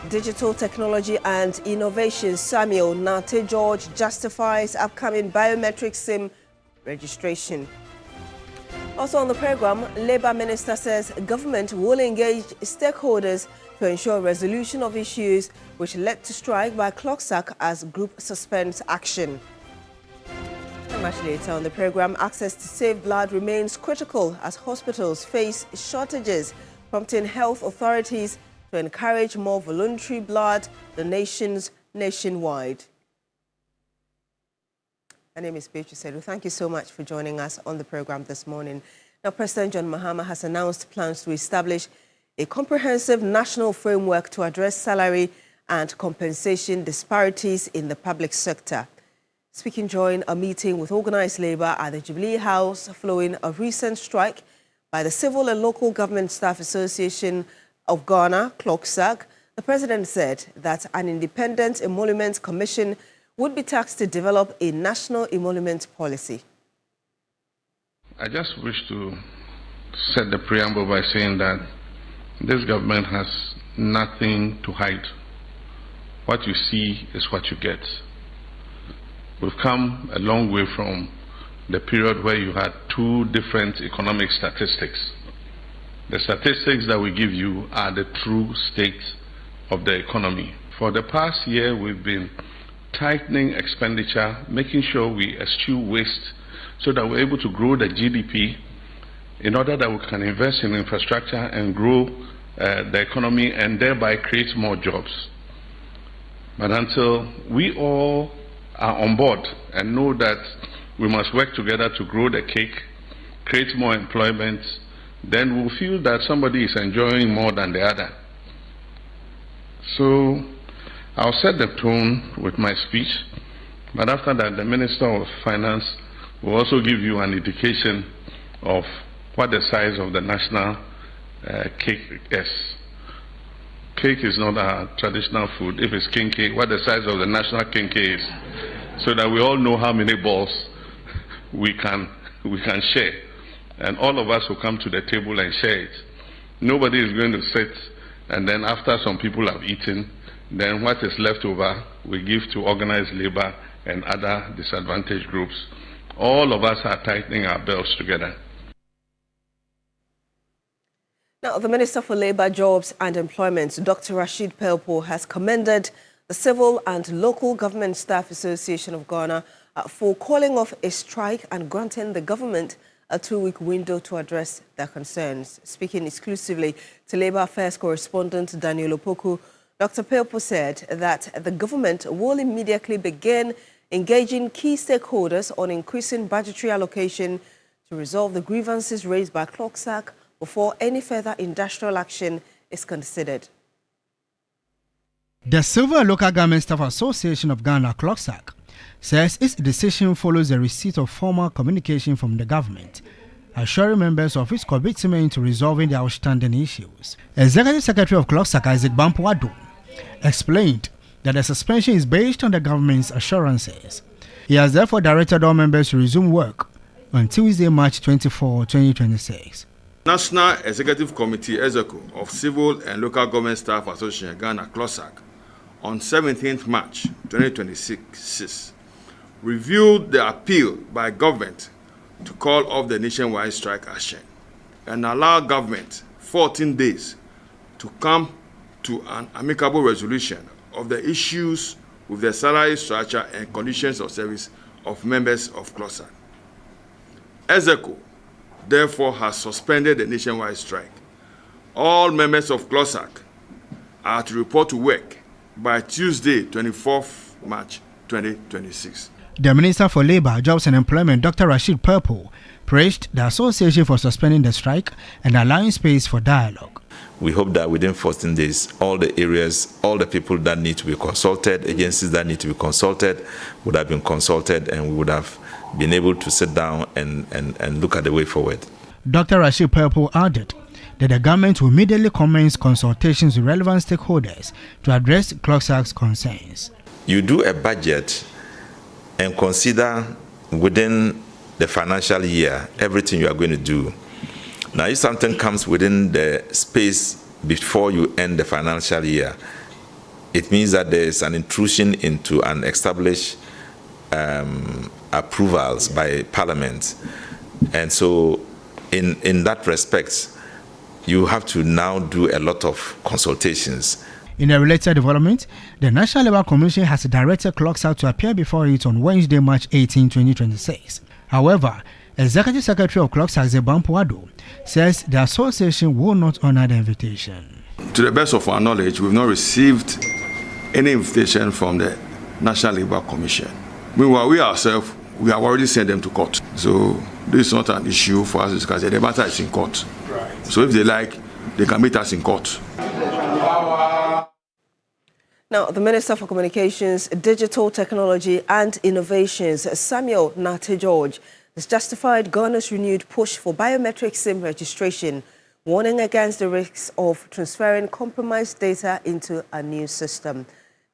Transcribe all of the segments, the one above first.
Digital Technology and Innovation Samuel Nate George justifies upcoming biometric SIM registration. Also on the program, Labour Minister says government will engage stakeholders to ensure resolution of issues which led to strike by Clogsag as group suspends action. And much later on the program, access to safe blood remains critical as hospitals face shortages, prompting health authorities to encourage more voluntary blood donations nationwide. My name is Beatrice Sedu. Thank you so much for joining us on the program this morning. Now, President John Mahama has announced plans to establish a comprehensive national framework to address salary and compensation disparities in the public sector. Speaking during a meeting with organized labor at the Jubilee House following a recent strike by the Civil and Local Government Staff Association of Ghana, Clogsag, the president said that an independent emolument commission would be tasked to develop a national emolument policy. I just wish to set the preamble by saying that this government has nothing to hide. What you see is what you get. We've come a long way from the period where you had two different economic statistics. The statistics that we give you are the true state of the economy. For the past year, we've been tightening expenditure, making sure we eschew waste so that we're able to grow the GDP in order that we can invest in infrastructure and grow the economy and thereby create more jobs. But until we all are on board and know that we must work together to grow the cake, create more employment, then we'll feel that somebody is enjoying more than the other. So I'll set the tone with my speech, but after that the Minister of Finance will also give you an indication of what the size of the national cake is. Cake is not our traditional food. If it's king cake, what the size of the national king cake is, so that we all know how many balls we can share. And all of us will come to the table and share it. Nobody is going to sit and then after some people have eaten, then what is left over we give to organized labor and other disadvantaged groups. All of us are tightening our belts together. Now, the Minister for Labour, Jobs and Employment, Dr. Rashid Pelpo, has commended the Civil and Local Government Staff Association of Ghana for calling off a strike and granting the government a 2-week window to address their concerns. Speaking exclusively to Labour Affairs correspondent Daniel Opoku, Dr. Pelpo said that the government will immediately begin engaging key stakeholders on increasing budgetary allocation to resolve the grievances raised by Clogsag before any further industrial action is considered. The Civil and Local Government Staff Association of Ghana, Clogsag, says its decision follows the receipt of formal communication from the government, assuring members of its commitment to resolving the outstanding issues. Executive Secretary of Clogsag, Isaac Bampoado, explained that the suspension is based on the government's assurances. He has therefore directed all members to resume work on Tuesday, March 24, 2026. National Executive Committee (EXECO) of Civil and Local Government Staff Association Ghana, Clogsag, on 17th March 2026, reviewed the appeal by government to call off the nationwide strike action and allow government 14 days to come to an amicable resolution of the issues with the salary structure and conditions of service of members of Clogsag. EXECO therefore has suspended the nationwide strike. All members of Clogsag are to report to work by Tuesday, 24th March 2026. The Minister for Labour, Jobs and Employment, Dr. Rashid Pelpo, praised the association for suspending the strike and allowing space for dialogue. We hope that within 14 days, all the areas, all the people that need to be consulted, agencies that need to be consulted, would have been consulted, and we would have been able to sit down and look at the way forward. Dr. Rashid Pelpo added that the government will immediately commence consultations with relevant stakeholders to address Clogsag's concerns. You do a budget and consider within the financial year everything you are going to do. Now, if something comes within the space before you end the financial year, it means that there is an intrusion into an established approvals by Parliament. And so in that respect, you have to now do a lot of consultations. In a related development, the National Labour Commission has directed Clogsag to appear before it on Wednesday, March 18, 2026. However, Executive Secretary of Clogsag, Zeban Puado, says the association will not honor the invitation. To the best of our knowledge, we've not received any invitation from the National Labour Commission. Meanwhile, we ourselves, we have already sent them to court. So this is not an issue for us to discuss. The matter is in court. Right. So if they like, they can meet us in court. Now, the Minister for Communications, Digital Technology and Innovations, Samuel Nate George, has justified Ghana's renewed push for biometric SIM registration, warning against the risks of transferring compromised data into a new system.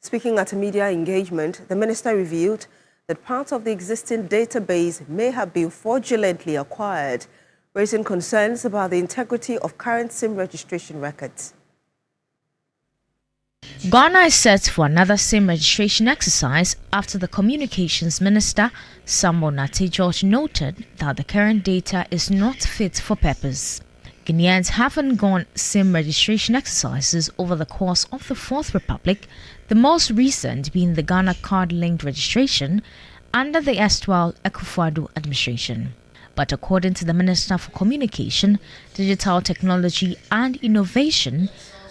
Speaking at a media engagement, the minister revealed that part of the existing database may have been fraudulently acquired, raising concerns about the integrity of current SIM registration records. Ghana is set for another SIM registration exercise after the Communications Minister, Samuel Nate George, noted that the current data is not fit for purpose. Ghanaians have undergone SIM registration exercises over the course of the Fourth Republic, the most recent being the Ghana card-linked registration under the erstwhile Akufo-Addo administration. But according to the Minister for Communication, Digital Technology and Innovation,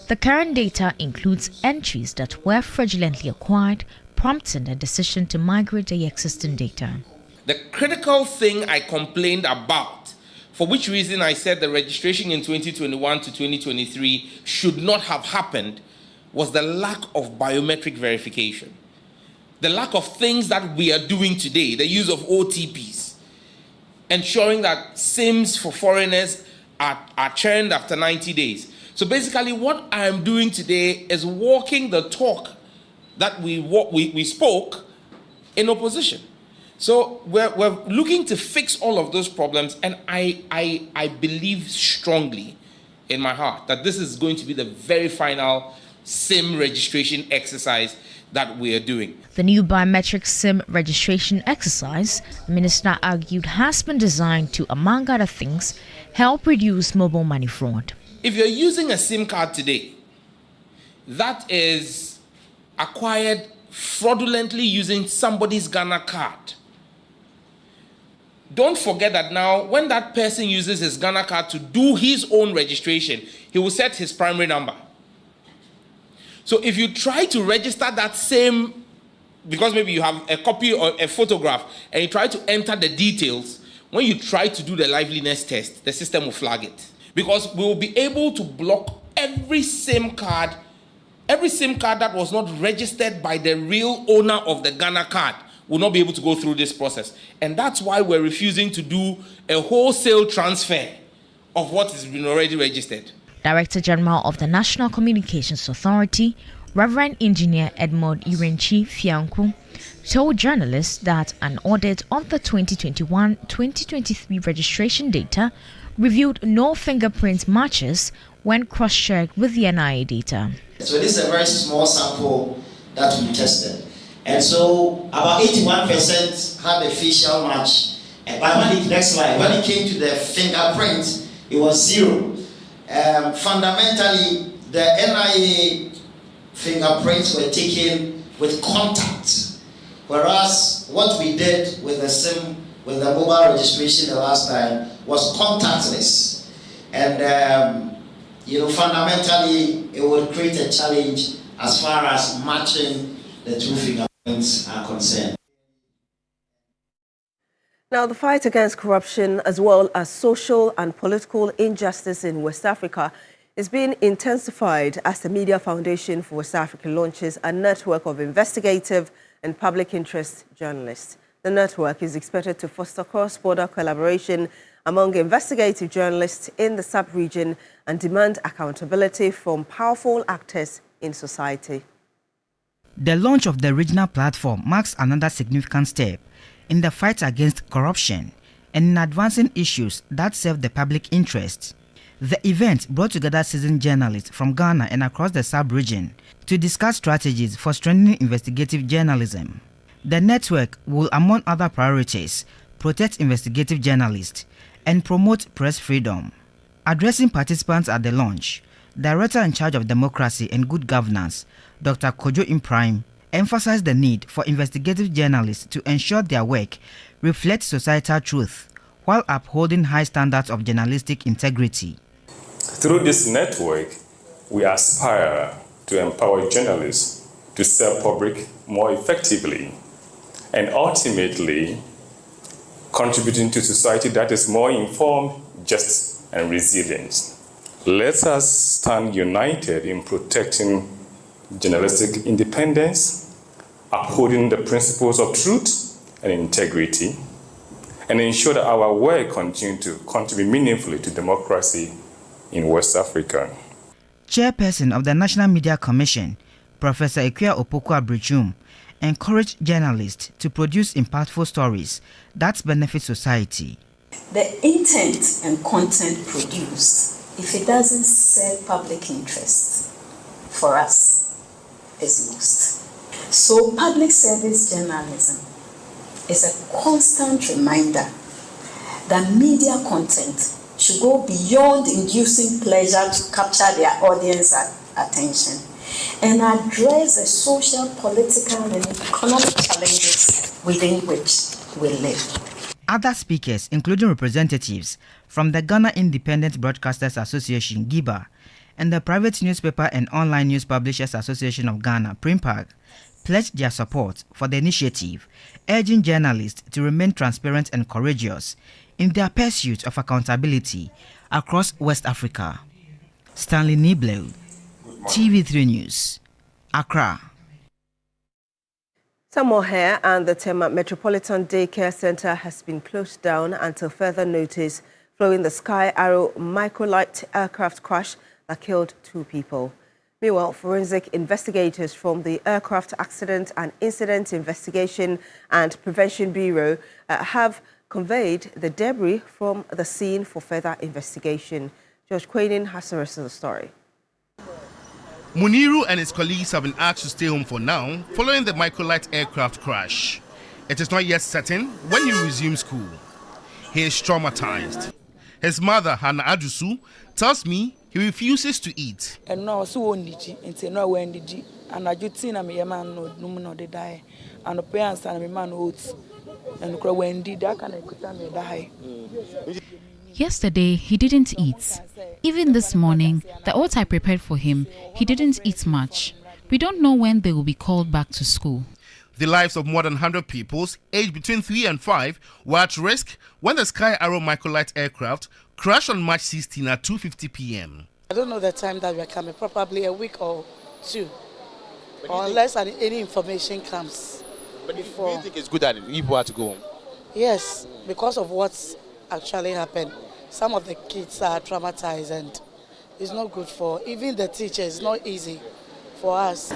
the current data includes entries that were fraudulently acquired, prompting a decision to migrate the existing data. The critical thing I complained about, for which reason I said the registration in 2021 to 2023 should not have happened, was the lack of biometric verification. The lack of things that we are doing today, the use of OTPs, ensuring that SIMs for foreigners are churned after 90 days. So basically what I am doing today is walking the talk that we spoke in opposition. So we're looking to fix all of those problems, and I believe strongly in my heart that this is going to be the very final SIM registration exercise that we are doing. The new biometric SIM registration exercise, the minister argued, has been designed to, among other things, help reduce mobile money fraud. If you're using a SIM card today that is acquired fraudulently using somebody's Ghana card, don't forget that now when that person uses his Ghana card to do his own registration, he will set his primary number. So if you try to register that same, because maybe you have a copy or a photograph and you try to enter the details, when you try to do the liveliness test, the system will flag it. Because we will be able to block every SIM card that was not registered by the real owner of the Ghana card will not be able to go through this process. And that's why we're refusing to do a wholesale transfer of what has been already registered. Director General of the National Communications Authority, Reverend Engineer Edmond Irenchi Fianku, told journalists that an audit of the 2021-2023 registration data revealed no fingerprint matches when cross-checked with the NIA data. So this is a very small sample that we tested. And so about 81% had a facial match. And by when it came to the fingerprint, it was 0. Fundamentally, the NIA fingerprints were taken with contact. Whereas what we did with the SIM, with the mobile registration the last time, was contactless. And fundamentally, it would create a challenge as far as matching the two fingerprints are concerned. Now, the fight against corruption as well as social and political injustice in West Africa is being intensified as the Media Foundation for West Africa launches a network of investigative and public interest journalists. The network is expected to foster cross-border collaboration among investigative journalists in the sub-region and demand accountability from powerful actors in society. The launch of the regional platform marks another significant step in the fight against corruption and in advancing issues that serve the public interest. The event brought together seasoned journalists from Ghana and across the sub-region to discuss strategies for strengthening investigative journalism. The network will, among other priorities, protect investigative journalists and promote press freedom. Addressing participants at the launch, Director in charge of Democracy and Good Governance, Dr. Kojo Imprime, emphasized the need for investigative journalists to ensure their work reflects societal truth while upholding high standards of journalistic integrity. Through this network, we aspire to empower journalists to serve public more effectively and ultimately contributing to society that is more informed, just, and resilient. Let us stand united in protecting journalistic independence, upholding the principles of truth and integrity, and ensure that our work continues to contribute meaningfully to democracy in West Africa. Chairperson of the National Media Commission, Professor Ekwia Opoku-Abrechum, encouraged journalists to produce impactful stories that benefit society. The intent and content produced, if it doesn't serve public interest, for us, is lost. So public service journalism is a constant reminder that media content should go beyond inducing pleasure to capture their audience attention and address the social, political, and economic challenges within which we live. Other speakers, including representatives from the Ghana Independent Broadcasters Association, GIBA, and the Private Newspaper and Online News Publishers Association of Ghana, PRIMPAG, pledged their support for the initiative, urging journalists to remain transparent and courageous in their pursuit of accountability across West Africa. Stanley Niblo, TV3 News, Accra. Some here, and the Tema Metropolitan Daycare Center has been closed down until further notice, following the Sky Arrow microlight aircraft crash that killed 2 people. Meanwhile, forensic investigators from the Aircraft Accident and Incident Investigation and Prevention Bureau have conveyed the debris from the scene for further investigation. George Quainin has the rest of the story. Muniru and his colleagues have been asked to stay home for now following the microlight aircraft crash. It is not yet certain when he will resume school. He is traumatized. His mother, Hannah Adusu, tells me he refuses to eat. And now so into no when did and I just seen a man no de die and the parents and a man oats and when did that can I die. Yesterday, he didn't eat. Even this morning, the oats I prepared for him, he didn't eat much. We don't know when they will be called back to school. The lives of more than 100 pupils, aged between 3 and 5, were at risk when the Sky Arrow microlight aircraft crashed on March 16 at 2:50 p.m. I don't know the time that we're coming, probably a week or 2, or unless any information comes. But do you think it's good that people have to go home? Yes, because of what's actually happened. Some of the kids are traumatized and it's not good for even the teachers. It's not easy for us.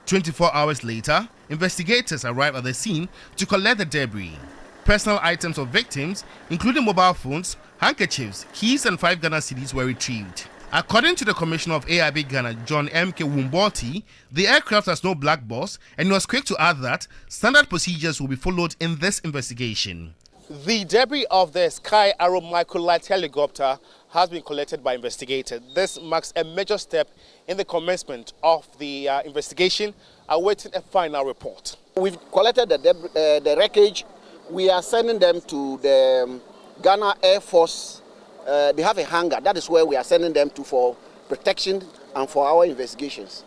24 hours later, investigators arrived at the scene to collect the debris. Personal items of victims, including mobile phones, handkerchiefs, keys and 5 Ghana cedis were retrieved. According to the Commissioner of AIB Ghana, John M.K. Wumboti, the aircraft has no black box, and he was quick to add that standard procedures will be followed in this investigation. The debris of the Sky Arrow microlight helicopter has been collected by investigators. This marks a major step in the commencement of the investigation, awaiting a final report. We've collected the wreckage. We are sending them to the Ghana Air Force. They have a hangar. That is where we are sending them to for protection and for our investigations.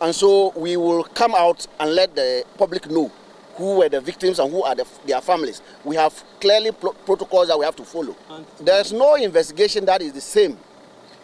And so we will come out and let the public know who were the victims and who are their families. We have clearly protocols that we have to follow. There's no investigation that is the same.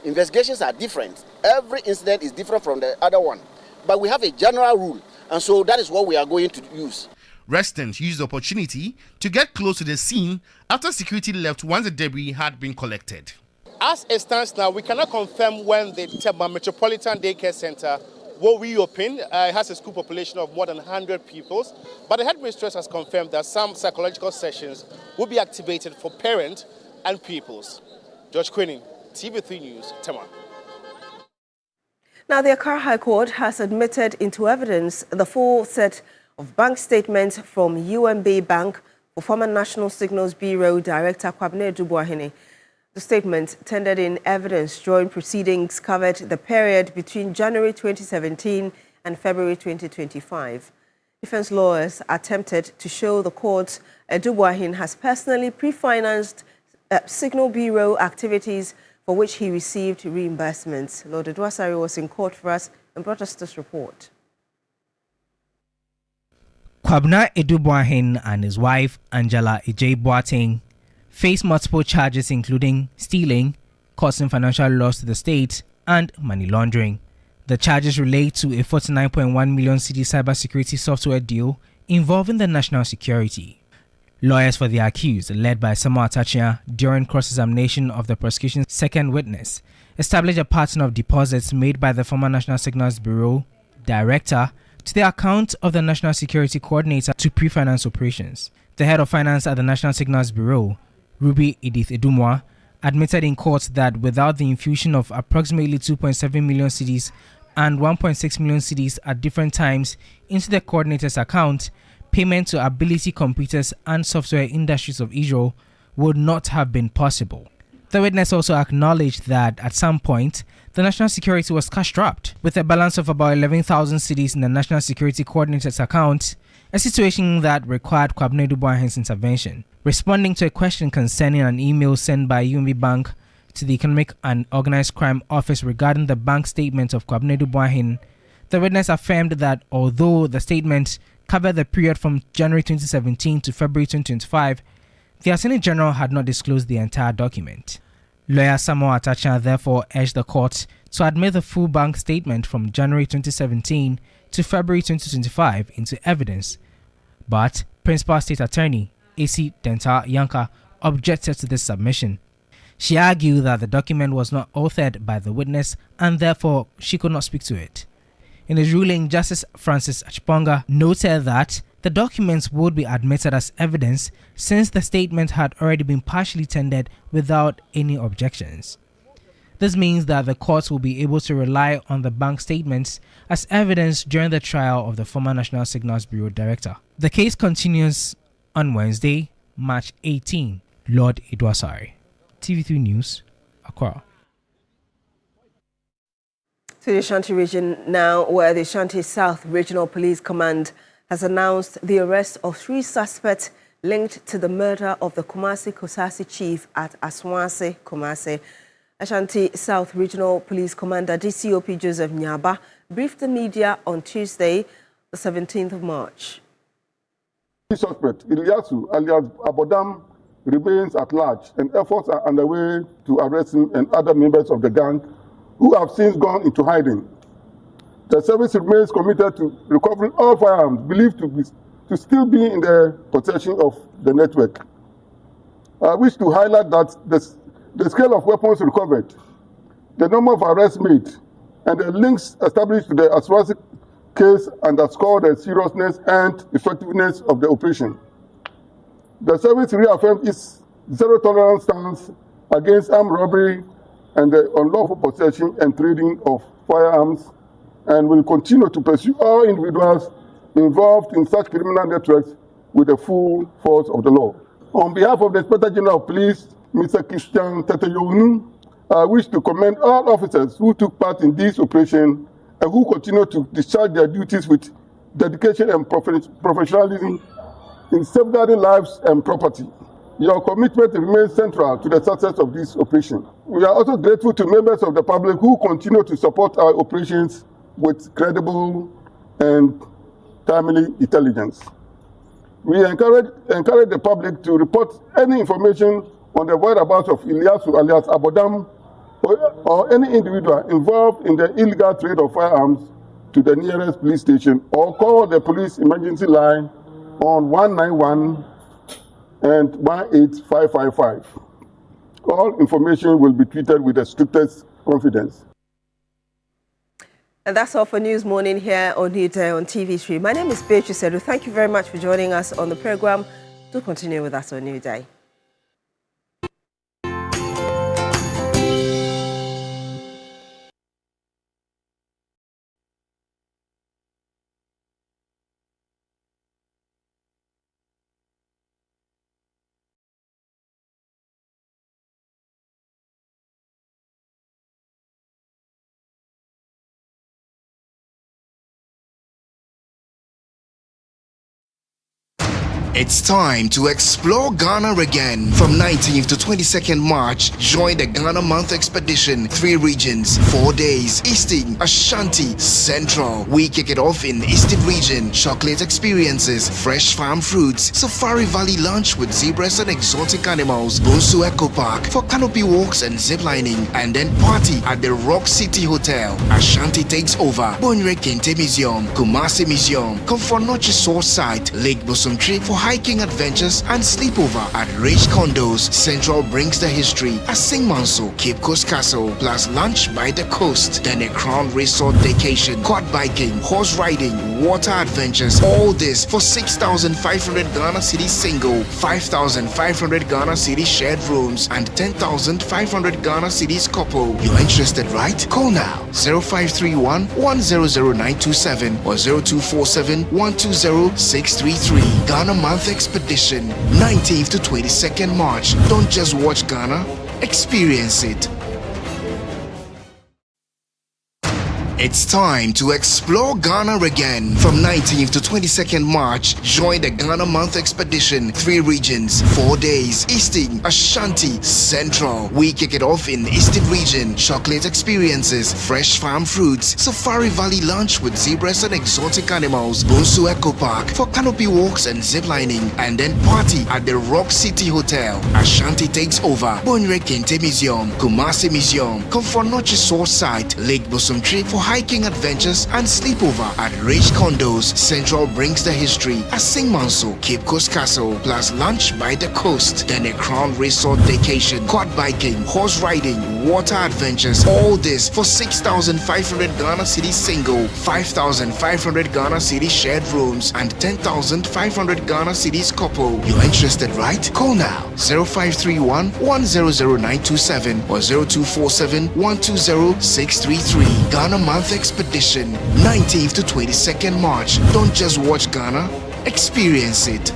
Investigations are different. Every incident is different from the other one. But we have a general rule, and so that is what we are going to use. Residents used the opportunity to get close to the scene after security left once the debris had been collected. As it stands now, we cannot confirm when the Tema Metropolitan Daycare Center will reopen. It has a school population of more than 100 pupils, but the headmistress has confirmed that some psychological sessions will be activated for parents and pupils. George Quinning, TV3 News, Tema. Now, the Accra High Court has admitted into evidence the full set of bank statements from UMB Bank for former National Signals Bureau Director Kwabena Duboahene. The statement tendered in evidence during proceedings covered the period between January 2017 and February 2025. Defense lawyers attempted to show the court Duboahene has personally pre-financed Signal Bureau activities for which he received reimbursements. Lord Edwasari was in court for us and brought us this report. Kwabena Duboahene and his wife, Angela Ejay Boateng, face multiple charges including stealing, causing financial loss to the state, and money laundering. The charges relate to a 49.1 million cedi cybersecurity software deal involving the national security. Lawyers for the accused, led by Samuel Atachia during cross-examination of the prosecution's second witness, established a pattern of deposits made by the former National Signals Bureau Director to the account of the National Security Coordinator to pre-finance operations. The head of finance at the National Signals Bureau, Ruby Edith Edumwa, admitted in court that without the infusion of approximately 2.7 million cedis and 1.6 million cedis at different times into the coordinator's account, payment to Ability Computers and Software Industries of Israel would not have been possible. The witness also acknowledged that at some point, the national security was cash-strapped, with a balance of about 11,000 cedis in the National Security Coordinator's account, a situation that required Kwabena Duboahene's intervention. Responding to a question concerning an email sent by UMB Bank to the Economic and Organized Crime Office regarding the bank statement of Kwabena Duboahene, the witness affirmed that although the statement covered the period from January 2017 to February 2025, the Attorney General had not disclosed the entire document. Lawyer Samuel Atachia therefore urged the court to admit the full bank statement from January 2017 to February 2025 into evidence, but Principal State Attorney AC Denta Yanka objected to this submission. She argued that the document was not authored by the witness and therefore she could not speak to it. In his ruling, Justice Francis Achiponga noted that the documents would be admitted as evidence since the statement had already been partially tendered without any objections. This means that the courts will be able to rely on the bank statements as evidence during the trial of the former National Signals Bureau Director. The case continues on Wednesday, March 18. Lord Edwasari, TV3 News, Accra. To the Ashanti region now, where the Ashanti South Regional Police Command has announced the arrest of 3 suspects linked to the murder of the Kumasi Kosasi chief at Aswanse, Kumasi. Ashanti South Regional Police Commander DCOP Joseph Nyaba briefed the media on Tuesday, the 17th of March. The suspect, Ilyasu alias Abodam, remains at large and efforts are underway to arrest him and other members of the gang who have since gone into hiding. The service remains committed to recovering all firearms believed to still be in the possession of the network. I wish to highlight that the scale of weapons recovered, the number of arrests made, and the links established to the Aswasi case underscore the seriousness and effectiveness of the operation. The service reaffirmed its zero-tolerance stance against armed robbery and the unlawful possession and trading of firearms, and will continue to pursue all individuals involved in such criminal networks with the full force of the law. On behalf of the Inspector General of Police, Mr. Christian Teteyonu, I wish to commend all officers who took part in this operation and who continue to discharge their duties with dedication and professionalism in safeguarding lives and property. Your commitment remains central to the success of this operation. We are also grateful to members of the public who continue to support our operations with credible and timely intelligence. We encourage the public to report any information on the whereabouts of Ilyasu alias Abodam or any individual involved in the illegal trade of firearms to the nearest police station or call the police emergency line on 191 and 18555. All information will be treated with the strictest confidence. And that's all for News Morning here on Newday on TV3. My name is Beatrice Edu. Thank you very much for joining us on the program. Do continue with us on Newday. It's time to explore Ghana again. From 19th to 22nd March, join the Ghana Month Expedition. 3 regions, 4 days. Eastern, Ashanti, Central. We kick it off in the Eastern region. Chocolate experiences, fresh farm fruits, Safari Valley lunch with zebras and exotic animals, Bonsu Eco Park for canopy walks and ziplining, and then party at the Rock City Hotel. Ashanti takes over. Bonre Kente Museum, Kumasi Museum, Komfornochi Source Site, Lake Bosumtri for hiking adventures and sleepover at Rage Condos. Central brings the history. Asing Manso, Cape Coast Castle, plus lunch by the coast. Then a Crown Resort vacation, quad biking, horse riding, water adventures. All this for 6,500 Ghana Cedi single, 5,500 Ghana Cedi shared rooms, and 10,500 Ghana Cedis couple. You're interested, right? Call now 0531 100927 or 0247 120 633. Ghana Month Expedition, 19th to 22nd March. Don't just watch Ghana, experience it. It's time to explore Ghana again. From 19th to 22nd March, join the Ghana Month Expedition. 3 regions, 4 days. Eastern, Ashanti, Central. We kick it off in the Eastern region. Chocolate experiences, fresh farm fruits, Safari Valley lunch with zebras and exotic animals, Bonsu Eco Park for canopy walks and ziplining, and then party at the Rock City Hotel. Ashanti takes over. Bonre Kente Museum, Kumasi Museum, Komfornochi Source Site, Lake Bosumtri for hiking adventures and sleepover at Rage Condos. Central brings the history. Asing Manso, Cape Coast Castle, plus lunch by the coast. Then a Crown Resort vacation, quad biking, horse riding, water adventures. All this for 6,500 Ghana Cedi single, 5,500 Ghana Cedi shared rooms, and 10,500 Ghana Cedis couple. You're interested, right? Call now 0531 100927 or 0247 120 633. Ghana Month Expedition, 19th to 22nd March. Don't just watch Ghana, experience it.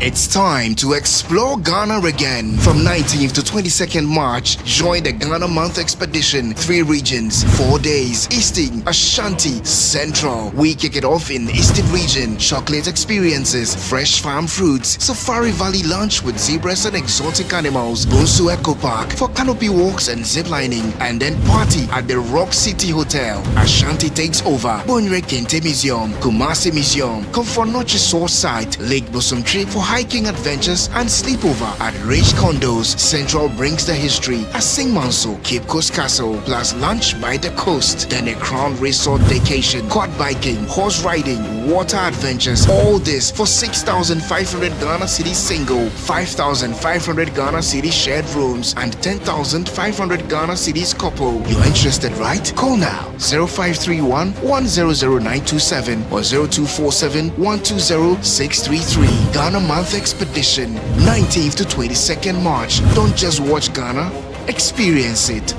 It's time to explore Ghana again. From 19th to 22nd March, join the Ghana Month Expedition. 3 regions, 4 days. Eastern, Ashanti, Central. We kick it off in the Eastern region. Chocolate experiences, fresh farm fruits, Safari Valley lunch with zebras and exotic animals, Bonsu Eco Park for canopy walks and ziplining, and then party at the Rock City Hotel. Ashanti takes over. Bonre Kente Museum, Kumasi Museum, Komfornochi Source Site, Lake Bosumtri for hiking adventures and sleepover at Rage Condos. Central brings the history. Asing Manso, Cape Coast Castle, plus lunch by the coast. Then a Crown Resort vacation, quad biking, horse riding, water adventures. All this for 6,500 Ghana Cedi single, 5,500 Ghana Cedi shared rooms, and 10,500 Ghana Cedis couple. You're interested, right? Call now 0531 100927 or 0247 120 633. Ghana Month Expedition, 19th to 22nd March. Don't just watch Ghana, experience it.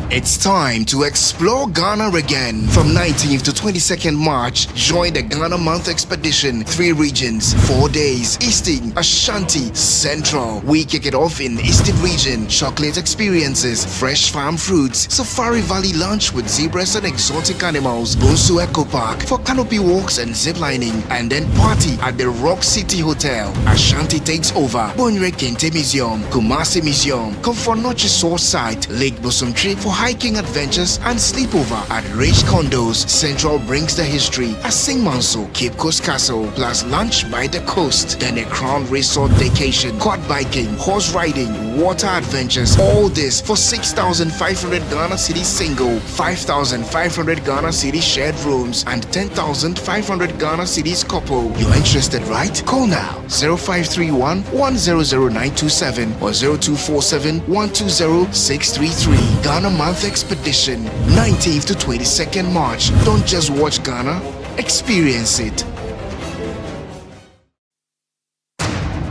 It's time to explore Ghana again. From 19th to 22nd March, join the Ghana Month Expedition. 3 regions, 4 days. Eastern, Ashanti, Central. We kick it off in the Eastern region. Chocolate experiences, fresh farm fruits, Safari Valley lunch with zebras and exotic animals, Bonsu Eco Park for canopy walks and ziplining, and then party at the Rock City Hotel. Ashanti takes over. Bonre Kente Museum, Kumasi Museum, Komfornochi Source Site, Lake Bosumtri for hiking adventures and sleepover at Rage Condos. Central brings the history. Asing Manso, Cape Coast Castle, plus lunch by the coast. Then a Crown Resort vacation, quad biking, horse riding, water adventures. All this for 6,500 Ghana Cedi single, 5,500 Ghana Cedi shared rooms, and 10,500 Ghana Cedis couple. You're interested, right? Call now 0531 100927 or 0247 120 633. Ghana Month Expedition, 19th to 22nd March. Don't just watch Ghana, experience it.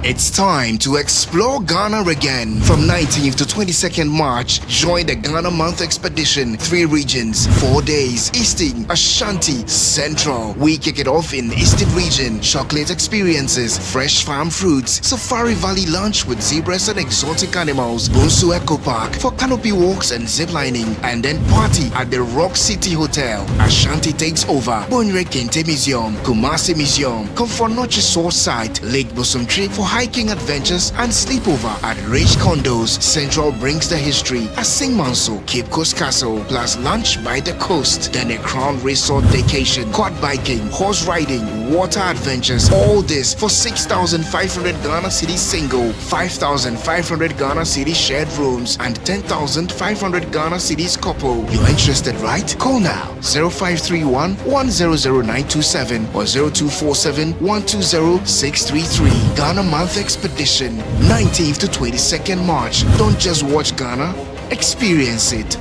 It's time to explore Ghana again. From 19th to 22nd March, join the Ghana Month Expedition. 3 regions, 4 days. Eastern, Ashanti, Central. We kick it off in Eastern region. Chocolate experiences, fresh farm fruits, Safari Valley lunch with zebras and exotic animals, Bonsu Eco Park for canopy walks and ziplining, and then party at the Rock City Hotel. Ashanti takes over. Bonre Kente Museum, Kumasi Museum, Comfort Noche Source Site, Lake Bosomtri for hiking adventures and sleepover at Rich Condos. Central brings the history at Sing Manso, Cape Coast Castle, plus lunch by the coast. Then a Crown Resort vacation, quad biking, horse riding, water adventures. All this for 6,500 Ghana Cedi single, 5,500 Ghana Cedi shared rooms, and 10,500 Ghana Cedis couple. You're interested, right? Call now 0531 100927 or 0247 120 633. Ghana Month Expedition, 19th to 22nd March. Don't just watch Ghana, experience it.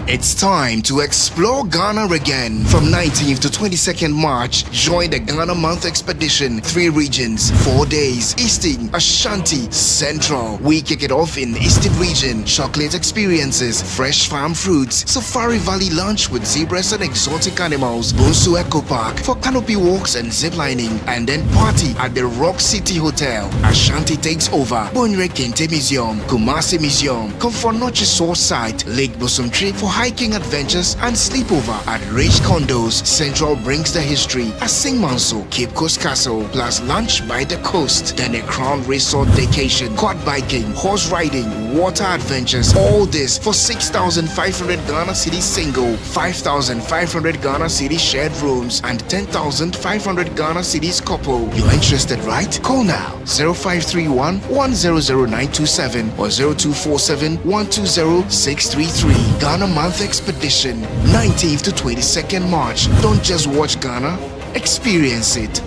It's time to explore Ghana again. From 19th to 22nd March, join the Ghana Month Expedition. 3 regions, 4 days. Eastern, Ashanti, Central. We kick it off in Eastern region. Chocolate experiences, fresh farm fruits, Safari Valley lunch with zebras and exotic animals, Bonsu Eco Park for canopy walks and ziplining, and then party at the Rock City Hotel. Ashanti takes over. Bonre Kente Museum, Kumasi Museum, Comfort Noche Source Site, Lake Bosomtri for hiking adventures and sleepover at Rich Condos. Central brings the history at Sing Manso, Cape Coast Castle, plus lunch by the coast. Then a Crown Resort vacation, quad biking, horse riding, water adventures. All this for 6,500 Ghana Cedi single, 5,500 Ghana Cedi shared rooms, and 10,500 Ghana Cedis couple. You're interested, right? Call now 0531 100927 or 0247 120 633. Ghana Month Expedition, 19th to 22nd March. Don't just watch Ghana, experience it.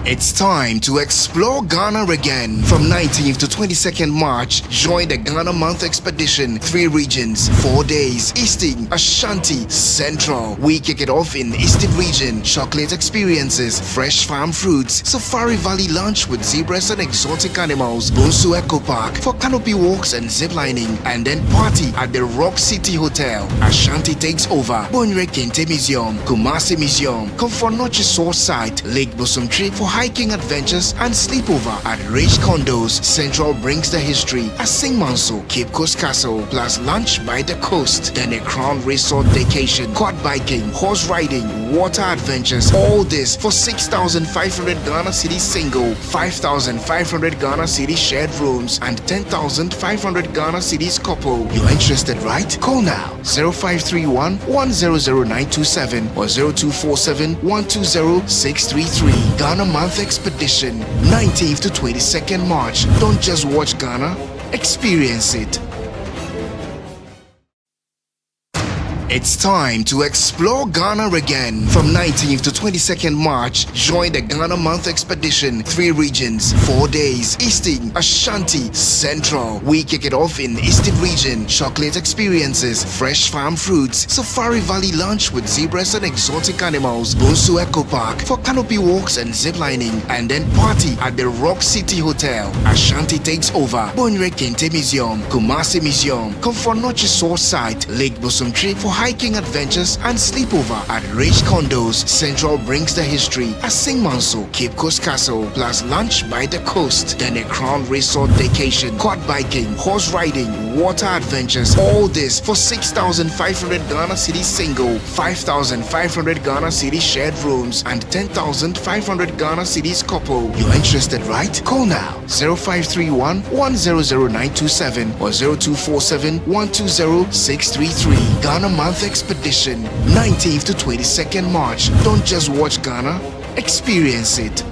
It's time to explore Ghana again. From 19th to 22nd March, join the Ghana Month Expedition. 3 regions, 4 days. Eastern, Ashanti, Central. We kick it off in Eastern region. Chocolate experiences, fresh farm fruits, Safari Valley lunch with zebras and exotic animals, Bonsu Eco Park for canopy walks and ziplining, and then party at the Rock City Hotel. Ashanti takes over. Bonre Kente Museum, Kumasi Museum, Comfort Noche Source Site, Lake Bosomtri for hiking adventures and sleepover at Rich Condos. Central brings the history at Sing Manso, Cape Coast Castle, plus lunch by the coast. Then a Crown Resort vacation, quad biking, horse riding, water adventures. All this for 6,500 Ghana Cedi single, 5,500 Ghana Cedi shared rooms, and 10,500 Ghana Cedis couple. You're interested, right? Call now 0531 100927 or 0247 120 633. Ghana Month Expedition, 19th to 22nd March. Don't just watch Ghana, experience it. It's time to explore Ghana again. From 19th to 22nd March, join the Ghana Month Expedition. 3 regions, 4 days. Eastern, Ashanti, Central. We kick it off in Eastern region. Chocolate experiences, fresh farm fruits, Safari Valley lunch with zebras and exotic animals, Bonsu Eco Park for canopy walks and ziplining, and then party at the Rock City Hotel. Ashanti takes over. Bonre Kente Museum, Kumasi Museum, Comfort Noche Source Site, Lake Bosomtri for hiking adventures and sleepover at Rich Condos. Central brings the history at Sing Manso, Cape Coast Castle, plus lunch by the coast. Then a Crown Resort vacation, quad biking, horse riding, water adventures. All this for 6,500 Ghana Cedi single, 5,500 Ghana Cedi shared rooms, and 10,500 Ghana Cedis couple. You're interested, right? Call now 0531 100927 or 0247 120 633. Ghana Month Expedition, 19th to 22nd March. Don't just watch Ghana, experience it.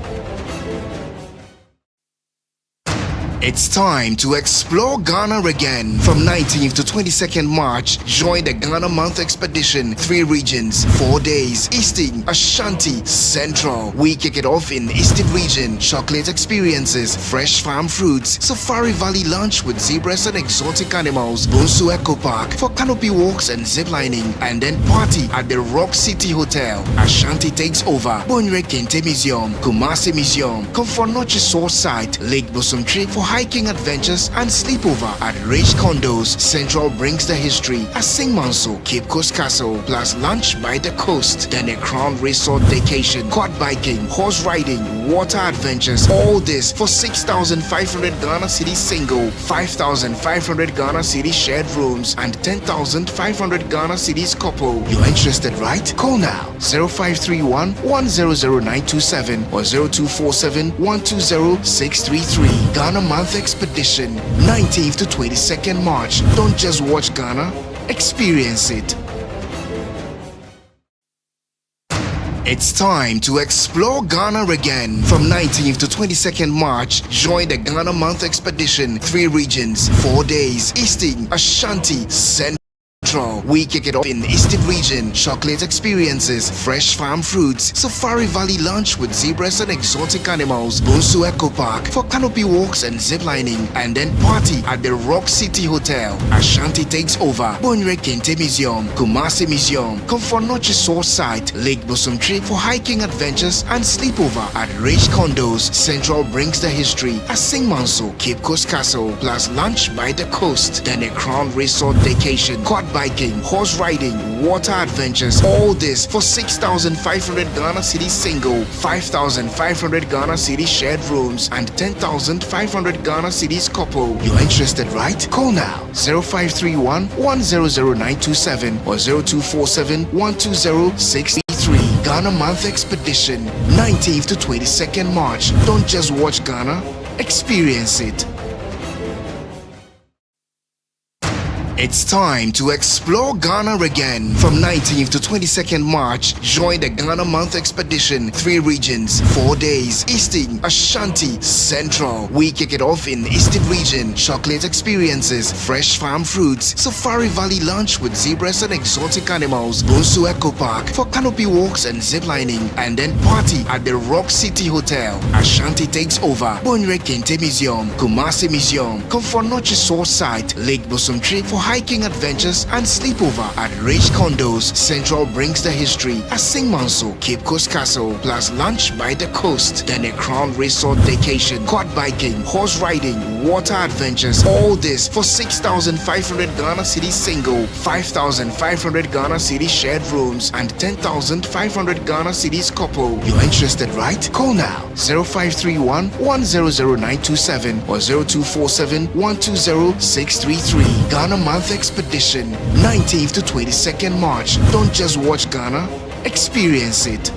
It's time to explore Ghana again. From 19th to 22nd March, join the Ghana Month Expedition. 3 regions, 4 days. Eastern, Ashanti, Central. We kick it off in Eastern region. Chocolate experiences, fresh farm fruits, Safari Valley lunch with zebras and exotic animals, Bonsu Eco Park for canopy walks and ziplining, and then party at the Rock City Hotel. Ashanti takes over. Bonre Kente Museum, Kumasi Museum, Komfornochi Source Site, Lake Bosumtri for hiking adventures and sleepover at Rich Condos. Central brings the history at Singmanso, Cape Coast Castle, plus lunch by the coast, then a Crown Resort vacation, quad biking, horse riding, water adventures. All this for 6,500 Ghana Cedi single, 5,500 Ghana Cedi shared rooms, and 10,500 Ghana Cedis couple. You're interested, right? Call now 0531 100927 or 0247 120 633. Ghana Month Expedition, 19th to 22nd March. Don't just watch Ghana, experience it. It's time to explore Ghana again. From 19th to 22nd March, join the Ghana Month Expedition. 3 regions, 4 days. Eastern, Ashanti, Central. We kick it off in Eastern region. Chocolate experiences, fresh farm fruits, Safari Valley lunch with zebras and exotic animals, Bonsu Eco Park for canopy walks and ziplining, and then party at the Rock City Hotel. Ashanti takes over. Bonre Kente Museum, Kumasi Museum, Komfornochi Source Site, Lake Bosumtri for hiking adventures and sleepover at Rich Condos. Central brings the history at Singmanso, Cape Coast Castle, plus lunch by the coast, then a Crown Resort vacation, quad biking, horse riding, water adventures. All this for 6,500 Ghana Cedi single, 5,500 Ghana Cedi shared rooms, and 10,500 Ghana Cedis couple. You're interested, right? Call now 0531 100927 or 0247 120 633. Ghana Month Expedition, 19th to 22nd March. Don't just watch Ghana, experience it. It's time to explore Ghana again. From 19th to 22nd March, join the Ghana Month Expedition. 3 regions, 4 days. Eastern, Ashanti, Central. We kick it off in Eastern region. Chocolate experiences, fresh farm fruits, Safari Valley lunch with zebras and exotic animals, Bonsu Eco Park for canopy walks and ziplining, and then party at the Rock City Hotel. Ashanti takes over. Bonre Kente Museum, Kumasi Museum, Komfornochi Source Site, Lake Bosumtri for hiking adventures and sleepover at Rich Condos. Central brings the history at Singmanso, Cape Coast Castle, plus lunch by the coast, then a Crown Resort vacation, quad biking, horse riding, water adventures. All this for 6,500 Ghana Cedi single, 5,500 Ghana Cedi shared rooms, and 10,500 Ghana Cedis couple. You're interested, right? Call now 0531 100927 or 0247 120 633. Ghana Month Expedition, 19th to 22nd March. Don't just watch Ghana, experience it.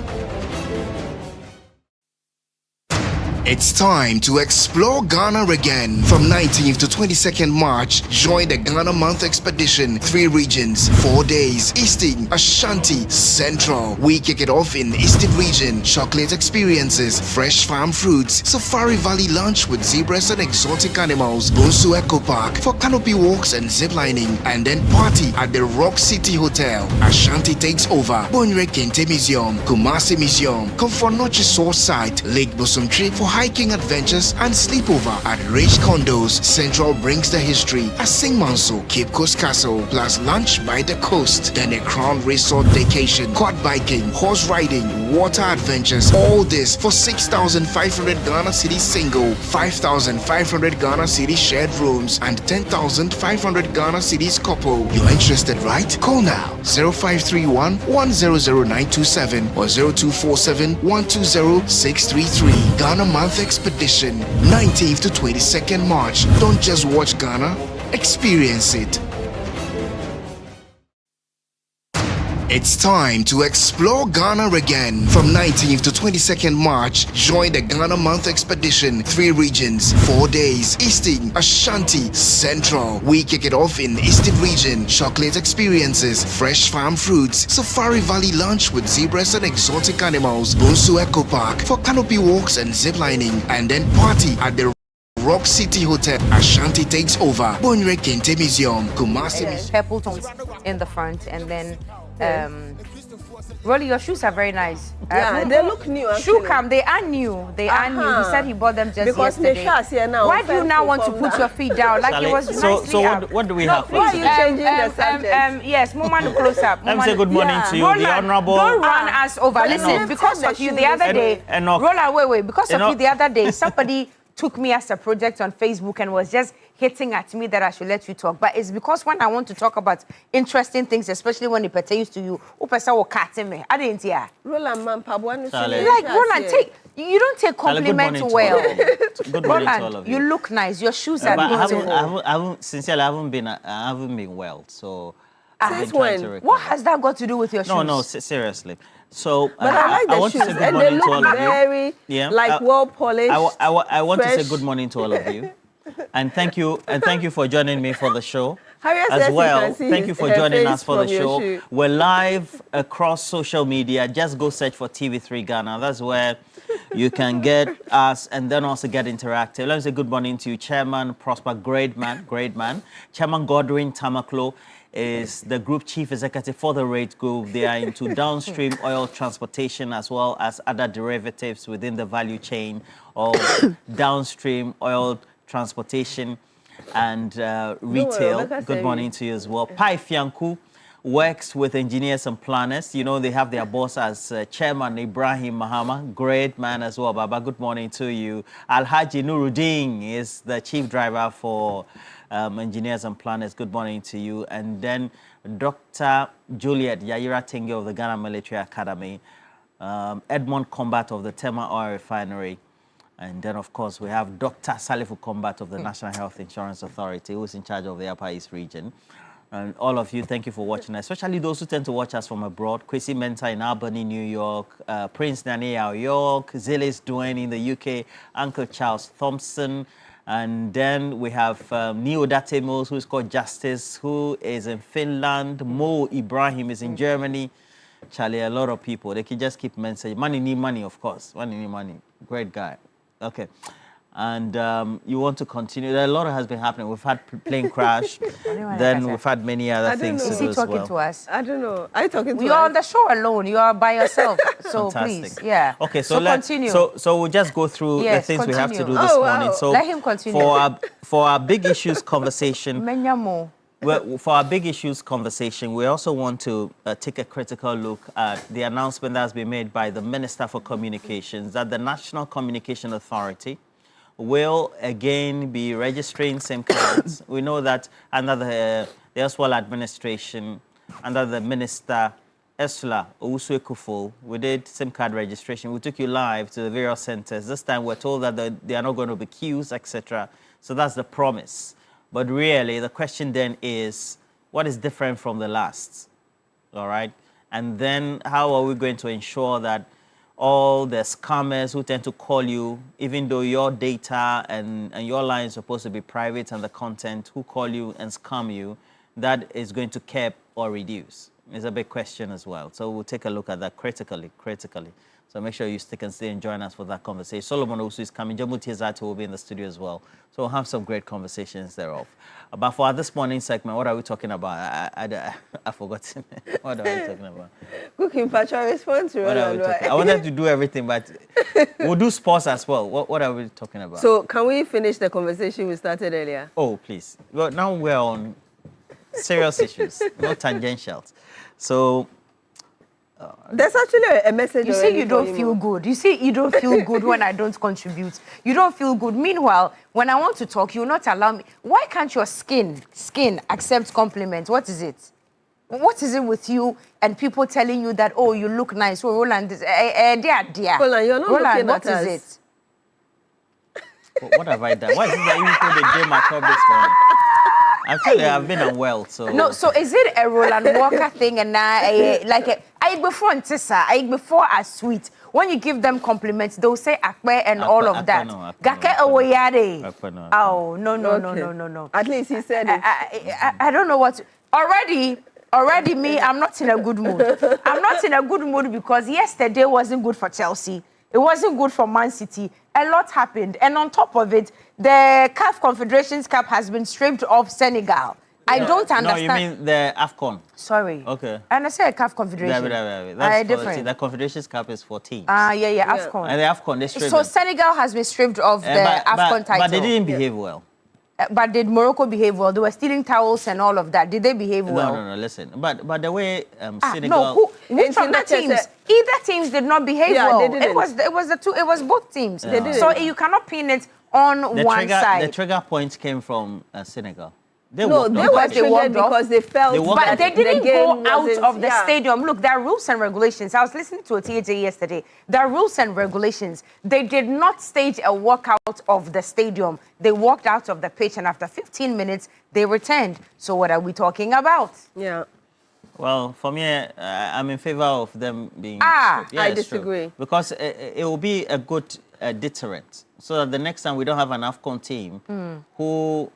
It's time to explore Ghana again. From 19th to 22nd March, join the Ghana Month Expedition. 3 regions, 4 days. Eastern, Ashanti, Central. We kick it off in Eastern region. Chocolate experiences, fresh farm fruits, Safari Valley lunch with zebras and exotic animals, Bonsu Eco Park for canopy walks and ziplining, and then party at the Rock City Hotel. Ashanti takes over. Bonre Kente Museum, Kumasi Museum, Komfornochi Source Site, Lake Bosumtri for hiking adventures and sleepover at Rich Condos. Central brings the history at Singmanso, Cape Coast Castle, plus lunch by the coast, then a Crown Resort vacation, quad biking, horse riding, water adventures. All this for 6,500 Ghana Cedi single, 5,500 Ghana Cedi shared rooms, and 10,500 Ghana Cedis couple. You're interested, right? Call now 0531 100927 or 0247 120 633. Ghana Month Expedition, 19th to 22nd March. Don't just watch Ghana, experience it. It's time to explore Ghana again. From 19th to 22nd March, join the Ghana Month Expedition. 3 regions, 4 days. Eastern, Ashanti, Central. We kick it off in Eastern region. Chocolate experiences, fresh farm fruits, Safari Valley lunch with zebras and exotic animals, Bonsu Eco Park for canopy walks and ziplining, and then party at the Rock City Hotel. Ashanti takes over. Bonre Kente Museum. Kumasi. Purple tones in the front, and then Rolly, your shoes are very nice. Yeah, they look new. Shoe cam, they are new. They are new. He said he bought them just yesterday. Why do you now want to put your feet down? Like it was nicely So up. what do we have? Why are you changing the subject? Yes, Moment close up. Let me say good morning to you, Roland, the honourable. Don't run us over. Listen, because of you the other day, Roland, wait. Because of you the other day, somebody took me as a project on Facebook and was just hitting at me that I should let you talk. But it's because when I want to talk about interesting things, especially when it pertains to you, I didn't hear. Roland, Roland, you don't take compliments well. Good morning to all of you. You look nice. Your shoes are beautiful. I haven't been well, so. Since when? What has that got to do with your shoes? No, seriously. So, but I like the shoes, and they look very well polished. I want to say good morning to all of you, and thank you for joining me for the show as well. Thank you for joining us for the show. We're live across social media. Just go search for TV3 Ghana. That's where you can get us, and then also get interactive. Let me say good morning to you, Chairman Prosper, great man. Chairman Godwin Tamaklo is the group chief executive for the Rate Group. They are into downstream oil transportation as well as other derivatives within the value chain of downstream oil transportation and retail. Good morning to you as well. Pai Fianku works with engineers and planners. You know, they have their boss as Chairman Ibrahim Mahama. Great man as well, Baba. Good morning to you. Alhaji Nuruddin is the chief driver for engineers and planners. Good morning to you. And then Dr. Juliet Yaira Tenge of the Ghana Military Academy, Edmond Combat of the Tema Oil Refinery, and then of course we have Dr. Salifu Combat of the National Health Insurance Authority, who is in charge of the Upper East region. And all of you, thank you for watching us, especially those who tend to watch us from abroad. Kwesi Mensah in Albany, New York, Prince Nania, York, Zilis Dwayne in the UK, Uncle Charles Thompson. And then we have Neo Datemos, who is called Justice, who is in Finland. Mo Ibrahim is in Germany. Charlie, a lot of people. They can just keep mentioning. Money need money, of course. Money need money. Great guy. Okay. And you want to continue. A lot has been happening. We've had plane crash. Then we've had many other things to do as well. Is he talking to us? I don't know. Are you talking to us? You're on the show alone. You are by yourself. So please, yeah. Okay, so continue. So we'll just go through the things we have to do this morning. So let him continue. For our big issues conversation. Well, for our big issues conversation, we also want to take a critical look at the announcement that has been made by the Minister for Communications that the National Communication Authority will again be registering SIM cards. We know that under the Oswald administration, under the Minister Ursula Owusu-Ekufo, we did SIM card registration. We took you live to the various centers. This time we're told that there are not going to be queues, etc. So that's the promise. But really, the question then is, what is different from the last? All right? And then how are we going to ensure that all the scammers who tend to call you, even though your data and your line is supposed to be private and the content, who call you and scam you, that is going to cap or reduce? It's a big question as well. So we'll take a look at that critically. So make sure you stick and stay and join us for that conversation. Solomon also is coming. Jamu Tizati will be in the studio as well. So we'll have some great conversations thereof. But for this morning segment, what are we talking about? I forgot. What are we talking about? Cooking Pacha response to Roland. I wanted to do everything, but we'll do sports as well. What are we talking about? So can we finish the conversation we started earlier? Oh, please. Well, now we're on serious issues, not tangentials. So there's actually a message. You say you don't feel good. You say you don't feel good when I don't contribute. You don't feel good. Meanwhile, when I want to talk, you will not allow me. Why can't your skin accept compliments? What is it? What is it with you and people telling you that, oh, you look nice? Oh, Roland, dear. Roland, you're not Roland, looking at us. What is it? What have I done? Why is it that you put the day my club this morning? Actually, I've been unwell, so... No, so is it a Roland Walker thing and before a sweet? When you give them compliments, they'll say akwe and all of that. Oh, no. At least he said it. I don't know what... Already me, I'm not in a good mood. I'm not in a good mood because yesterday wasn't good for Chelsea. It wasn't good for Man City. A lot happened. And on top of it, the CAF Confederations Cup has been stripped off Senegal. I don't understand. No, you mean the AFCON. Sorry. Okay. And I said CAF Confederation. That's different. The Confederations Cup is for teams. AFCON. And the AFCON, they stripped So them. Senegal has been stripped of the AFCON title. But they didn't behave well. But did Morocco behave well? They were stealing towels and all of that. Did they behave well? No, listen. But the way Senegal... No, which of the teams? Either teams did not behave well. They didn't. It was both teams. They didn't. So you cannot pin it on one side. The trigger point came from Senegal. They were triggered because they felt but they didn't go out of the stadium. Look, there are rules and regulations. I was listening to a TJ yesterday. There are rules and regulations. They did not stage a walkout of the stadium. They walked out of the pitch, and after 15 minutes, they returned. So what are we talking about? Yeah. Well, for me, I'm in favor of them being... I disagree. True. Because it will be a good deterrent. So that the next time we don't have an AFCON team who...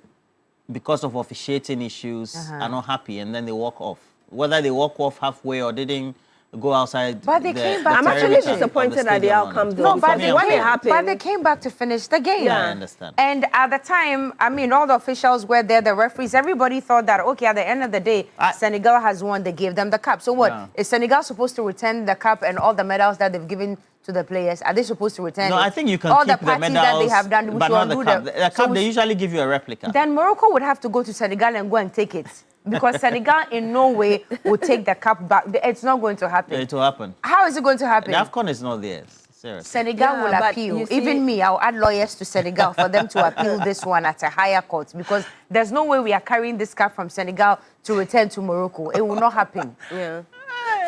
because of officiating issues, are not happy, and then they walk off. Whether they walk off halfway or didn't go outside. But they came back. I'm actually disappointed at the outcome, though. No, but they came back to finish the game. Yeah, I understand. And at the time, I mean, all the officials were there, the referees, everybody thought that, okay, at the end of the day, Senegal has won, they gave them the cup. So what? Is Senegal supposed to return the cup and all the medals that they've given to the players? Are they supposed to return No, it? I think you can all keep the parties medals, that they have done, but not the cup. The cup, they usually give you a replica. Then Morocco would have to go to Senegal and go and take it. Because Senegal in no way will take the cup back. It's not going to happen. It will happen. How is it going to happen? The AFCON is not theirs. Seriously. Senegal will appeal. Even me, I'll add lawyers to Senegal for them to appeal this one at a higher court. Because there's no way we are carrying this cup from Senegal to return to Morocco. It will not happen. Yeah.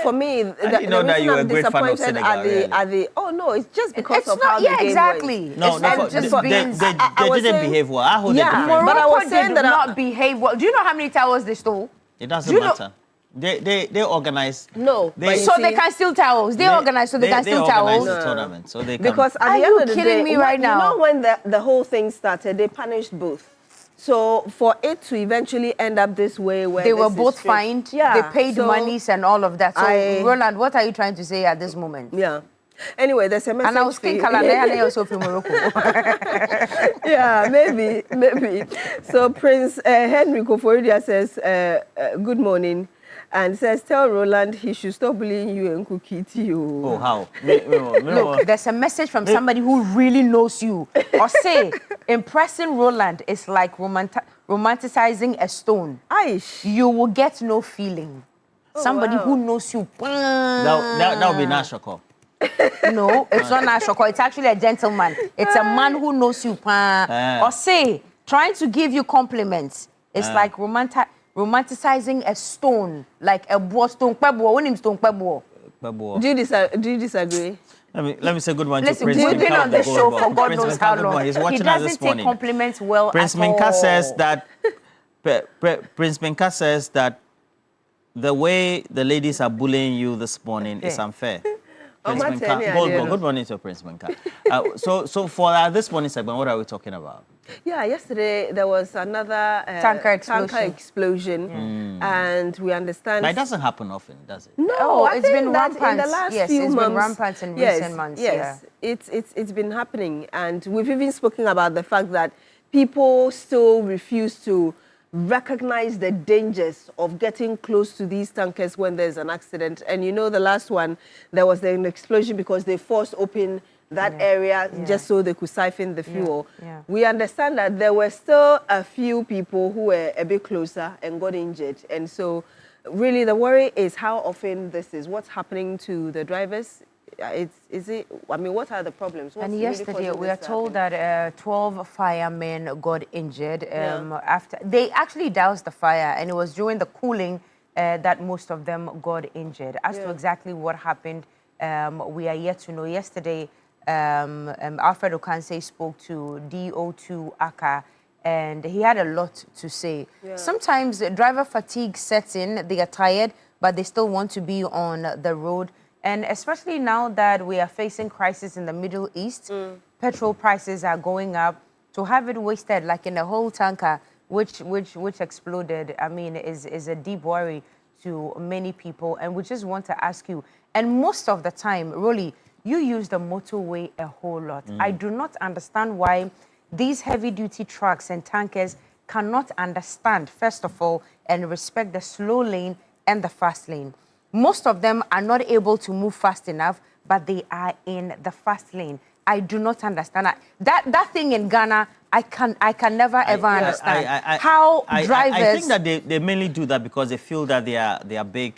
For me, the reason I'm disappointed Senegal, at the oh no, it's just because of how the game exactly. went. No, they didn't behave well. I hold Morocco but I was saying did not behave well. Do you know how many towels they stole? It doesn't matter. They organize. No, so they can steal towels. They organize so they can steal towels. The tournament, so they can. Because at the end of the day, you know when the whole thing started, they punished both. So for it to eventually end up this way, where they were both fined, they paid monies and all of that. So Roland, what are you trying to say at this moment? Yeah. Anyway, there's a message. And I was thinking, and also from Morocco. Yeah, maybe. So Prince Henry Koforidia says, good morning. And says, tell Roland he should stop bullying you and Kukiti. Oh, how? Look, there's a message from somebody who really knows you. Or say, impressing Roland is like romanticizing a stone. Aish. You will get no feeling. Somebody who knows you. That would be Nashoko. No, it's not Nashoko. It's actually a gentleman. It's a man who knows you. Or say, trying to give you compliments. It's like romanticizing a stone, like a stone. Do you disagree? Let me say good morning to Prince Minka. Listen, we've been on the show for God Prince knows how long. He's watching he doesn't us this take morning. compliments well Prince at Minka all. says that Prince Minka says that the way the ladies are bullying you this morning is unfair. Prince Minka, good morning to Prince Minka. So for this morning segment, what are we talking about? Yeah, yesterday there was another tanker explosion. And we understand... That doesn't happen often, does it? No, it's been rampant in the last few months. It's been rampant in recent months. Yes, it's been happening. And we've even spoken about the fact that people still refuse to recognize the dangers of getting close to these tankers when there's an accident. And you know, the last one, there was an explosion because they forced open that area just so they could siphon the fuel. We understand that there were still a few people who were a bit closer and got injured. And so really the worry is how often this is. What's happening to the drivers? What are the problems? And yesterday we are told that 12 firemen got injured after they actually doused the fire, and it was during the cooling that most of them got injured. As to exactly what happened, we are yet to know. Yesterday, Alfred Okanse spoke to DO2 Aka, and he had a lot to say. Sometimes driver fatigue sets in, they are tired, but they still want to be on the road. And especially now that we are facing crisis in the Middle East, petrol prices are going up. To have it wasted, like in a whole tanker, which exploded, I mean, is a deep worry to many people. And we just want to ask you, and most of the time, really, You use the motorway a whole lot. I do not understand why these heavy-duty trucks and tankers cannot understand, first of all, and respect the slow lane and the fast lane. Most of them are not able to move fast enough, but they are in the fast lane. I do not understand that thing in Ghana. I can never ever understand how drivers. I think that they mainly do that because they feel that they are big.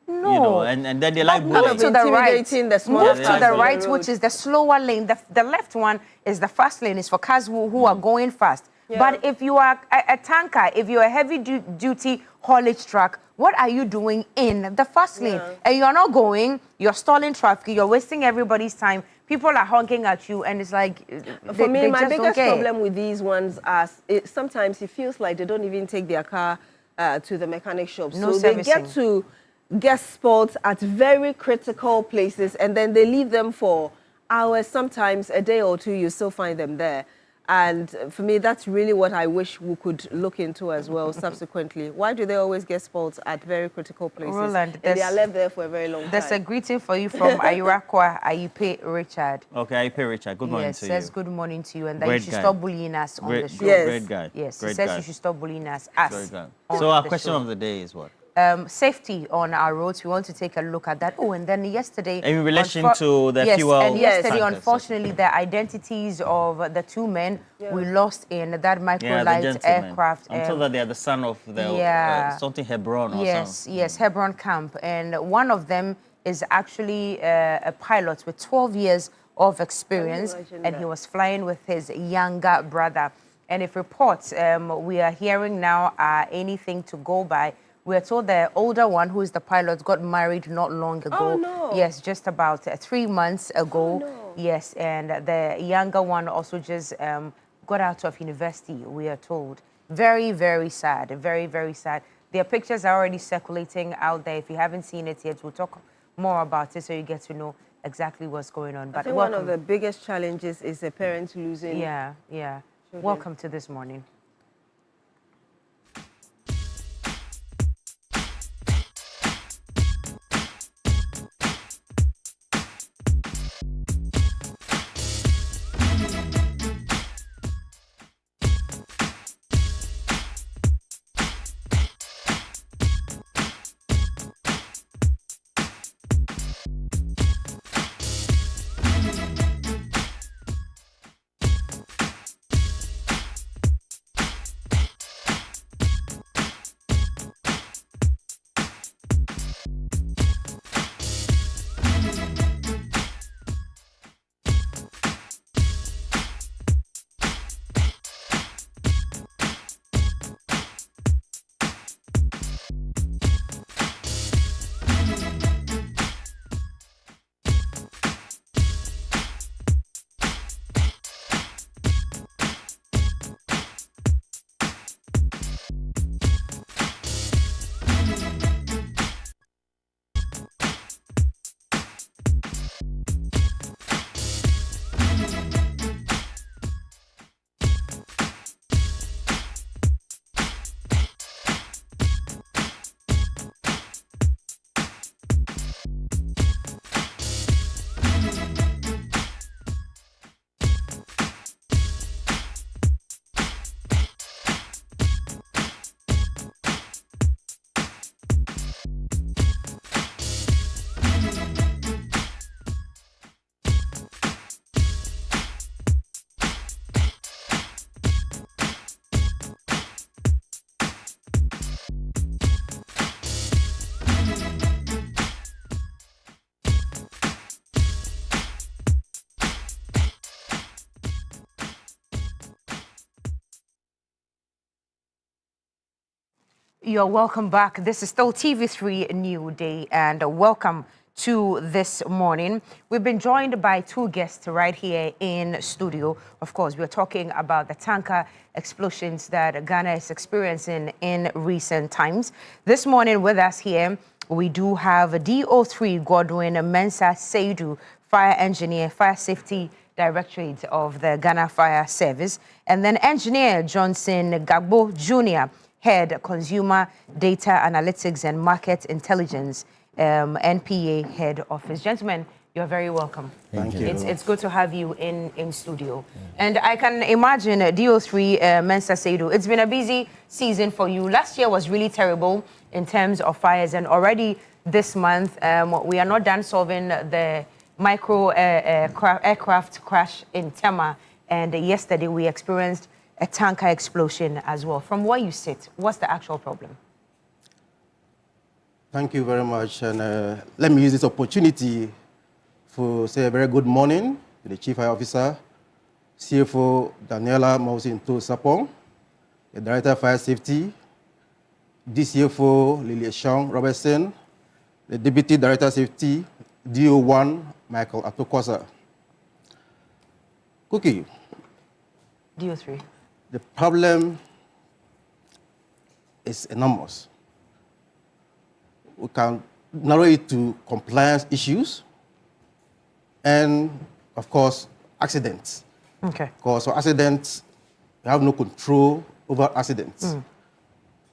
No. You know, and then they like move to the right. Move to the right, which is the slower lane. The left one is the fast lane. It's for cars who are going fast. Yeah. But if you are a tanker, if you're a heavy-duty haulage truck, what are you doing in the fast lane? And you're not going, you're stalling traffic, you're wasting everybody's time. People are honking at you, and it's like, for me, my biggest problem with these ones is sometimes it feels like they don't even take their car to the mechanic shop. No so servicing. They get to guest spots at very critical places, and then they leave them for hours, sometimes a day or two, you still find them there. And for me, that's really what I wish we could look into as well subsequently. Why do they always get spots at very critical places? Roland, and they are left there for a very long time. There's a greeting for you from Ayurakwa Ayipe Richard. Okay, Ayipe Richard, good morning to you. Yes, says good morning to you, and that Great you should guy. Stop bullying us on the show. Yes. Great guy. Yes, Great he says guy. you should stop bullying us. So our question of the day is what? Safety on our roads. We want to take a look at that. Oh, and then yesterday... In relation to the fuel... and yesterday, unfortunately, the identities of the two men we lost in that microlight aircraft. I'm told that they are the son of the something Hebron or something. Yes, Hebron camp. And one of them is actually a pilot with 12 years of experience, and he was flying with his younger brother. And if reports we are hearing now are anything to go by, we are told the older one, who is the pilot, got married not long ago. Oh, no. Yes, just about 3 months ago. Oh, no. Yes, and the younger one also just got out of university, we are told. Very, very sad. Very, very sad. Their pictures are already circulating out there. If you haven't seen it yet, we'll talk more about it so you get to know exactly what's going on. But I think one of the biggest challenges is the parents losing. Yeah. Welcome to This Morning. You're welcome back. This is still TV3 Newday, and welcome to This Morning. We've been joined by two guests right here in studio. Of course, we're talking about the tanker explosions that Ghana is experiencing in recent times. This morning with us here, we do have DO3 Godwin Mensah Seidu, Fire Engineer, Fire Safety Directorate of the Ghana Fire Service, and then Engineer Johnson Gagbo Jr., Head Consumer Data Analytics and Market Intelligence, NPA Head Office. Gentlemen, You're very welcome. Thank you. It's good to have you in studio. And I can imagine DO3 Mensa Seidu, it's been a busy season for you. Last year was really terrible in terms of fires, and already this month we are not done solving the micro aircraft crash in Tema, and yesterday we experienced a tanker explosion as well. From where you sit, what's the actual problem? Thank you very much, and let me use this opportunity to say a very good morning to the Chief Fire Officer, CFO Daniela Mausinto Sapong, the Director of Fire Safety, DCFO Lilia Shang Robertson, the Deputy Director of Safety, DO1 Michael Atokosa. Cookie. DO3. The problem is enormous. We can narrow it to compliance issues and, of course, accidents. Okay. Because for accidents, we have no control over accidents.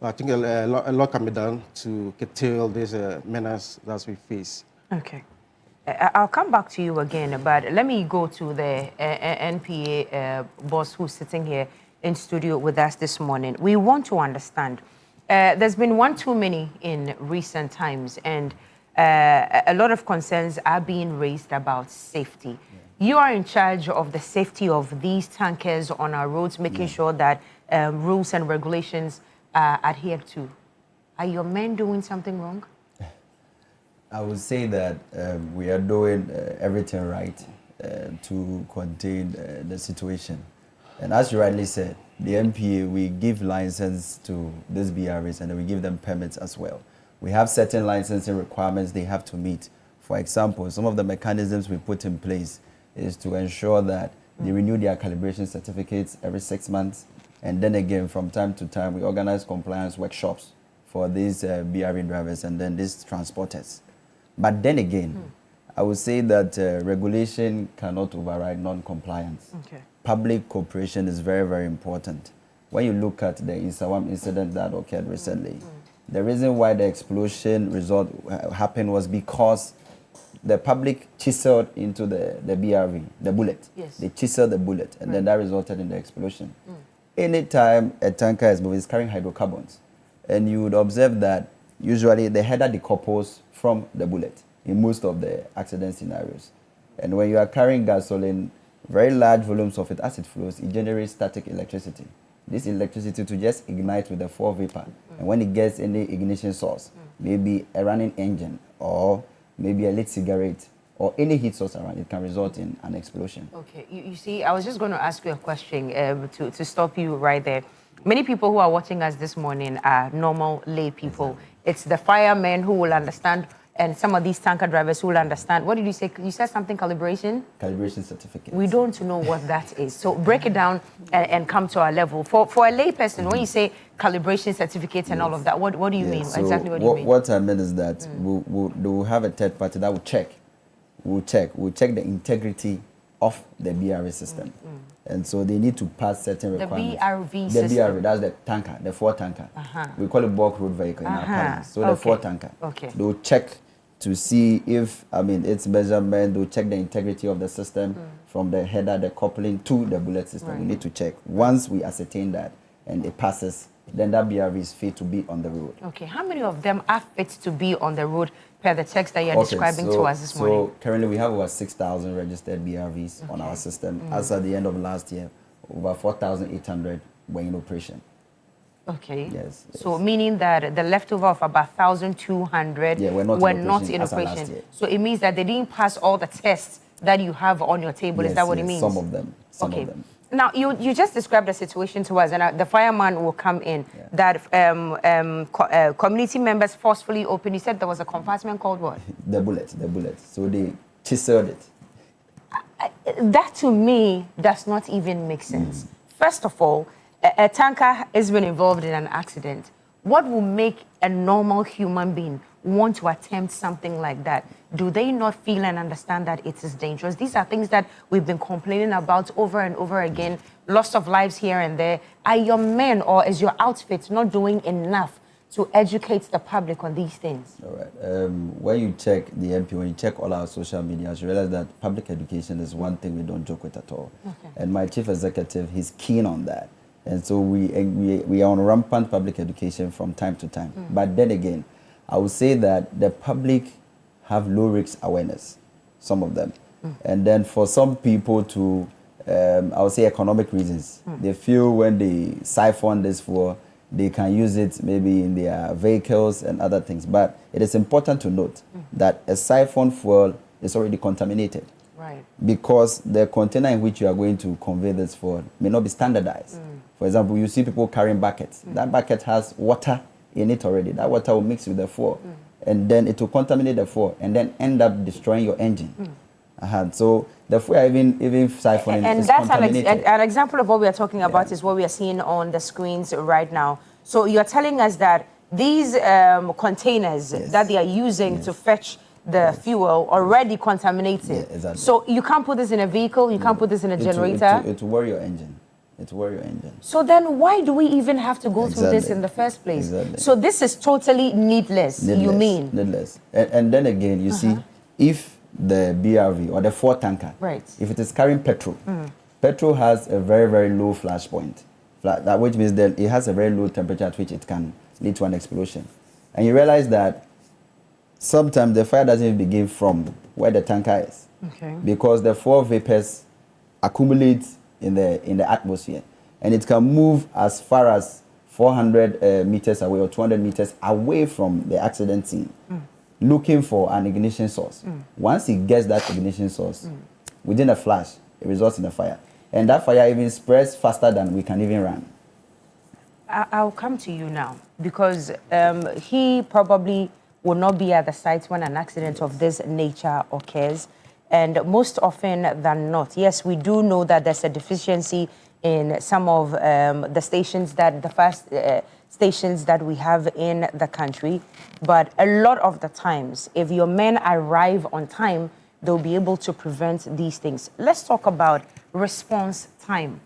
I think a lot can be done to curtail this menace that we face. Okay. I'll come back to you again, but let me go to the NPA boss who's sitting here in studio with us this morning. We want to understand. There's been one too many in recent times, and a lot of concerns are being raised about safety. You are in charge of the safety of these tankers on our roads, making sure that rules and regulations are adhered to. Are your men doing something wrong? I would say that we are doing everything right to contain the situation. And as you rightly said, the NPA, we give license to these BRs and we give them permits as well. We have certain licensing requirements they have to meet. For example, some of the mechanisms we put in place is to ensure that they renew their calibration certificates every 6 months. And then again, from time to time, we organize compliance workshops for these BRV drivers and then these transporters. But then again, I would say that regulation cannot override non-compliance. Okay. Public cooperation is very, very important. When you look at the Isawam incident that occurred recently, the reason why the explosion happened was because the public chiseled into the BRV, the bullet. Yes. They chiseled the bullet, and then that resulted in the explosion. Anytime a tanker is moving, it's carrying hydrocarbons. And you would observe that usually the header decouples from the bullet in most of the accident scenarios. And when you are carrying gasoline, very large volumes of it, as it flows, it generates static electricity. This electricity to just ignite with the fuel vapor. And when it gets any ignition source, maybe a running engine or maybe a lit cigarette or any heat source around, it can result in an explosion. Okay, you see, I was just going to ask you a question to stop you right there. Many people who are watching us this morning are normal lay people. It's the firemen who will understand, and some of these tanker drivers who will understand. What did you say? You said something calibration? Calibration certificate. We don't know what that is. So break it down and come to our level. For a lay person, when you say calibration certificates and all of that, what do you mean? So exactly what do you mean? What I mean is that we'll have a third party that will check. We'll check the integrity of the BRV system. And so they need to pass certain requirements. The BRV system? system? The BRV, that's the tanker, the Ford tanker. We call it bulk road vehicle in our parlance. So the Ford tanker. Okay. They'll check to see if, its measurement, they'll check the integrity of the system from the header, the coupling to the bullet system. We need to check. Once we ascertain that and it passes, then that BRV is fit to be on the road. Okay, how many of them are fit to be on the road per the text that you're describing to us this morning? So currently we have over 6,000 registered BRVs on our system. As at the end of last year, over 4,800 were in operation. Okay. Yes. So meaning that the leftover of about 1,200 were not in operation. So it means that they didn't pass all the tests that you have on your table. Yes, is that what it means? Some of them. Some of them. Now, you just described the situation to us, and the fireman will come in, that community members forcefully opened. You said there was a compartment called what? The bullet. So they chiseled it. That to me does not even make sense. First of all, a tanker has been involved in an accident. What will make a normal human being want to attempt something like that? Do they not feel and understand that it is dangerous? These are things that we've been complaining about over and over again, loss of lives here and there. Are your men or is your outfit not doing enough to educate the public on these things? All right. When you check the MP, when you check all our social media, you realize that public education is one thing we don't joke with at all. Okay. And my chief executive, he's keen on that. And so we are on rampant public education from time to time. But then again, I would say that the public have low risk awareness, some of them. And then for some people to, I would say economic reasons, they feel when they siphon this fuel, they can use it maybe in their vehicles and other things. But it is important to note that a siphon fuel is already contaminated. Right. Because the container in which you are going to convey this fuel may not be standardized. For example, you see people carrying buckets. That bucket has water in it already. That water will mix with the fuel. And then it will contaminate the fuel and then end up destroying your engine. So the fuel even siphoning is contaminated. And that's an example of what we are talking about is what we are seeing on the screens right now. So you're telling us that these containers that they are using to fetch the fuel already contaminated. Yeah, exactly. So you can't put this in a vehicle, you can't put this in a generator. It will worry your engine. It will worry your engine. So then why do we even have to go through this in the first place? Exactly. So this is totally needless, you mean? Needless. And then again, you see, if the BRV or the fuel tanker, if it is carrying petrol, petrol has a very, very low flash point, which means that it has a very low temperature at which it can lead to an explosion. And you realize that sometimes the fire doesn't even begin from where the tanker is, because the fuel vapors accumulate in the atmosphere, and it can move as far as 400 meters away or 200 meters away from the accident scene, looking for an ignition source. Once it gets that ignition source, within a flash, it results in a fire. And that fire even spreads faster than we can even run. I'll come to you now, because he probably will not be at the site when an accident of this nature occurs. And most often than not, yes, we do know that there's a deficiency in some of the stations the fast stations that we have in the country. But a lot of the times, if your men arrive on time, they'll be able to prevent these things. Let's talk about response time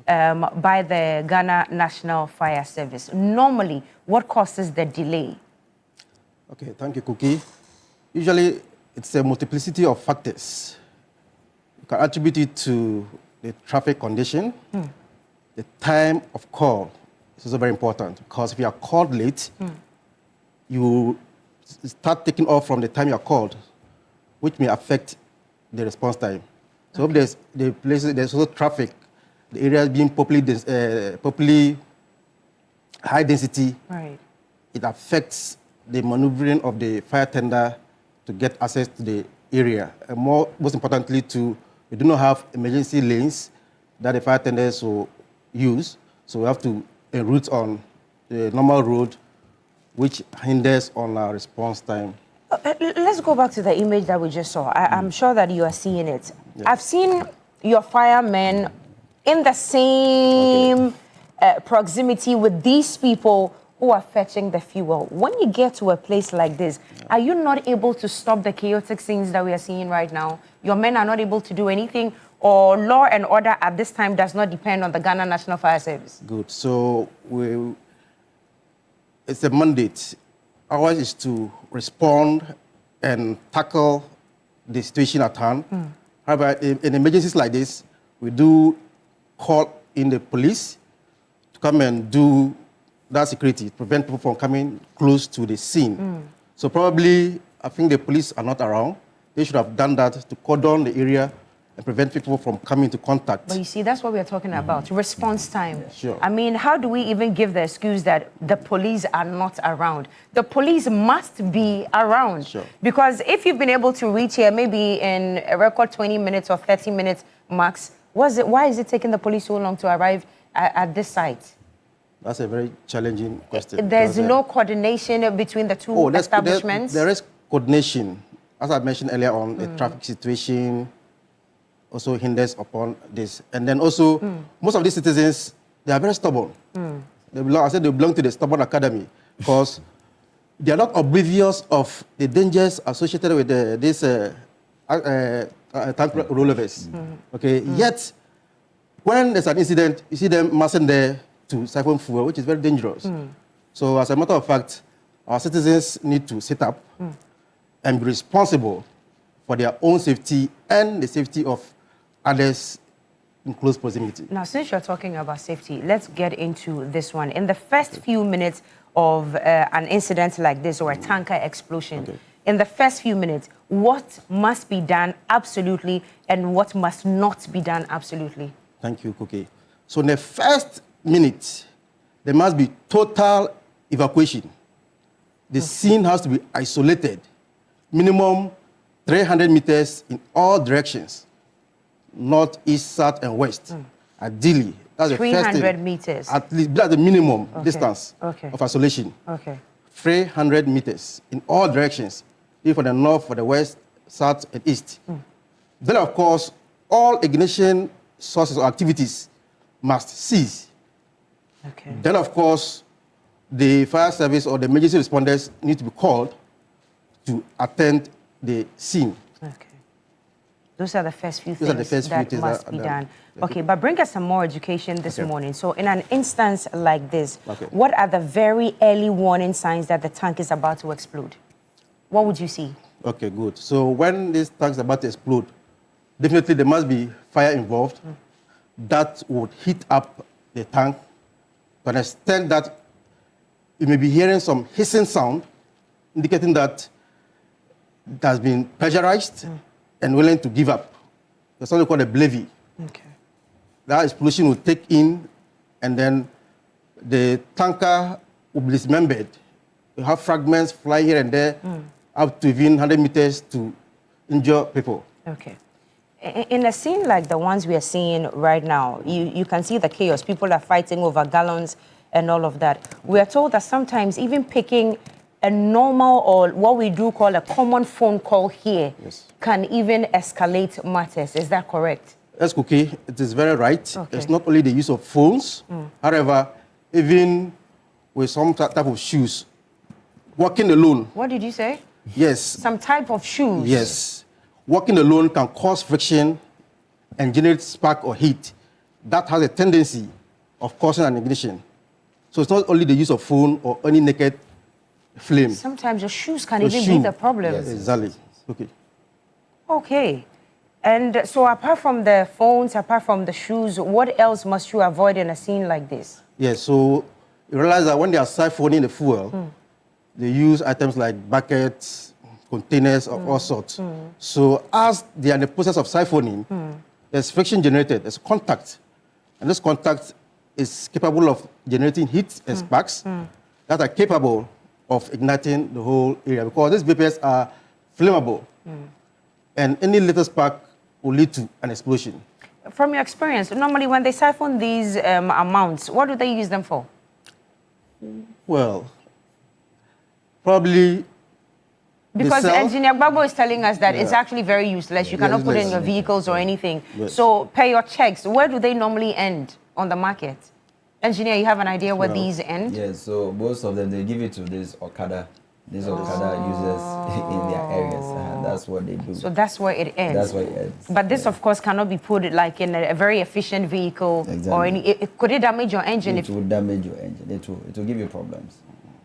by the Ghana National Fire Service. Normally, what causes the delay? Okay, thank you, Cookie. Usually, it's a multiplicity of factors. You can attribute it to the traffic condition. The time of call is also very important, because if you are called late, you start taking off from the time you are called, which may affect the response time. So if there's also traffic, the area is being popularly high density, it affects the maneuvering of the fire tender to get access to the area. And most importantly, we do not have emergency lanes that the fire tenders will use, so we have to route on the normal road, which hinders on our response time. Let's go back to the image that we just saw. I'm sure that you are seeing it. Yeah. I've seen your firemen in the same proximity with these people who are fetching the fuel. When you get to a place like this, are you not able to stop the chaotic scenes that we are seeing right now? Your men are not able to do anything, or law and order at this time does not depend on the Ghana National Fire Service? Good. So it's a mandate. Ours is to respond and tackle the situation at hand. However, in emergencies like this, we do call in the police to come and do that security, prevent people from coming close to the scene. So probably, I think the police are not around. They should have done that to cordon the area and prevent people from coming into contact. But you see, that's what we're talking about, response time. Sure. I mean, how do we even give the excuse that the police are not around? The police must be around. Sure. Because if you've been able to reach here maybe in a record 20 minutes or 30 minutes max, why is it taking the police so long to arrive at this site? That's a very challenging question. There's no coordination between the two establishments? There is coordination. As I mentioned earlier on, the traffic situation also hinders upon this. And then also, most of these citizens, they are very stubborn. They belong to the stubborn academy, because they are not oblivious of the dangers associated with these tank rollovers. Okay, yet, when there's an incident, you see them massing there to siphon fuel, which is very dangerous. So as a matter of fact, our citizens need to sit up and be responsible for their own safety and the safety of others in close proximity. Now, since you're talking about safety, let's get into this one. In the first few minutes of an incident like this or a tanker explosion, in the first few minutes, what must be done absolutely and what must not be done absolutely? Thank you, Koke. So in the first minute, there must be total evacuation. The scene has to be isolated, minimum 300 meters in all directions, north, east, south, and west. Ideally, that's the first thing. 300 meters. At least that's the minimum distance of isolation. 300 meters in all directions, either for the north, for the west, south, and east. Then, of course, all ignition sources or activities must cease. Then, of course, the fire service or the emergency responders need to be called to attend the scene. Those are the first few things that must be done. Okay, but bring us some more education this morning. So in an instance like this, what are the very early warning signs that the tank is about to explode? What would you see? Okay, good. So when this tank is about to explode, definitely there must be fire involved that would heat up the tank to an extent that you may be hearing some hissing sound indicating that it has been pressurized and willing to give up. There's something called a blavy. That explosion will take in, and then the tanker will be dismembered. You have fragments fly here and there, up to even 100 meters to injure people. Okay. In a scene like the ones we are seeing right now, you can see the chaos. People are fighting over gallons and all of that. We are told that sometimes even picking a normal or what we do call a common phone call here can even escalate matters. Is that correct? Yes, Cookie, it is very right. It's not only the use of phones. However, even with some type of shoes, walking alone. What did you say? Yes. Some type of shoes? Yes. Walking alone can cause friction and generate spark or heat. That has a tendency of causing an ignition. So it's not only the use of phone or any naked flame. Sometimes your shoes can even be the problem. Yes, exactly. Okay. Okay. And so apart from the phones, apart from the shoes, what else must you avoid in a scene like this? Yes, so you realize that when they are siphoning the fuel, they use items like buckets, containers of all sorts. So as they are in the process of siphoning, there's friction generated, there's contact. And this contact is capable of generating heat and sparks that are capable of igniting the whole area, because these vapors are flammable. And any little spark will lead to an explosion. From your experience, normally when they siphon these amounts, what do they use them for? Well, probably because Engineer Gbagbo is telling us that it's actually very useless. You cannot put it in your vehicles or anything. So pay your checks. Where do they normally end on the market? Engineer, you have an idea where these end? Yes, so most of them, they give it to this Okada. These Okada users in their areas. That's what they do. So that's where it ends. That's where it ends. But this, of course, cannot be put like in a very efficient vehicle or any. Could it damage your engine? It will damage your engine. It will give you problems.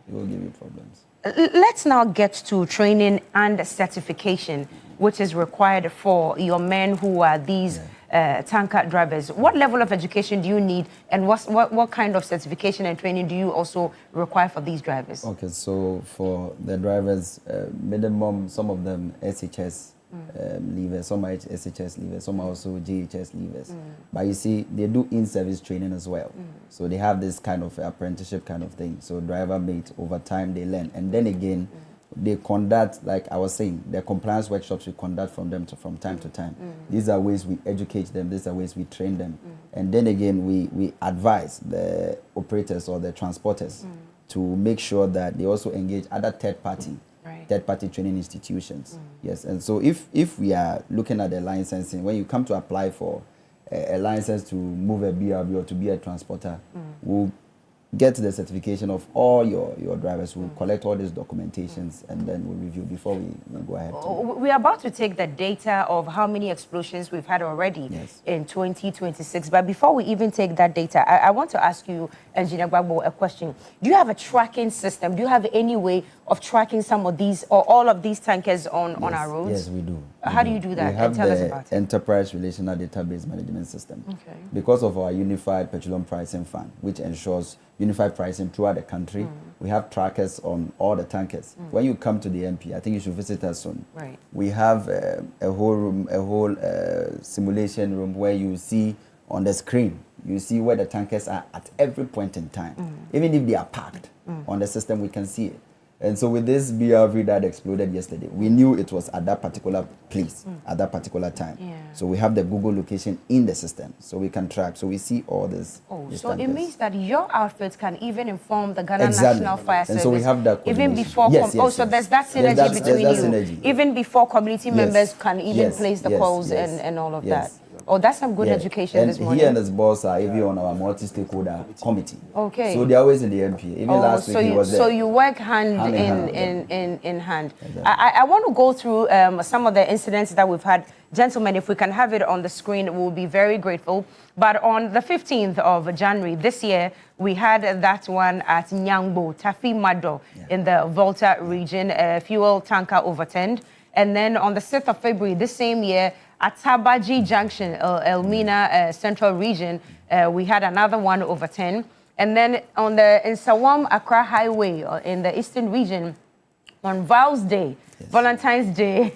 It will give you problems. Let's now get to training and certification, which is required for your men who are these tanker drivers. What level of education do you need, and what kind of certification and training do you also require for these drivers? Okay, so for the drivers, minimum, some of them SHS leavers, some are SHS leavers, some are also GHS leavers. But you see, they do in-service training as well. So they have this kind of apprenticeship kind of thing. So driver mate, over time they learn. And then again, they conduct, like I was saying, the compliance workshops we conduct from them from time to time. These are ways we educate them, these are ways we train them. And then again, we advise the operators or the transporters to make sure that they also engage other third-party training institutions. Yes, and so if we are looking at the licensing, when you come to apply for a license to move a BRB or to be a transporter, we'll get the certification of all your drivers. We'll collect all these documentations and then we'll review before we go ahead. We're about to take the data of how many explosions we've had already in 2026. But before we even take that data, I want to ask you, Engineer Gbagbo, a question. Do you have a tracking system? Do you have any way of tracking some of these or all of these tankers on our roads? Yes, we do. How do you do that? We have Tell us about it. Enterprise Relational Database Management System. Okay. Because of our Unified Petroleum Pricing Fund, which ensures unified pricing throughout the country, we have trackers on all the tankers. When you come to the MP, I think you should visit us soon. Right. We have a whole room, a whole simulation room where you see on the screen, you see where the tankers are at every point in time. Even if they are parked on the system, we can see it. And so with this BRV that exploded yesterday, we knew it was at that particular place, at that particular time. Yeah. So we have the Google location in the system, so we can track. So we see all this. So it means that your outfit can even inform the Ghana National Fire Service. And so we have that even before. So there's that synergy between you. Synergy. Even before community members can even place the calls and all of that. Oh, that's some good education and this morning. He and his boss are even on our multi-stakeholder committee. Okay. So they're always in the MP. Even last week he was there. So you work hand in hand. Exactly. I want to go through some of the incidents that we've had. Gentlemen, if we can have it on the screen, we'll be very grateful. But on the 15th of January this year, we had that one at Nyangbo, Tafi Mado, in the Volta region, a fuel tanker overturned. And then on the 6th of February this same year, at Tabaji Junction, Elmina Central Region, we had another one overturned. And then in Sawam Accra Highway in the Eastern Region, on Valentine's Day,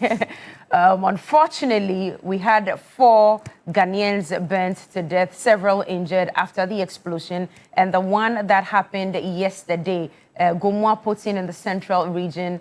unfortunately, we had 4 Ghanaians burnt to death, several injured after the explosion. And the one that happened yesterday, Gomwa Potin in the Central Region,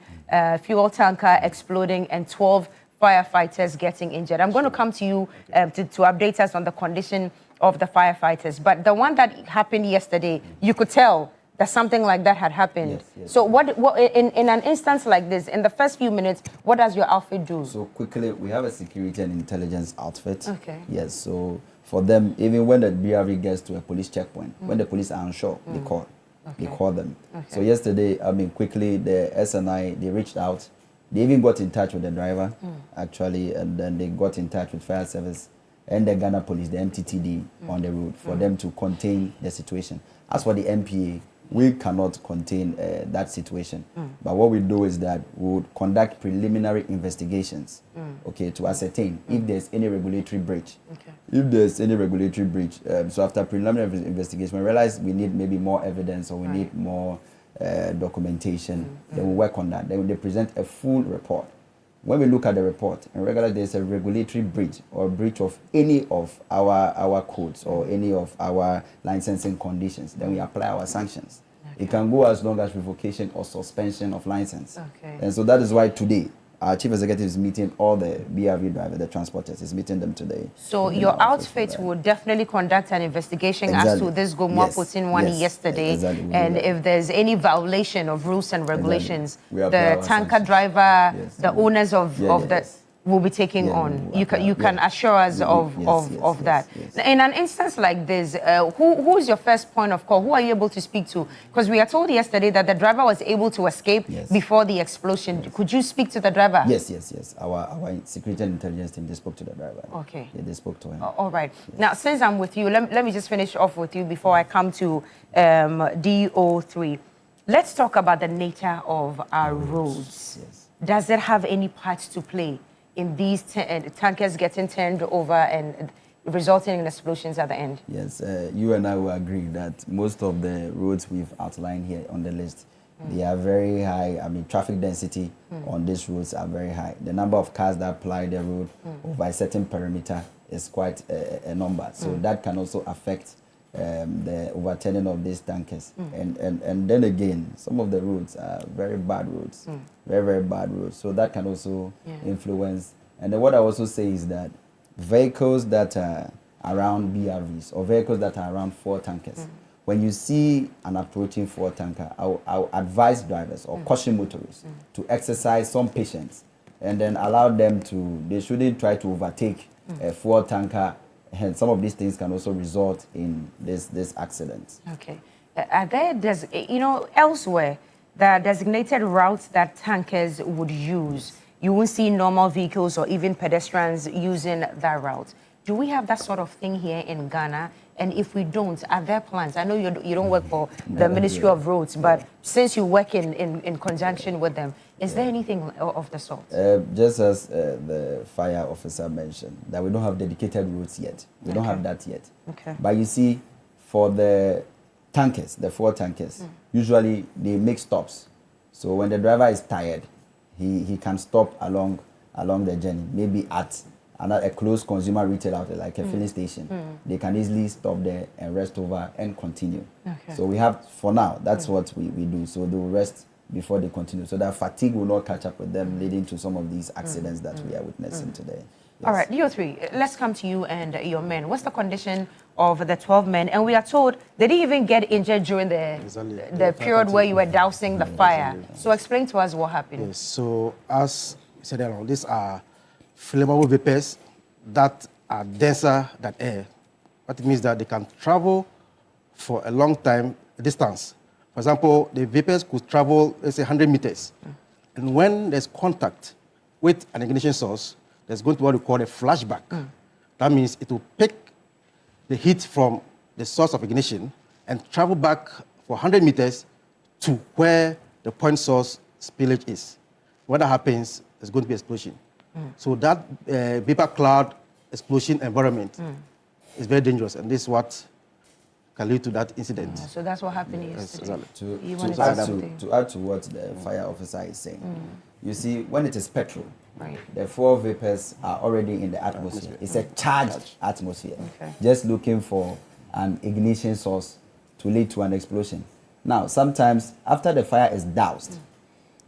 fuel tanker exploding and 12 firefighters getting injured. I'm going to come to you to update us on the condition of the firefighters. But the one that happened yesterday, you could tell that something like that had happened. Yes. So what in an instance like this, in the first few minutes, what does your outfit do? So quickly, we have a security and intelligence outfit. Okay. Yes, so for them, even when the BRV gets to a police checkpoint, when the police are unsure, they call. Okay. They call them. Okay. So yesterday, quickly, the SNI, they reached out. They even got in touch with the driver, actually, and then they got in touch with fire service and the Ghana police, the MTTD, on the road for them to contain the situation. As for the MPA, we cannot contain that situation. But what we do is that we would conduct preliminary investigations, okay, to ascertain if there's any regulatory breach. Okay. If there's any regulatory breach, so after preliminary investigation, we realize we need maybe more evidence or we need more documentation, then we work on that. Then they present a full report. When we look at the report, and regularly there's a regulatory breach or breach of any of our codes or any of our licensing conditions, then we apply our sanctions. Okay. It can go as long as revocation or suspension of license. Okay. And so that is why today, our chief executive is meeting all the BRV drivers, the transporters, is meeting them today. So your outfit would definitely conduct an investigation as to this Gomwa Putin one yesterday. Exactly. And if there's any violation of rules and regulations, the tanker driver, the owners of the will be taking on. You can assure us of that. Yes. In an instance like this, who is your first point of call? Who are you able to speak to? Because we are told yesterday that the driver was able to escape before the explosion. Yes. Could you speak to the driver? Yes. Our security and intelligence team, they spoke to the driver. Okay. Yeah, they spoke to him. All right. Yes. Now, since I'm with you, let me just finish off with you before I come to DO3. Let's talk about the nature of our roads. Yes. Does it have any part to play in these tankers getting turned over and resulting in explosions at the end? Yes, you and I will agree that most of the roads we've outlined here on the list, they are very high. Traffic density on these roads are very high. The number of cars that ply the road over a certain perimeter is quite a number. So that can also affect the overturning of these tankers. And then again, some of the roads are very bad roads, very bad roads. So that can also influence. And then what I also say is that vehicles that are around BRVs or vehicles that are around 4 tankers, when you see an approaching 4 tanker, I'll advise drivers or caution motorists to exercise some patience and then allow them to, they shouldn't try to overtake a 4 tanker. And some of these things can also result in this accident. Okay. Are there, elsewhere, there are designated routes that tankers would use? You won't see normal vehicles or even pedestrians using that route. Do we have that sort of thing here in Ghana? And if we don't, are there plans? I know you don't work for the Ministry of Roads, but since you work in conjunction with them, is there anything of the sort? Just as the fire officer mentioned, that we don't have dedicated routes yet. We don't have that yet. Okay. But you see, for the tankers, the 4 tankers, usually they make stops. So when the driver is tired, he can stop along the journey, maybe at a close consumer retail outlet like a filling station. They can easily stop there and rest over and continue. Okay. So we have, for now, that's what we do. So they will rest before they continue, so that fatigue will not catch up with them, leading to some of these accidents that we are witnessing today. Yes. All right, DO3, let's come to you and your men. What's the condition of the 12 men? And we are told they didn't even get injured during the period where you were dousing the fire. So explain to us what happened. Yes, so as you said earlier, these are flammable vapors that are denser than air. What it means that they can travel for a long time distance. For example, the vapors could travel, let's say, 100 meters. And when there's contact with an ignition source, there's going to be what we call a flashback. That means it will pick the heat from the source of ignition and travel back for 100 meters to where the point source spillage is. When that happens, there's going to be an explosion. So that vapor cloud explosion environment is very dangerous, and this is what can lead to that incident. So that's what happened yesterday. Exactly. To add to what the fire officer is saying, you see, when it is petrol, the 4 vapors are already in the atmosphere. It's a charged atmosphere, just looking for an ignition source to lead to an explosion. Now, sometimes after the fire is doused,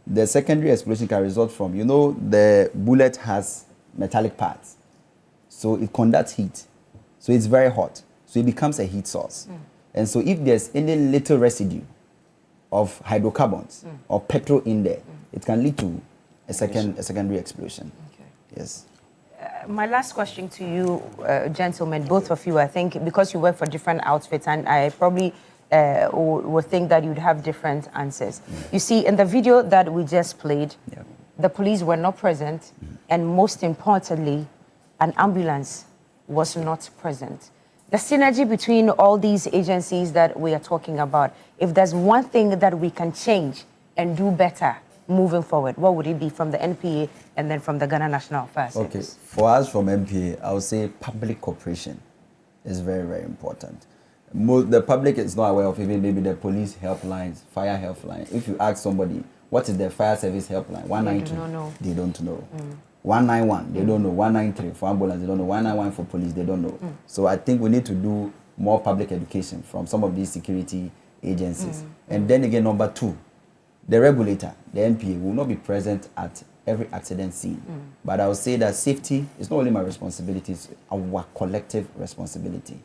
the secondary explosion can result from, the bullet has metallic parts. So it conducts heat. So it's very hot. So it becomes a heat source. And so if there's any little residue of hydrocarbons or petrol in there, it can lead to a secondary explosion. Okay. Yes. My last question to you, gentlemen, both of you, I think, because you work for different outfits, and I probably would think that you'd have different answers. You see, in the video that we just played, the police were not present, and most importantly, an ambulance was not present. The synergy between all these agencies that we are talking about, if there's one thing that we can change and do better moving forward, what would it be from the NPA and then from the Ghana National Fire Service? Okay, for us from NPA, I would say public cooperation is very, very important. The public is not aware of even maybe the police helplines, fire helpline. If you ask somebody, what is the fire service helpline? 192, they don't know. 191, they don't know. 193 for ambulance, they don't know. 191 for police, they don't know. So I think we need to do more public education from some of these security agencies. And then again, number 2, the regulator, the NPA, will not be present at every accident scene. But I would say that safety is not only my responsibility, it's our collective responsibility.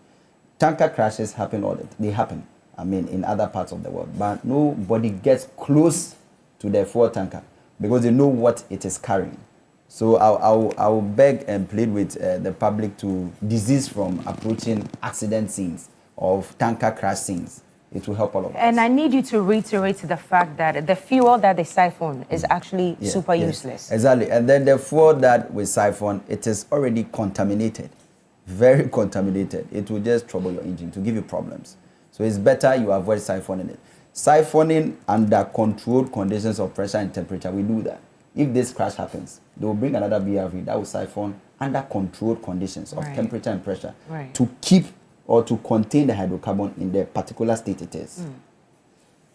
Tanker crashes happen they happen, in other parts of the world. But nobody gets close to the 4 tanker because they know what it is carrying. So I'll beg and plead with the public to desist from approaching accident scenes of tanker crash scenes. It will help all of us. And I need you to reiterate the fact that the fuel that they siphon is actually super useless. Exactly. And then the fuel that we siphon, it is already contaminated, very contaminated. It will just trouble your engine, to give you problems. So it's better you avoid siphoning it. Siphoning under controlled conditions of pressure and temperature, we do that. If this crash happens, they will bring another BRV that will siphon under controlled conditions of temperature and pressure to keep or to contain the hydrocarbon in the particular state it is.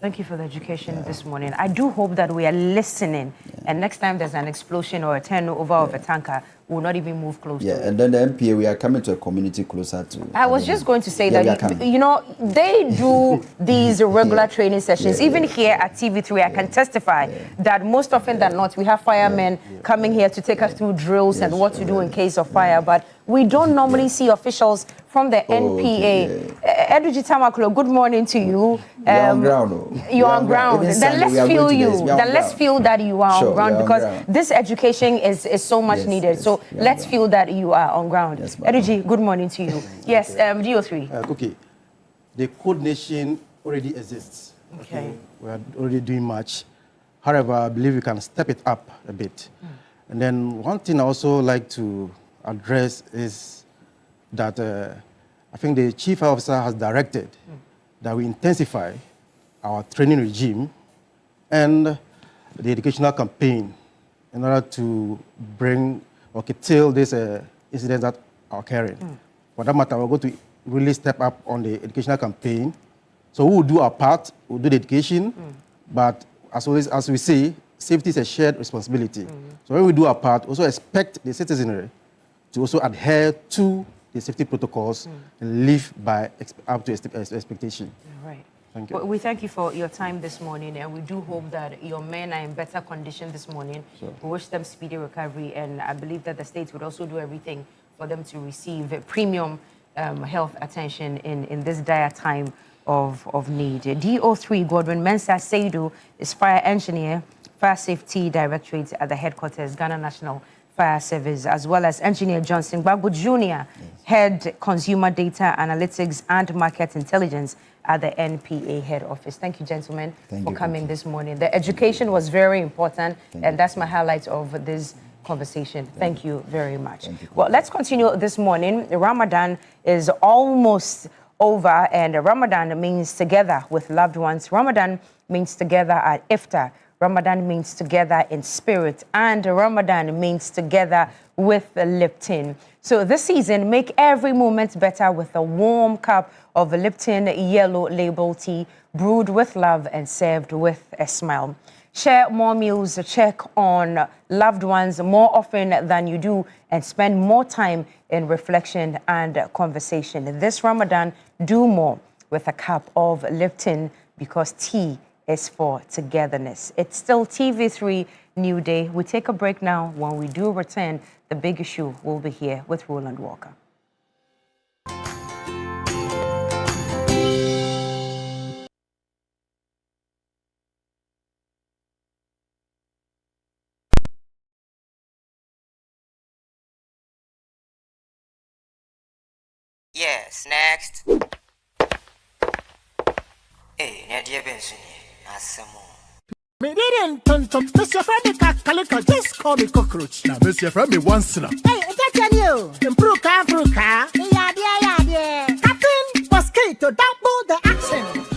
Thank you for the education this morning. I do hope that we are listening, and next time there's an explosion or a turnover of a tanker, we'll not even move close to it. And then the NPA, we are coming to a community closer to... I was just going to say that, they do these regular training sessions. Even here at TV3, I can testify that most often than not, we have firemen coming here to take us through drills and what to do in case of fire, but we don't normally see officials from the NPA. Eduji Tamaklo, good morning to you. You're on ground. You're on ground. Then let's feel you. Then let's feel that you are on ground, because this education is so much needed. So let's feel that you are on ground. Yes, Eduji, good morning to you. Yes, DO3. Okay. The coordination already exists. Okay. We are already doing much. However, I believe we can step it up a bit. And then one thing I also like to address is that I think the chief officer has directed that we intensify our training regime and the educational campaign in order to bring or curtail these incidents that are occurring. For that matter, we're going to really step up on the educational campaign. So we will do our part, we'll do the education, but as always, as we say, safety is a shared responsibility. So when we do our part, also expect the citizenry to also adhere to the safety protocols and live by up to expectation. All right. Thank you. Well, we thank you for your time this morning, and we do hope that your men are in better condition this morning. Sure. We wish them speedy recovery, and I believe that the states would also do everything for them to receive premium health attention in this dire time of need. DO3 Godwin Mensah Seidu is fire engineer, fire safety directorate at the headquarters, Ghana National Fire Service, as well as Engineer Johnson Gbagbo Jr., Head Consumer Data Analytics and Market Intelligence at the NPA head office. Thank you, gentlemen, for coming this morning. The education was very important, and that's my highlight of this conversation. Thank you very much. Well, let's continue this morning. Ramadan is almost over, and Ramadan means together with loved ones. Ramadan means together at iftar. Ramadan means together in spirit, and Ramadan means together with Lipton. So this season, make every moment better with a warm cup of Lipton Yellow Label tea, brewed with love and served with a smile. Share more meals, check on loved ones more often than you do, and spend more time in reflection and conversation. This Ramadan, do more with a cup of Lipton, because tea is for togetherness. It's still TV3 Newday. We take a break now. When we do return, the big issue will be here with Roland Walker. Yes, next. Hey, Nadia Benson, Me didn't turn to Mr. Freddy Calico, just call me cockroach. Now, Mr. Freddy once in a. Hey, that's you. Improve car, yeah. Captain Mosquito, double the accent.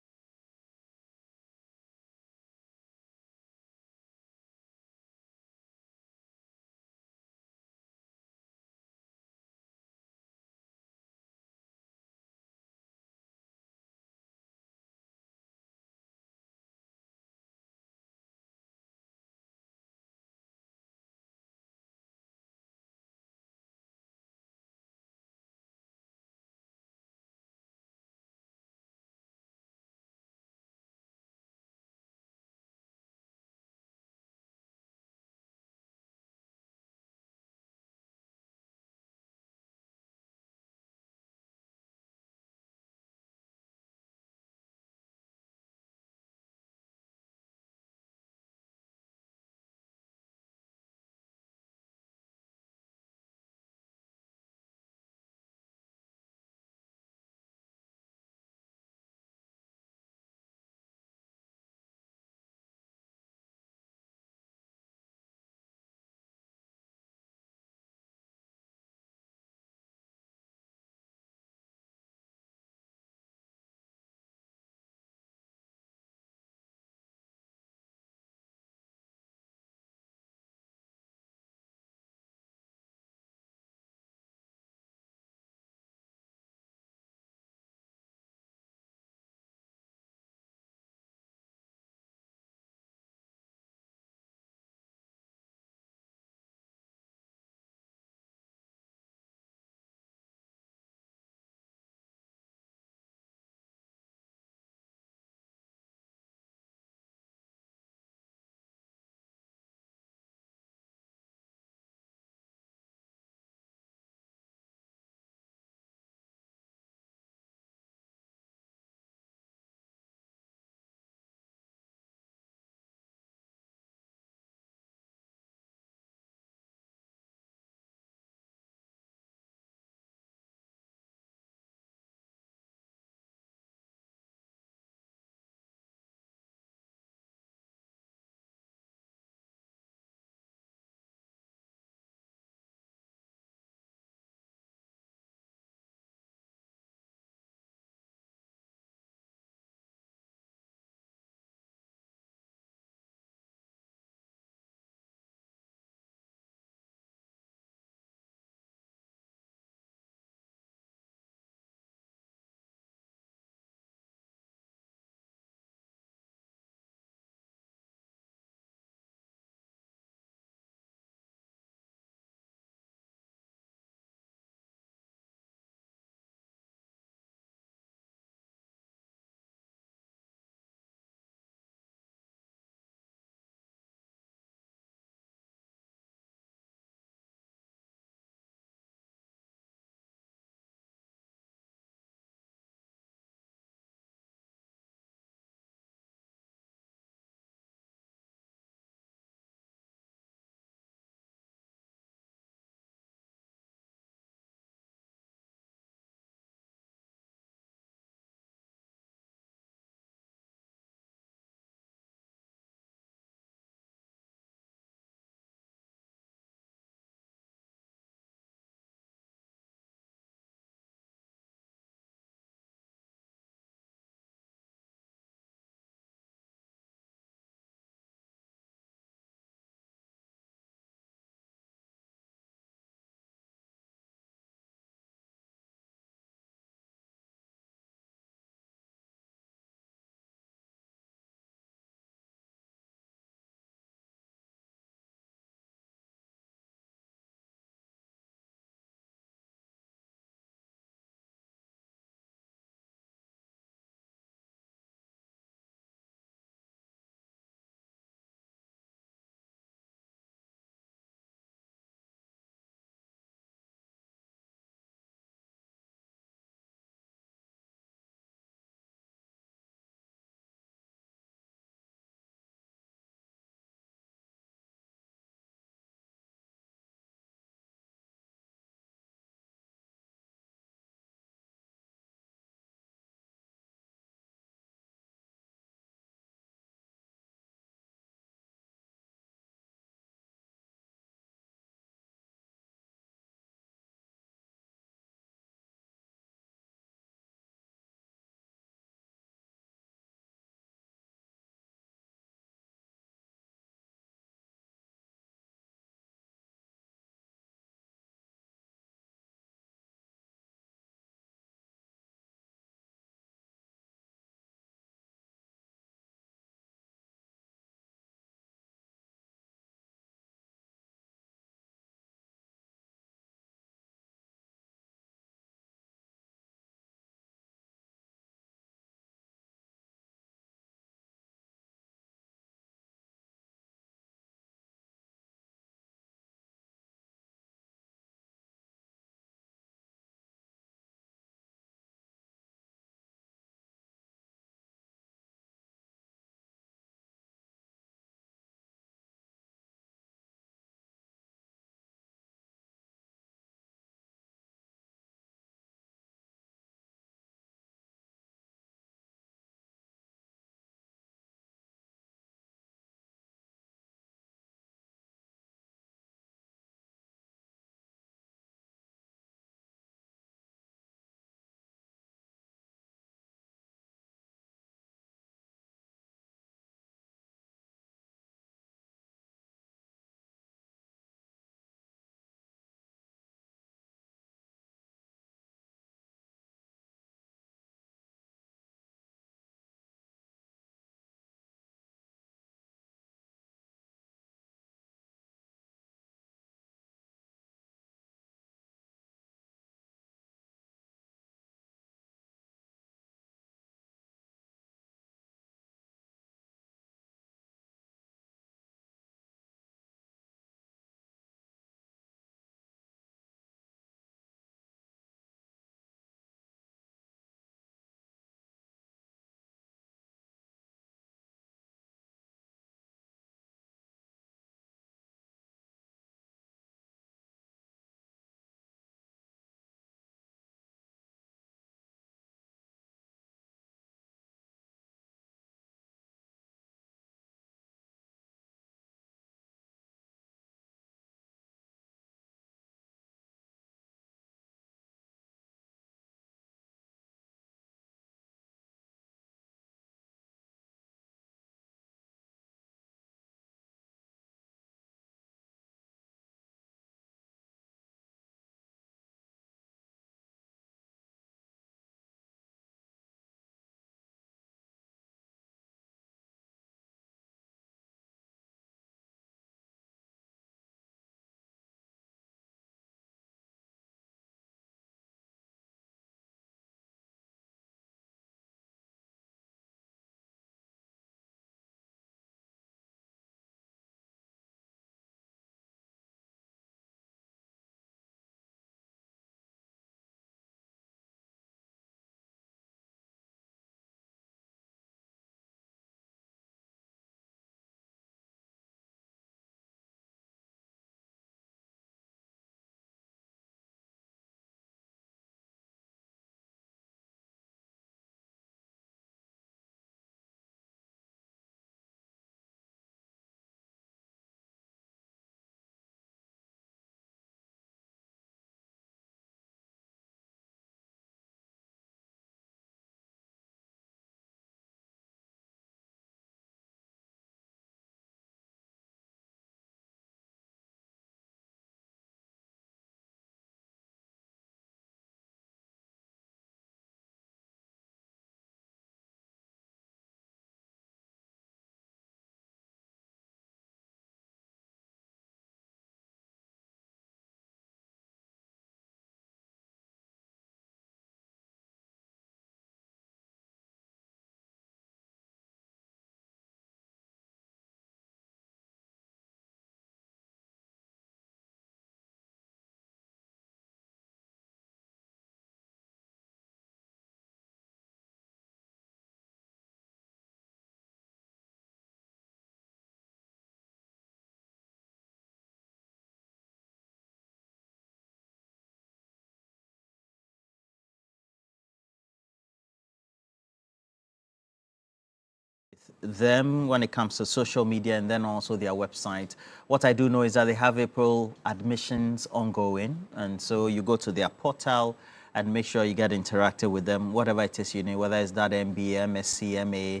them when it comes to social media and then also their website. What I do know is that they have April admissions ongoing, and so you go to their portal and make sure you get interactive with them, whatever it is you need, whether it's that MBA, MSc, MA,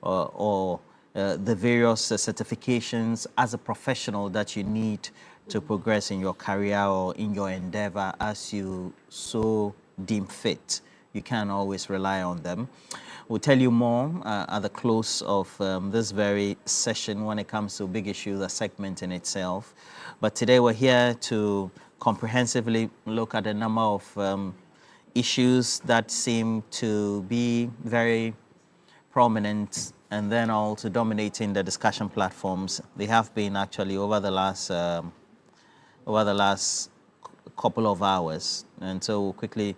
or the various certifications as a professional that you need to progress in your career or in your endeavor as you so deem fit. You can always rely on them. We'll tell you more at the close of this very session when it comes to big issues, the segment in itself. But today we're here to comprehensively look at a number of issues that seem to be very prominent and then also dominating the discussion platforms. They have been actually over the last couple of hours. And so we'll quickly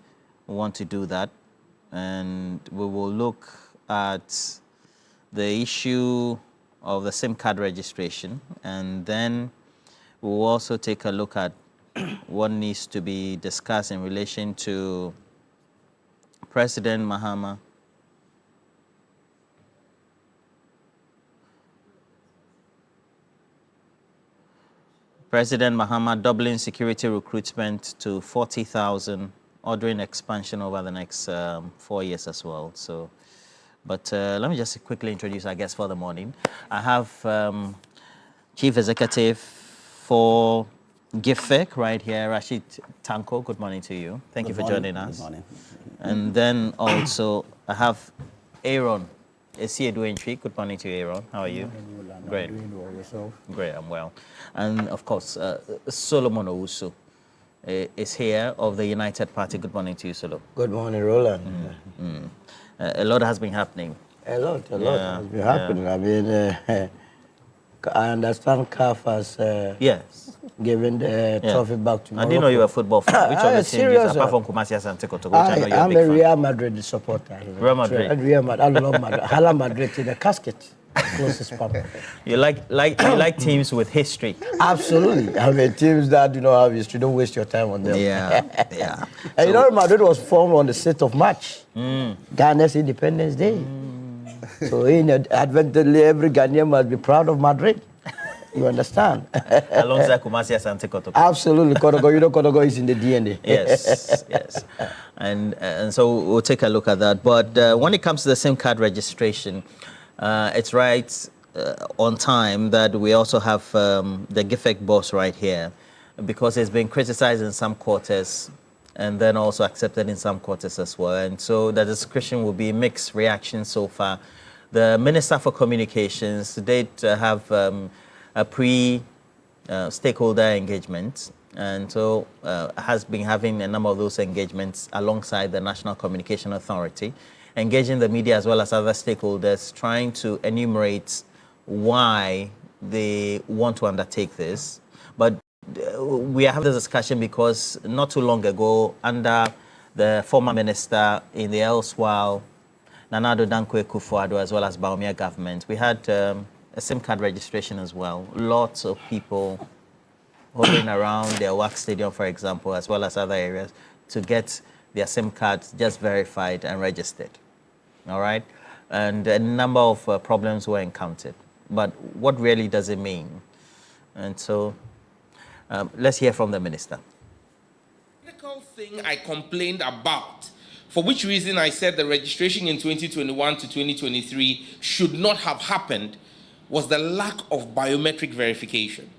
want to do that. And we will look at the issue of the SIM card registration. And then we'll also take a look at what needs to be discussed in relation to President Mahama doubling security recruitment to 40,000, ordering expansion over the next 4 years as well. So, but let me just quickly introduce our guest for the morning. I have Chief Executive for GIFEC right here, Rashid Tanko. Good morning to you. Thank you for joining us. Good morning. And then also I have Aaron Esieduentri. Good morning to you, Aaron. How are you? Great. Great, I'm well. And of course, Solomon Owusu is here of the United Party. Good morning to you, Solo. Good morning, Roland. A lot has been happening. A lot has been happening. I mean, I understand CAF has yes, given the trophy back to Morocco. I didn't know you were a football fan. Which of the teams, apart from Kumasi and Tekoto, I'm a Real Madrid supporter. Real Madrid? Real Madrid. I love Madrid. Hala Madrid in the casket. Closest papa. You like teams with history? Absolutely. I mean, teams that do not have history, don't waste your time on them. Yeah. And you know, Madrid was formed on the 6th of March, Ghana's Independence Day. So admittedly, every Ghanaian must be proud of Madrid. You understand? Alongside Kumasi Asante Kotoko. Absolutely. Kotoko, you know, Kotoko is in the DNA. Yes. And so we'll take a look at that. But when it comes to the SIM card registration, it's right on time that we also have the GIFEC boss right here, because it's been criticized in some quarters and then also accepted in some quarters as well. And so the discussion will be mixed reactions so far. The Minister for Communications did have a pre-stakeholder engagement, and so has been having a number of those engagements alongside the National Communication Authority, engaging the media as well as other stakeholders, trying to enumerate why they want to undertake this. But we have this discussion because not too long ago, under the former minister in the elsewhile Nana Addo Dankwa Akufo-Addo as well as Bawumia government, we had a SIM card registration as well. Lots of people hovering around their work stadium, for example, as well as other areas, to get their SIM cards just verified and registered. All right? And a number of problems were encountered. But what really does it mean? And so let's hear from the minister. The critical thing I complained about, for which reason I said the registration in 2021 to 2023 should not have happened, was the lack of biometric verification.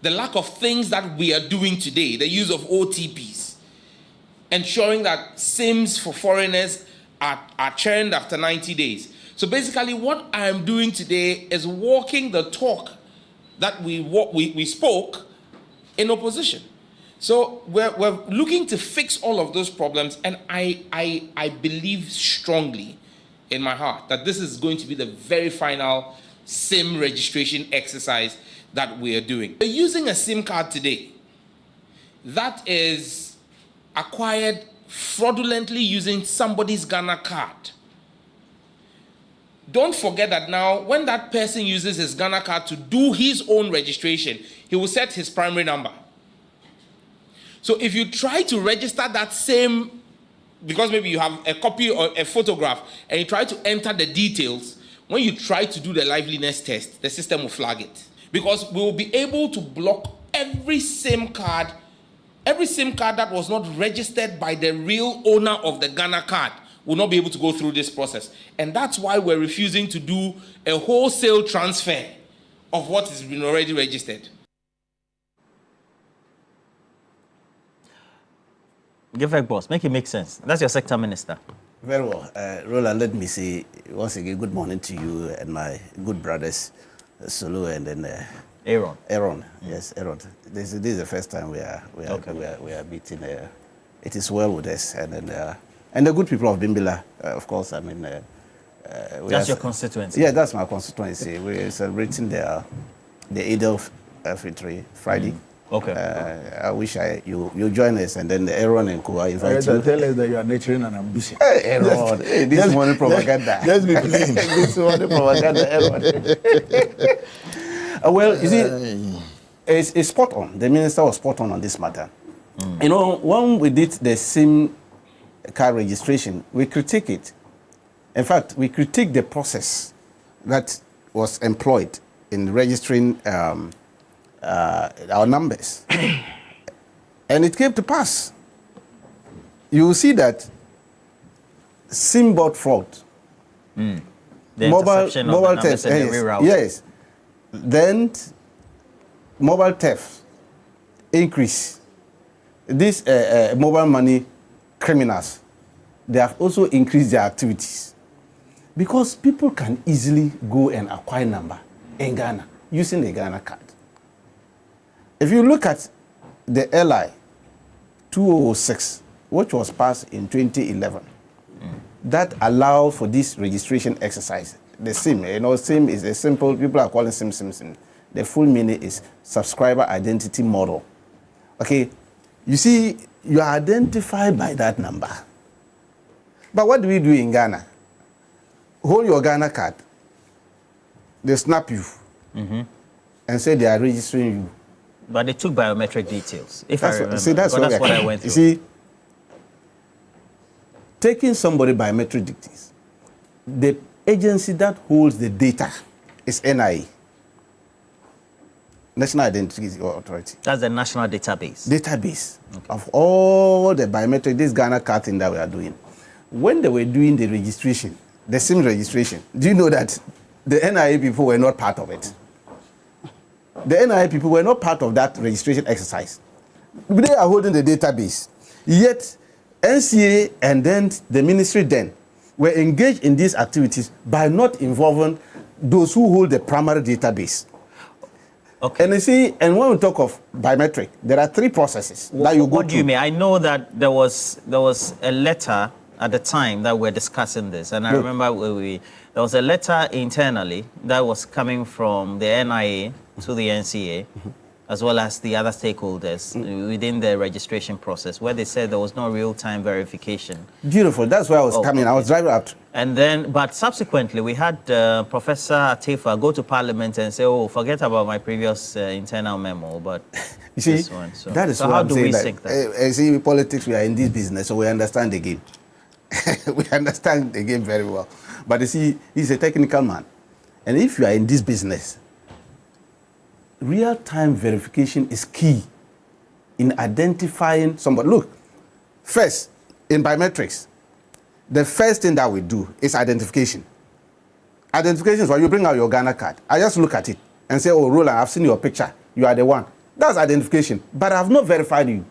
The lack of things that we are doing today, the use of OTPs, ensuring that SIMs for foreigners are churned after 90 days. So basically what I am doing today is walking the talk that we spoke in opposition. So we're looking to fix all of those problems, and I believe strongly in my heart that this is going to be the very final SIM registration exercise that we are doing. We're using a SIM card today that is acquired fraudulently using somebody's Ghana card. Don't forget that now, when that person uses his Ghana card to do his own registration, he will set his primary number. So if you try to register that same, because maybe you have a copy or a photograph, and you try to enter the details, when you try to do the liveliness test, the system will flag it. Because we will be able to block every SIM card that was not registered by the real owner of the Ghana card will not be able to go through this process. And that's why we're refusing to do a wholesale transfer of what has been already registered. Give back, boss. Make it make sense. That's your sector minister. Very well. Roland, let me say once again good morning to you and my good brothers, Sulu and then Aaron. Aaron, yes, Aaron. This is the first time we are meeting. It is well with us, and then and the good people of Bimbilla, of course. I mean, that's your constituency. Yeah, that's my constituency. We're celebrating the Eid al-Fitr Friday. Okay. I wish you join us, and then Aaron and Co. I invite you. Tell us that you are nurturing an ambition. Hey, Aaron, this morning propaganda. Just be plain. This morning propaganda, Aaron. Well, you see, it's spot on. The minister was spot on this matter. You know, when we did the SIM card registration, we critique it. In fact, we critique the process that was employed in registering our numbers. And it came to pass. You will see that SIM board fraud, the interception of the numbers and the reroute. Yes. Then mobile theft increase. These mobile money criminals, they have also increased their activities because people can easily go and acquire number in Ghana using the Ghana card. If you look at the LI 206, which was passed in 2011, that allowed for this registration exercise. The SIM, you know, SIM is a simple, people are calling SIM. The full meaning is subscriber identity model. Okay, you see, you are identified by that number. But what do we do in Ghana? Hold your Ghana card, they snap you, and say they are registering you. But they took biometric details, if I remember. See, that's what I went through. You see, taking somebody biometric details, the agency that holds the data is NIA, National Identity Authority. That's the national database. Database of all the biometric, this Ghana card thing that we are doing. When they were doing the registration, the SIM registration, do you know that the NIA people were not part of it? The NIA people were not part of that registration exercise. They are holding the database. Yet, NCA and then the ministry then were engaged in these activities by not involving those who hold the primary database. Okay. And you see, and when we talk of biometric, there are three processes that you go through. What do you mean? I know that there was a letter at the time that we're discussing this, and I remember there was a letter internally that was coming from the NIA to the NCA, as well as the other stakeholders within the registration process, where they said there was no real-time verification. Beautiful. That's where I was coming. I was driving up. And then, but subsequently, we had Professor Atefa go to Parliament and say, "Oh, forget about my previous internal memo." But you see, this one, so that is so what how I'm do saying. we That, sync that? see, politics, we are in this business, so we understand the game. We understand the game very well. But you see, he's a technical man, and if you are in this business, real-time verification is key in identifying somebody. Look, first, in biometrics, the first thing that we do is identification. Identification is when you bring out your Ghana card. I just look at it and say, oh, Roland, I've seen your picture. You are the one. That's identification. But I have not verified you.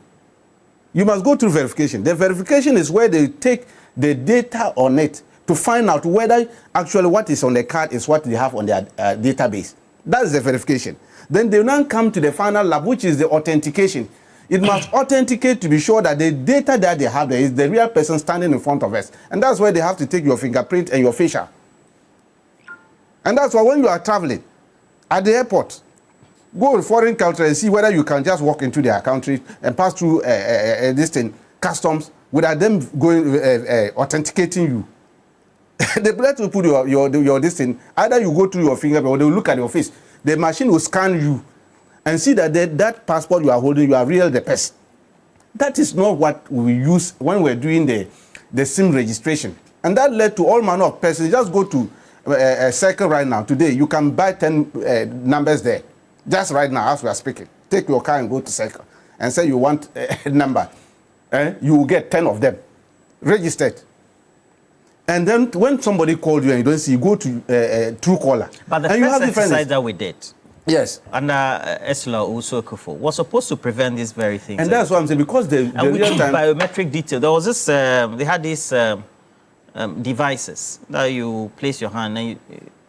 You must go through verification. The verification is where they take the data on it to find out whether actually what is on the card is what they have on their database. That is the verification. Then they will now come to the final lab, which is the authentication. It must authenticate to be sure that the data that they have there is the real person standing in front of us. And that's where they have to take your fingerprint and your facial. And that's why when you are traveling at the airport, go to foreign country and see whether you can just walk into their country and pass through this thing, customs, without them going authenticating you. The place will put your this thing, either you go through your fingerprint or they will look at your face. The machine will scan you and see that that passport you are holding, you are real the person. That is not what we use when we're doing the SIM registration. And that led to all manner of persons. Just go to Circle right now, today, you can buy 10 numbers there. Just right now, as we are speaking. Take your car and go to Circle and say you want a number. You will get 10 of them registered. And then when somebody called you and you don't see, you go to Truecaller. But the and first exercise that we did, yes, under Esla Uso-Ekufo, was supposed to prevent these very things. And that's what I'm saying, because the we real took time biometric detail. There was this, they had these devices that you place your hand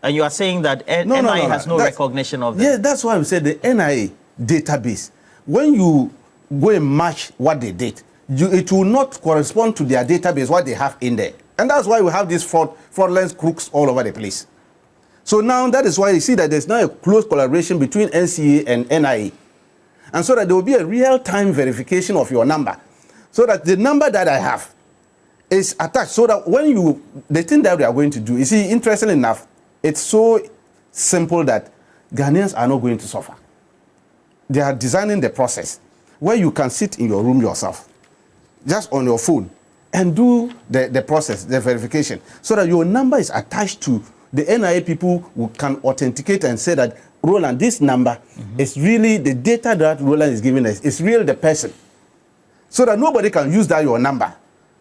and you are saying that NIA has no recognition of them. Yeah, that's why we said the NIA database. When you go and match what they did, it will not correspond to their database, what they have in there. And that's why we have these fraudulent crooks all over the place. So now that is why you see that there's now a close collaboration between NCA and NIA. And so that there will be a real-time verification of your number. So that the number that I have is attached. So that when the thing that we are going to do, you see, interestingly enough, it's so simple that Ghanaians are not going to suffer. They are designing the process where you can sit in your room yourself, just on your phone, and do the process, the verification, so that your number is attached to the NIA people who can authenticate and say that, Roland, this number is really the data that Roland is giving us. It's really the person. So that nobody can use that your number.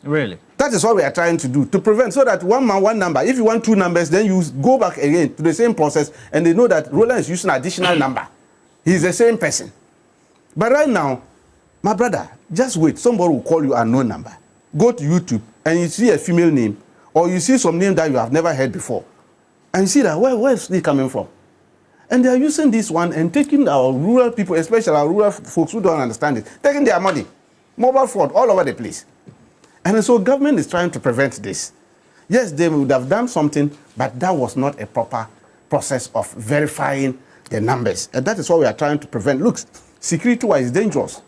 Really? That is what we are trying to do, to prevent, so that one man, one number. If you want two numbers, then you go back again to the same process, and they know that Roland is using an additional number. He's the same person. But right now, my brother, just wait. Somebody will call you a unknown number. Go to YouTube, and you see a female name, or you see some name that you have never heard before. And you see that, where is it coming from? And they are using this one and taking our rural people, especially our rural folks who don't understand it, taking their money, mobile fraud all over the place. And so government is trying to prevent this. Yes, they would have done something, but that was not a proper process of verifying the numbers. And that is what we are trying to prevent. Look, security-wise, it's dangerous.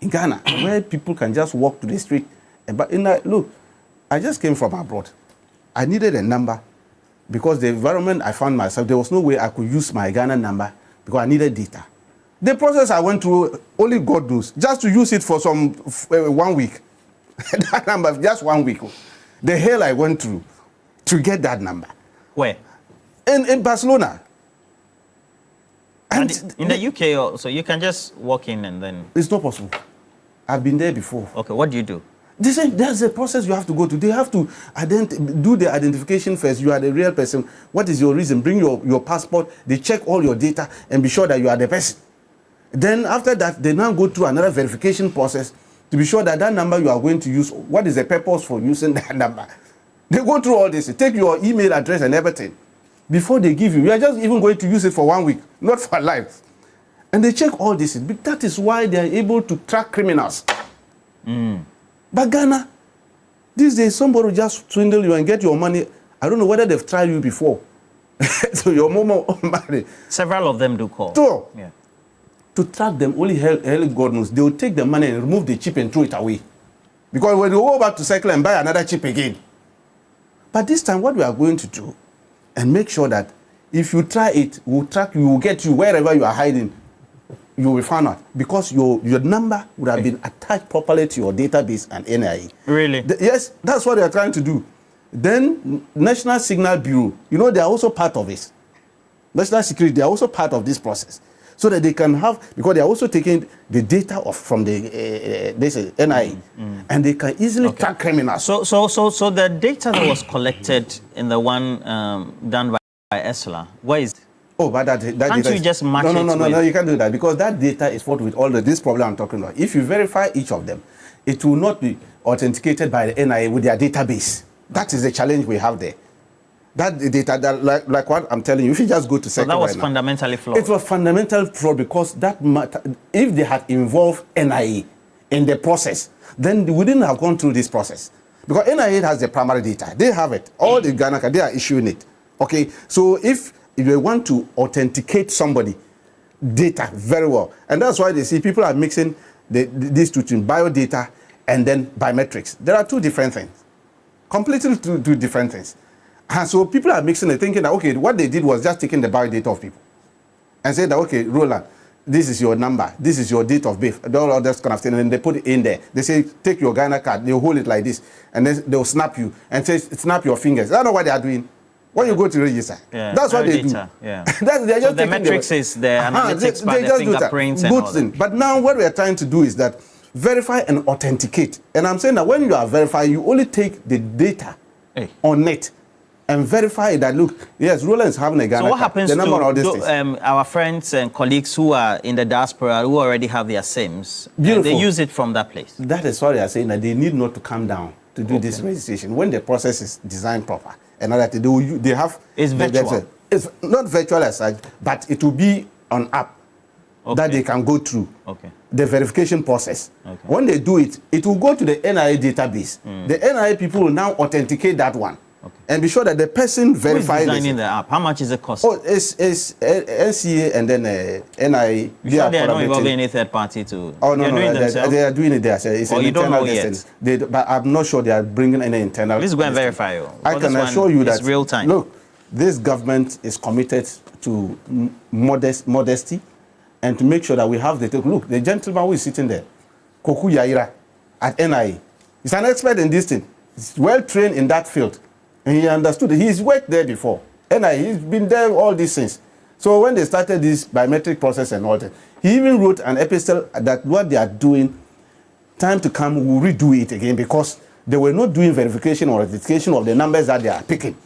In Ghana, where people can just walk to the street. But look, I just came from abroad. I needed a number because the environment I found myself, there was no way I could use my Ghana number because I needed data. The process I went through, only God knows, just to use it for 1 week. That number, just 1 week. The hell I went through to get that number. Where? In Barcelona. And in the UK also, you can just walk in and then... It's not possible. I've been there before. Okay, what do you do? There's a process you have to go to. They have to do the identification first. You are the real person. What is your reason? Bring your passport. They check all your data and be sure that you are the person. Then after that, they now go through another verification process to be sure that that number you are going to use, what is the purpose for using that number? They go through all this. They take your email address and everything before they give you. You are just even going to use it for 1 week, not for life. And they check all this. That is why they are able to track criminals. But Ghana, these days, somebody will just swindle you and get your money. I don't know whether they've tried you before. So your mom money. Several of them do call. So, yeah. To track them, only hell God knows. They will take the money and remove the chip and throw it away. Because when they go back to Cycle and buy another chip again. But this time, what we are going to do, and make sure that if you try it, we'll track you, will get you wherever you are hiding. You will find out because your number would have been attached properly to your database and NIA. Really? Yes, that's what they are trying to do. Then National Signal Bureau, they are also part of this. National Security, they are also part of this process. So that they can have, because they are also taking the data from the NIA, and they can easily track criminals. So the data that was collected in the one done by Esla, where is it? Oh, but that can't data you just match it? No, you can't do that because that data is fought with all this problem I'm talking about. If you verify each of them, it will not be authenticated by the NIA with their database. That is the challenge we have there. That data, like what I'm telling you, if you just go to so that was fundamentally flawed. It was fundamental flawed because that matter, if they had involved NIA in the process, then we wouldn't have gone through this process. Because NIA has the primary data. They have it. All the Ghana, they are issuing it. Okay, so if they want to authenticate somebody, data very well. And that's why they see people are mixing these two things, biodata and then biometrics. There are two different things. Completely two different things. And so people are mixing it, thinking that, okay, what they did was just taking the biodata of people and say that, okay, Roland, this is your number, this is your date of birth, all that kind of thing, and they put it in there. They say, take your Ghana card, they'll hold it like this, and then they'll snap you and say, snap your fingers. I don't know what they are doing. when you go to register. That's what they do. Yeah. They're just the metrics is the analytics, but the fingerprints and all that. But now what we are trying to do is that verify and authenticate. And I'm saying that when you are verifying, you only take the data on it and verify that, look, yes, Roland is having a Ghana. So what happens to our friends and colleagues who are in the diaspora who already have their SIMs? They use it from that place. That is why they are saying that they need not to come down to do this registration. When the process is designed proper and all that, they have... It's virtual. It's not virtual as such, but it will be on app that they can go through. The verification process. When they do it, it will go to the NIA database. The NIA people will now authenticate that one. And be sure that the person verifies. Who is designing the app? How much is it cost? Oh, it's NCA and then NIA. They are not involving any third party to. Oh no, they are doing it there. It's an you don't know internal yet. But I'm not sure they are bringing any internal. Let's go and verify. I can assure you that real time. Look, this government is committed to modesty and to make sure that we have the look. The gentleman who is sitting there, Koku Yaira, at NIA, he's an expert in this thing. He's well trained in that field. And he understood it. He's worked there before. And he's been there all these things. So when they started this biometric process and all that, he even wrote an epistle that what they are doing, time to come, we'll redo it again because they were not doing verification or authentication of the numbers that they are picking.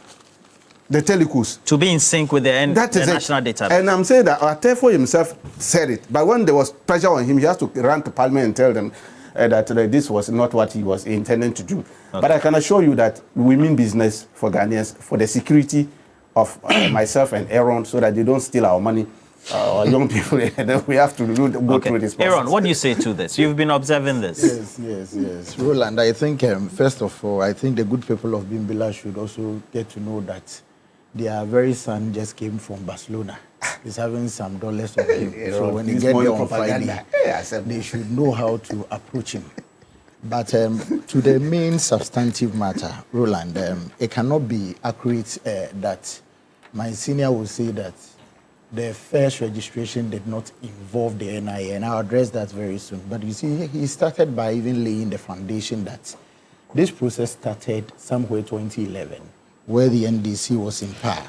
The telecos. To be in sync with the national database. And I'm saying that Artefo himself said it. But when there was pressure on him, he has to run to Parliament and tell them that this was not what he was intending to do. But I can assure you that we mean business for Ghanaians, for the security of myself and Aaron, so that they don't steal our money, our young people, and then we have to go through this process. Aaron, what do you say to this? You've been observing this. Yes. Roland, I think, first of all, I think the good people of Bimbilla should also get to know that their very son just came from Barcelona. He's having some dollars of him. So when he get there on Friday, they should know how to approach him. But to the main substantive matter, Roland, it cannot be accurate that my senior will say that the first registration did not involve the NIA, and I'll address that very soon. But you see, he started by even laying the foundation that this process started somewhere 2011, where the NDC was in power.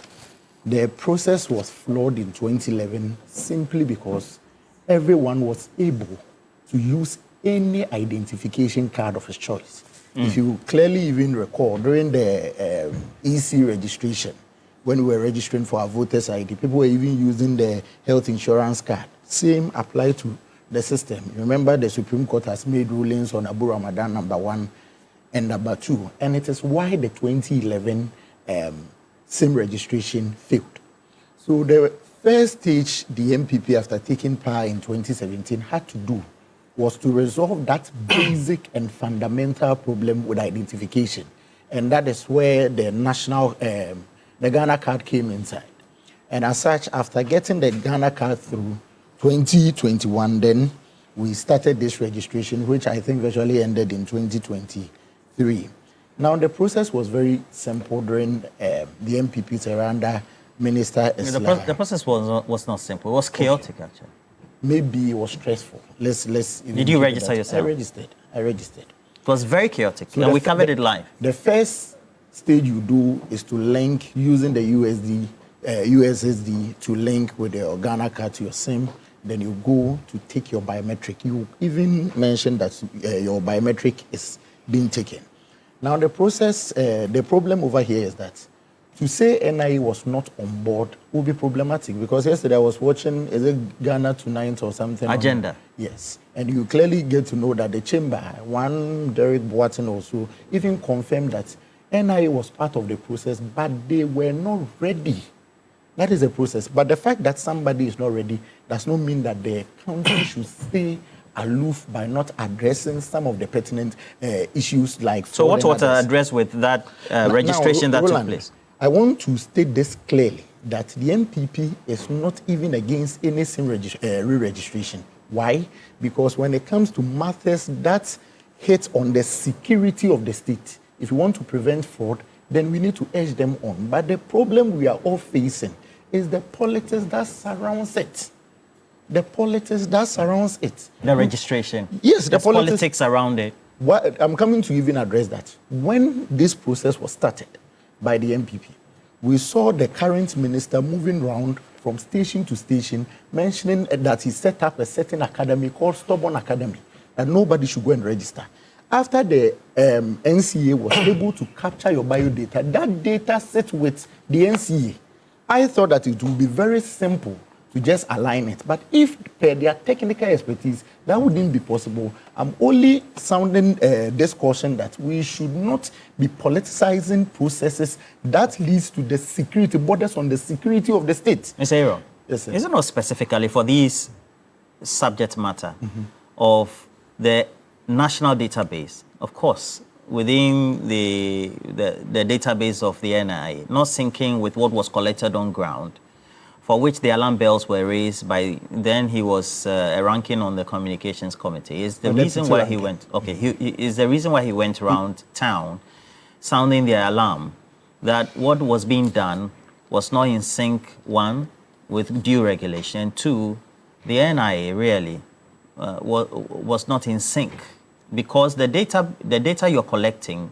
The process was flawed in 2011 simply because everyone was able to use any identification card of his choice. If you clearly even recall, during the EC registration, when we were registering for our voters' ID, people were even using the health insurance card. Same applied to the system. Remember, the Supreme Court has made rulings on Abu Ramadan #1 and #2, and it is why the 2011 SIM registration failed. So the first stage the MPP, after taking power in 2017, had to do was to resolve that basic and fundamental problem with identification. And that is where the national, the Ghana card came inside. And as such, after getting the Ghana card through 2021, then we started this registration, which I think virtually ended in 2023. Now, the process was very simple during the MPP's era under Minister Islam. The process was not simple. It was chaotic, actually. Maybe it was stressful. Let's. Did you register yourself? I registered. It was very chaotic, so and we covered it live. The first stage you do is to link using the USSD to link with the Ghana card to your SIM. Then you go to take your biometric. You even mentioned that your biometric is being taken. Now the process, the problem over here is that to say NIA was not on board will be problematic, because yesterday I was watching, is it Ghana Tonight or something? Agenda. Yes. And you clearly get to know that the chamber, one Derek Boateng also, even confirmed that NIA was part of the process, but they were not ready. That is the process. But the fact that somebody is not ready does not mean that the country should stay aloof by not addressing some of the pertinent issues like... So what was addressed with that registration that took place? I want to state this clearly, that the MPP is not even against any SIM re-registration. Why? Because when it comes to matters that hit on the security of the state, if you want to prevent fraud, then we need to urge them on. But the problem we are all facing is the politics that surrounds it. The politics that surrounds it. The registration. Yes, the politics around it. I'm coming to even address that. When this process was started by the MPP, we saw the current minister moving around from station to station, mentioning that he set up a certain academy called Stubborn Academy, that nobody should go and register. After the NCA was able to capture your biodata, that data sits with the NCA. I thought that it would be very simple to just align it. But if per their technical expertise, that wouldn't be possible. I'm only sounding this caution that we should not be politicizing processes that leads to the security, borders on the security of the state. Mr. Aaron, yes, sir. Is it not specifically for these subject matter of the national database, of course, within the database of the NIA, not syncing with what was collected on ground, for which the alarm bells were raised by then he was ranking on the communications committee. Is the reason why he went, is the reason why he went around town sounding the alarm that what was being done was not in sync, one, with due regulation, two, the NIA really was not in sync, because the data you're collecting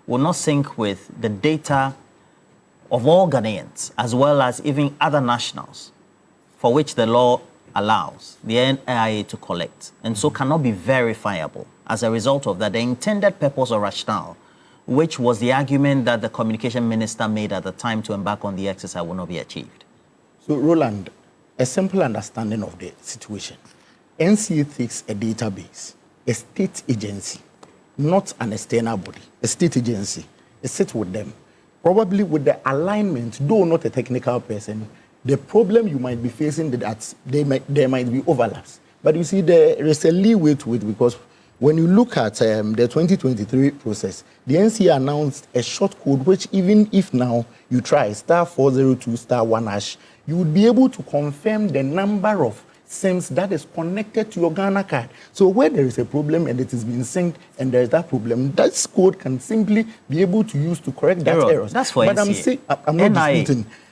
will not sync with the data of all Ghanaians, as well as even other nationals, for which the law allows the NIA to collect, and so cannot be verifiable. As a result of that, the intended purpose or rationale, which was the argument that the communication minister made at the time to embark on the exercise, will not be achieved. So, Roland, a simple understanding of the situation. NCA takes a database, a state agency, not an external body, a state agency. It sits with them. Probably with the alignment, though not a technical person, the problem you might be facing that there might be overlaps. But you see, there is a leeway to it, because when you look at the 2023 process, the NCA announced a short code, which even if now you try *402*1#, you would be able to confirm the number of SIMs that is connected to your Ghana card. So where there is a problem and it is being synced and there is that problem, that code can simply be able to use to correct that error. That's for but NCA.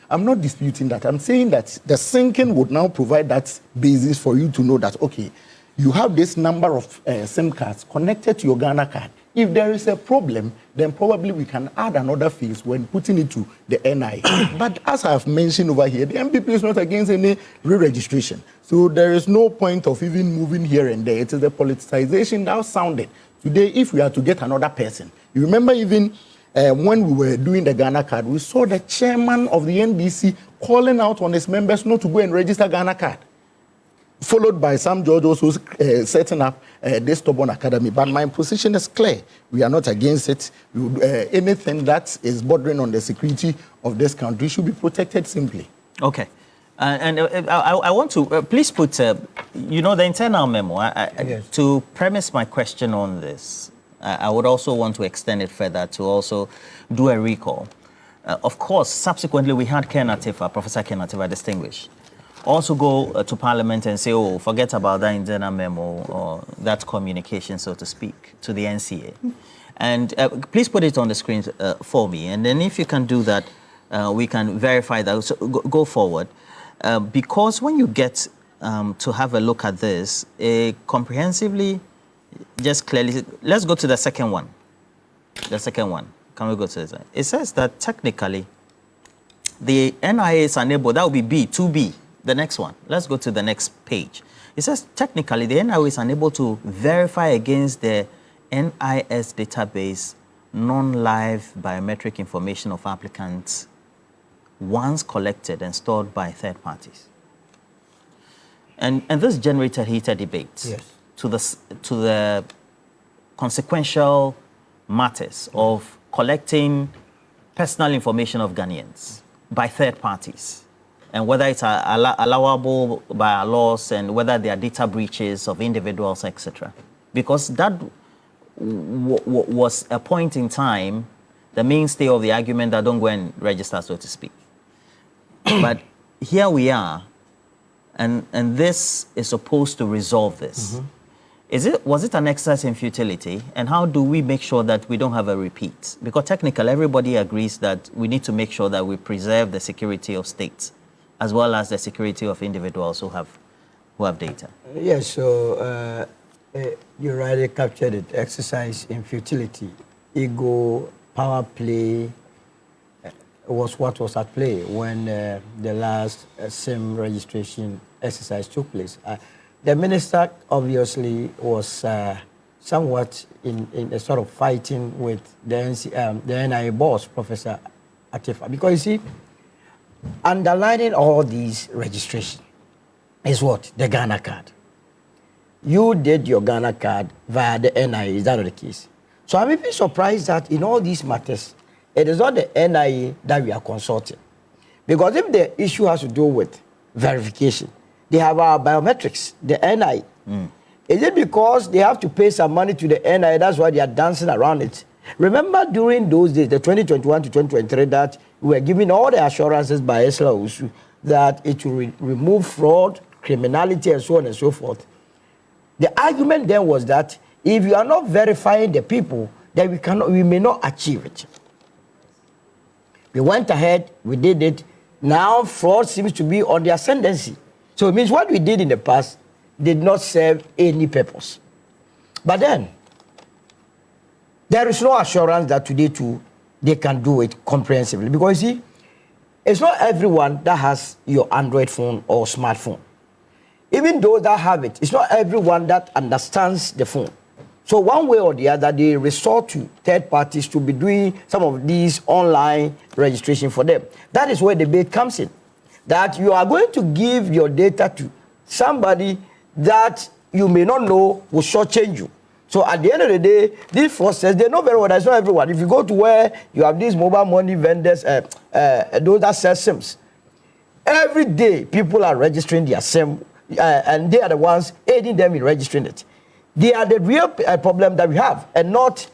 I'm not disputing that. I'm saying that the syncing would now provide that basis for you to know that, okay, you have this number of SIM cards connected to your Ghana card. If there is a problem, then probably we can add another phase when putting it to the NI. But as I've mentioned over here, the MPP is not against any re-registration. So there is no point of even moving here and there. It is the politicization that sounded. Today, if we are to get another person, you remember even when we were doing the Ghana card, we saw the chairman of the NDC calling out on his members not to go and register Ghana card, followed by some judge also setting up this Stubborn Academy. But my position is clear. We are not against it. Anything that is bordering on the security of this country should be protected simply. Okay. I want to, please put, the internal memo. Yes. To premise my question on this, I would also want to extend it further to also do a recall. Of course, subsequently, we had Professor Ken Atifa, distinguished, also go to Parliament and say, oh, forget about that internal memo or that communication, so to speak, to the NCA. And please put it on the screen for me. And then if you can do that, we can verify that. So go forward. Because when you get to have a look at this, comprehensively, just clearly, let's go to the second one. The second one. Can we go to this? It says that technically, the NIA is unable, that would be B, 2B. The next one. Let's go to the next page. It says technically the NIA is unable to verify against the NIS database non-live biometric information of applicants once collected and stored by third parties. And this generated heated debates. Yes. To the consequential matters of collecting personal information of Ghanaians by third parties, and whether it's allowable by our laws and whether there are data breaches of individuals, etc. Because that was a point in time, the mainstay of the argument that don't go and register, so to speak. But here we are, and this is supposed to resolve this. Was it an exercise in futility? And how do we make sure that we don't have a repeat? Because technically, everybody agrees that we need to make sure that we preserve the security of states, as well as the security of individuals who have data. Yes, so you rightly captured it. Exercise in futility, ego, power play, was what was at play when the last SIM registration exercise took place. The minister obviously was somewhat in a sort of fighting with the NIA boss, Professor Atifa, because you see, underlining all these registrations is what? The Ghana card. You did your Ghana card via the NIA, is that not the case? So I'm even surprised that in all these matters, it is not the NIA that we are consulting. Because if the issue has to do with verification, they have our biometrics, the NIA. Is it because they have to pay some money to the NIA, that's why they are dancing around it? Remember during those days, the 2021 to 2023, that we were given all the assurances by Esla Usu that it will remove fraud, criminality, and so on and so forth. The argument then was that if you are not verifying the people, then we may not achieve it. We went ahead, we did it. Now fraud seems to be on the ascendancy. So it means what we did in the past did not serve any purpose. But then, there is no assurance that today too, they can do it comprehensively. Because you see, it's not everyone that has your Android phone or smartphone. Even those that have it, it's not everyone that understands the phone. So one way or the other, they resort to third parties to be doing some of these online registration for them. That is where the debate comes in. That you are going to give your data to somebody that you may not know will shortchange you. So at the end of the day, these forces, they know very well that's not everyone. If you go to where you have these mobile money vendors, those that sell SIMs, every day people are registering their SIM, and they are the ones aiding them in registering it. They are the real problem that we have, and not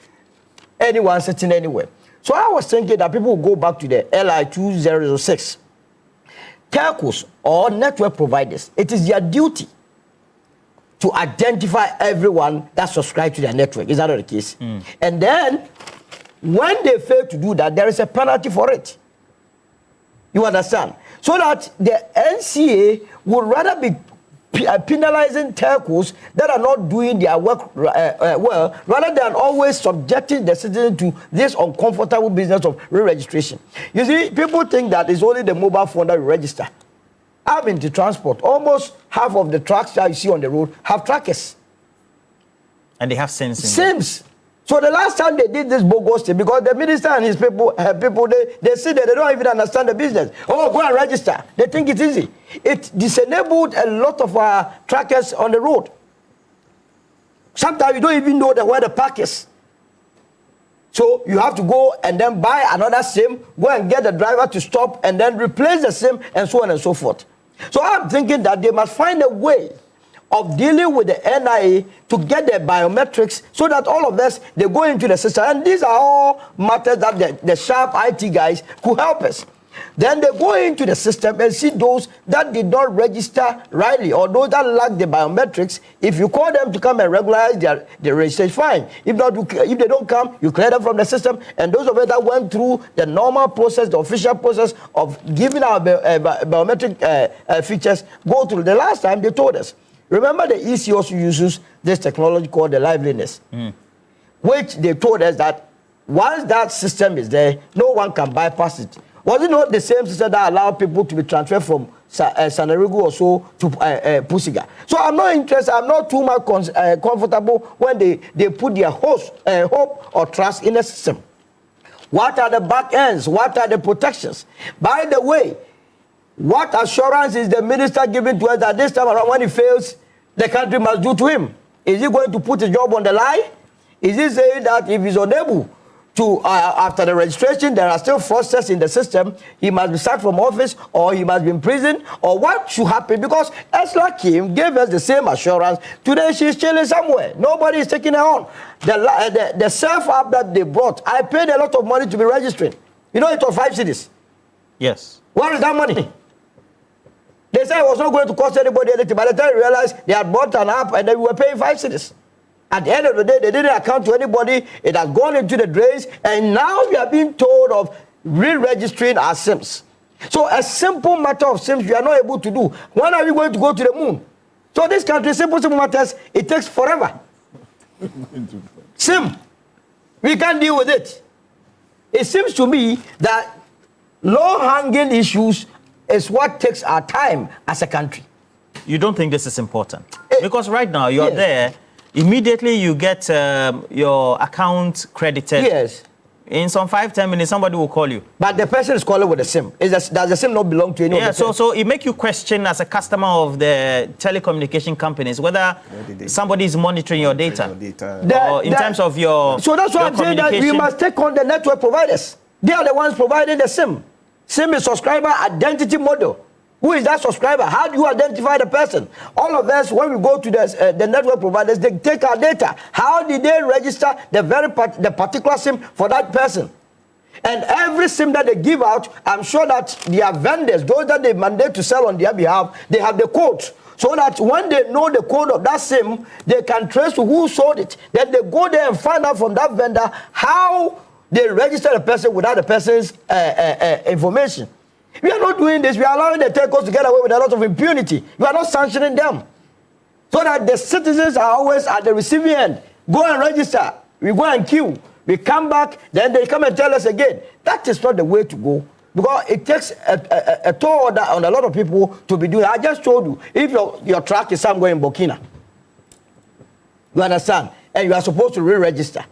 anyone sitting anywhere. So I was thinking that people will go back to the LI 2006. Telcos or network providers, it is their duty to identify everyone that subscribes to their network. Is that not the case? And then, when they fail to do that, there is a penalty for it. You understand? So that the NCA would rather be penalizing telcos that are not doing their work well, rather than always subjecting the citizen to this uncomfortable business of re-registration. You see, people think that it's only the mobile phone that we register. I'm into transport. Almost half of the trucks that you see on the road have trackers. And they have SIMs. SIMs. So the last time they did this bogus thing, because the minister and his people, they see that they don't even understand the business. Oh, go and register. They think it's easy. It disabled a lot of our trackers on the road. Sometimes you don't even know where the park is. So you have to go and then buy another SIM, go and get the driver to stop, and then replace the SIM, and so on and so forth. So I'm thinking that they must find a way of dealing with the NIA to get their biometrics so that all of us, they go into the system. And these are all matters that the sharp IT guys could help us. Then they go into the system and see those that did not register rightly or those that lack the biometrics. If you call them to come and regularize their registration, fine. If not, if they don't come, you clear them from the system. And those of us that went through the normal process, the official process of giving our biometric features, go through. The last time they told us, remember the EC also uses this technology called the liveliness, which they told us that once that system is there, no one can bypass it. Was it not the same system that allowed people to be transferred from Seneagal or so to Pusiga? So I'm not interested, I'm not too much comfortable when they put their hope or trust in the system. What are the back ends? What are the protections? By the way, what assurance is the minister giving to us that this time around when he fails, the country must do to him? Is he going to put his job on the line? Is he saying that if he's unable to, after the registration, there are still fraudsters in the system, he must be sacked from office or he must be in prison? Or what should happen? Because Esla Kim gave us the same assurance. Today she's chilling somewhere. Nobody is taking her on. The self-app that they brought, I paid a lot of money to be registering. You know, it was 5 cities. Yes. Where is that money? They said it was not going to cost anybody anything. By the time they realized they had bought an app and then we were paying 5 cities. At the end of the day, they didn't account to anybody. It has gone into the drains. And now we are being told of re-registering our SIMs. So a simple matter of SIMs we are not able to do. When are we going to go to the moon? So this country, simple matters, it takes forever. SIM, we can't deal with it. It seems to me that Low-hanging issues is what takes our time as a country. You don't think this is important? Because right now you're there, immediately you get your account credited. Yes. In some 5-10 minutes, somebody will call you. But the person is calling with a SIM. Does the SIM not belong to anyone? Yeah, so it makes you question as a customer of the telecommunication companies whether somebody is monitoring your data. Or in terms of your So that's why I'm saying that we must take on the network providers. They are the ones providing the SIM. SIM is subscriber identity model. Who is that subscriber? How do you identify the person? All of us, when we go to the network providers, they take our data. How did they register the particular SIM for that person? And every SIM that they give out, I'm sure that their vendors, those that they mandate to sell on their behalf, they have the code. So that when they know the code of that SIM, they can trace to who sold it. Then they go there and find out from that vendor how they register the person without the person's information. We are not doing this. We are allowing the telcos to get away with a lot of impunity. We are not sanctioning them. So that the citizens are always at the receiving end. Go and register. We go and queue. We come back, then they come and tell us again. That is not the way to go. Because it takes a toll on a lot of people to be doing it. I just told you, if your truck is somewhere in Burkina, you understand, and you are supposed to re-register.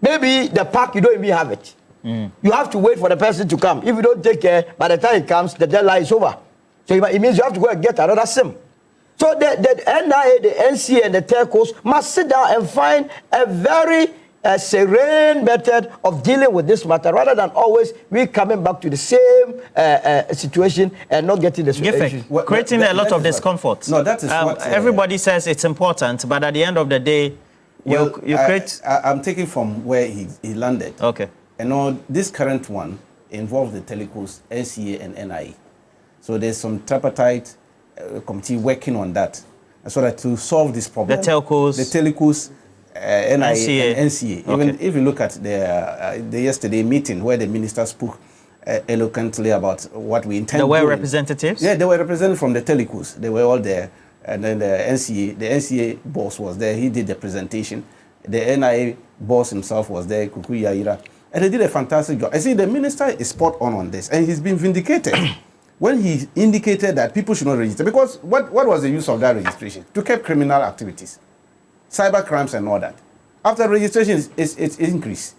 Maybe the park, you don't even have it. You have to wait for the person to come. If you don't take care, by the time it comes, the deadline is over. So it means you have to go and get another SIM. So the NIA, the NCA, and the telcos must sit down and find a very serene method of dealing with this matter, rather than always we coming back to the same situation and not getting the solution. Creating a lot of discomfort. No, that is what... everybody says it's important, but at the end of the day, you create... I'm taking from where he landed. Okay. And this current one involves the telecos, NCA and NIA. So there's some tripartite committee working on that, so that to solve this problem. The telcos, NIA NCA. and NCA. Even if you look at the yesterday meeting where the minister spoke eloquently about what we intend. There were representatives? Yeah, they were represented from the telecos. They were all there. And then the NCA boss was there. He did the presentation. The NIA boss himself was there, Kuku Yaira. And they did a fantastic job. I see the minister is spot on this, and he's been vindicated when he indicated that people should not register. Because what was the use of that registration? To curb criminal activities, cyber crimes and all that. After registration, it's increased.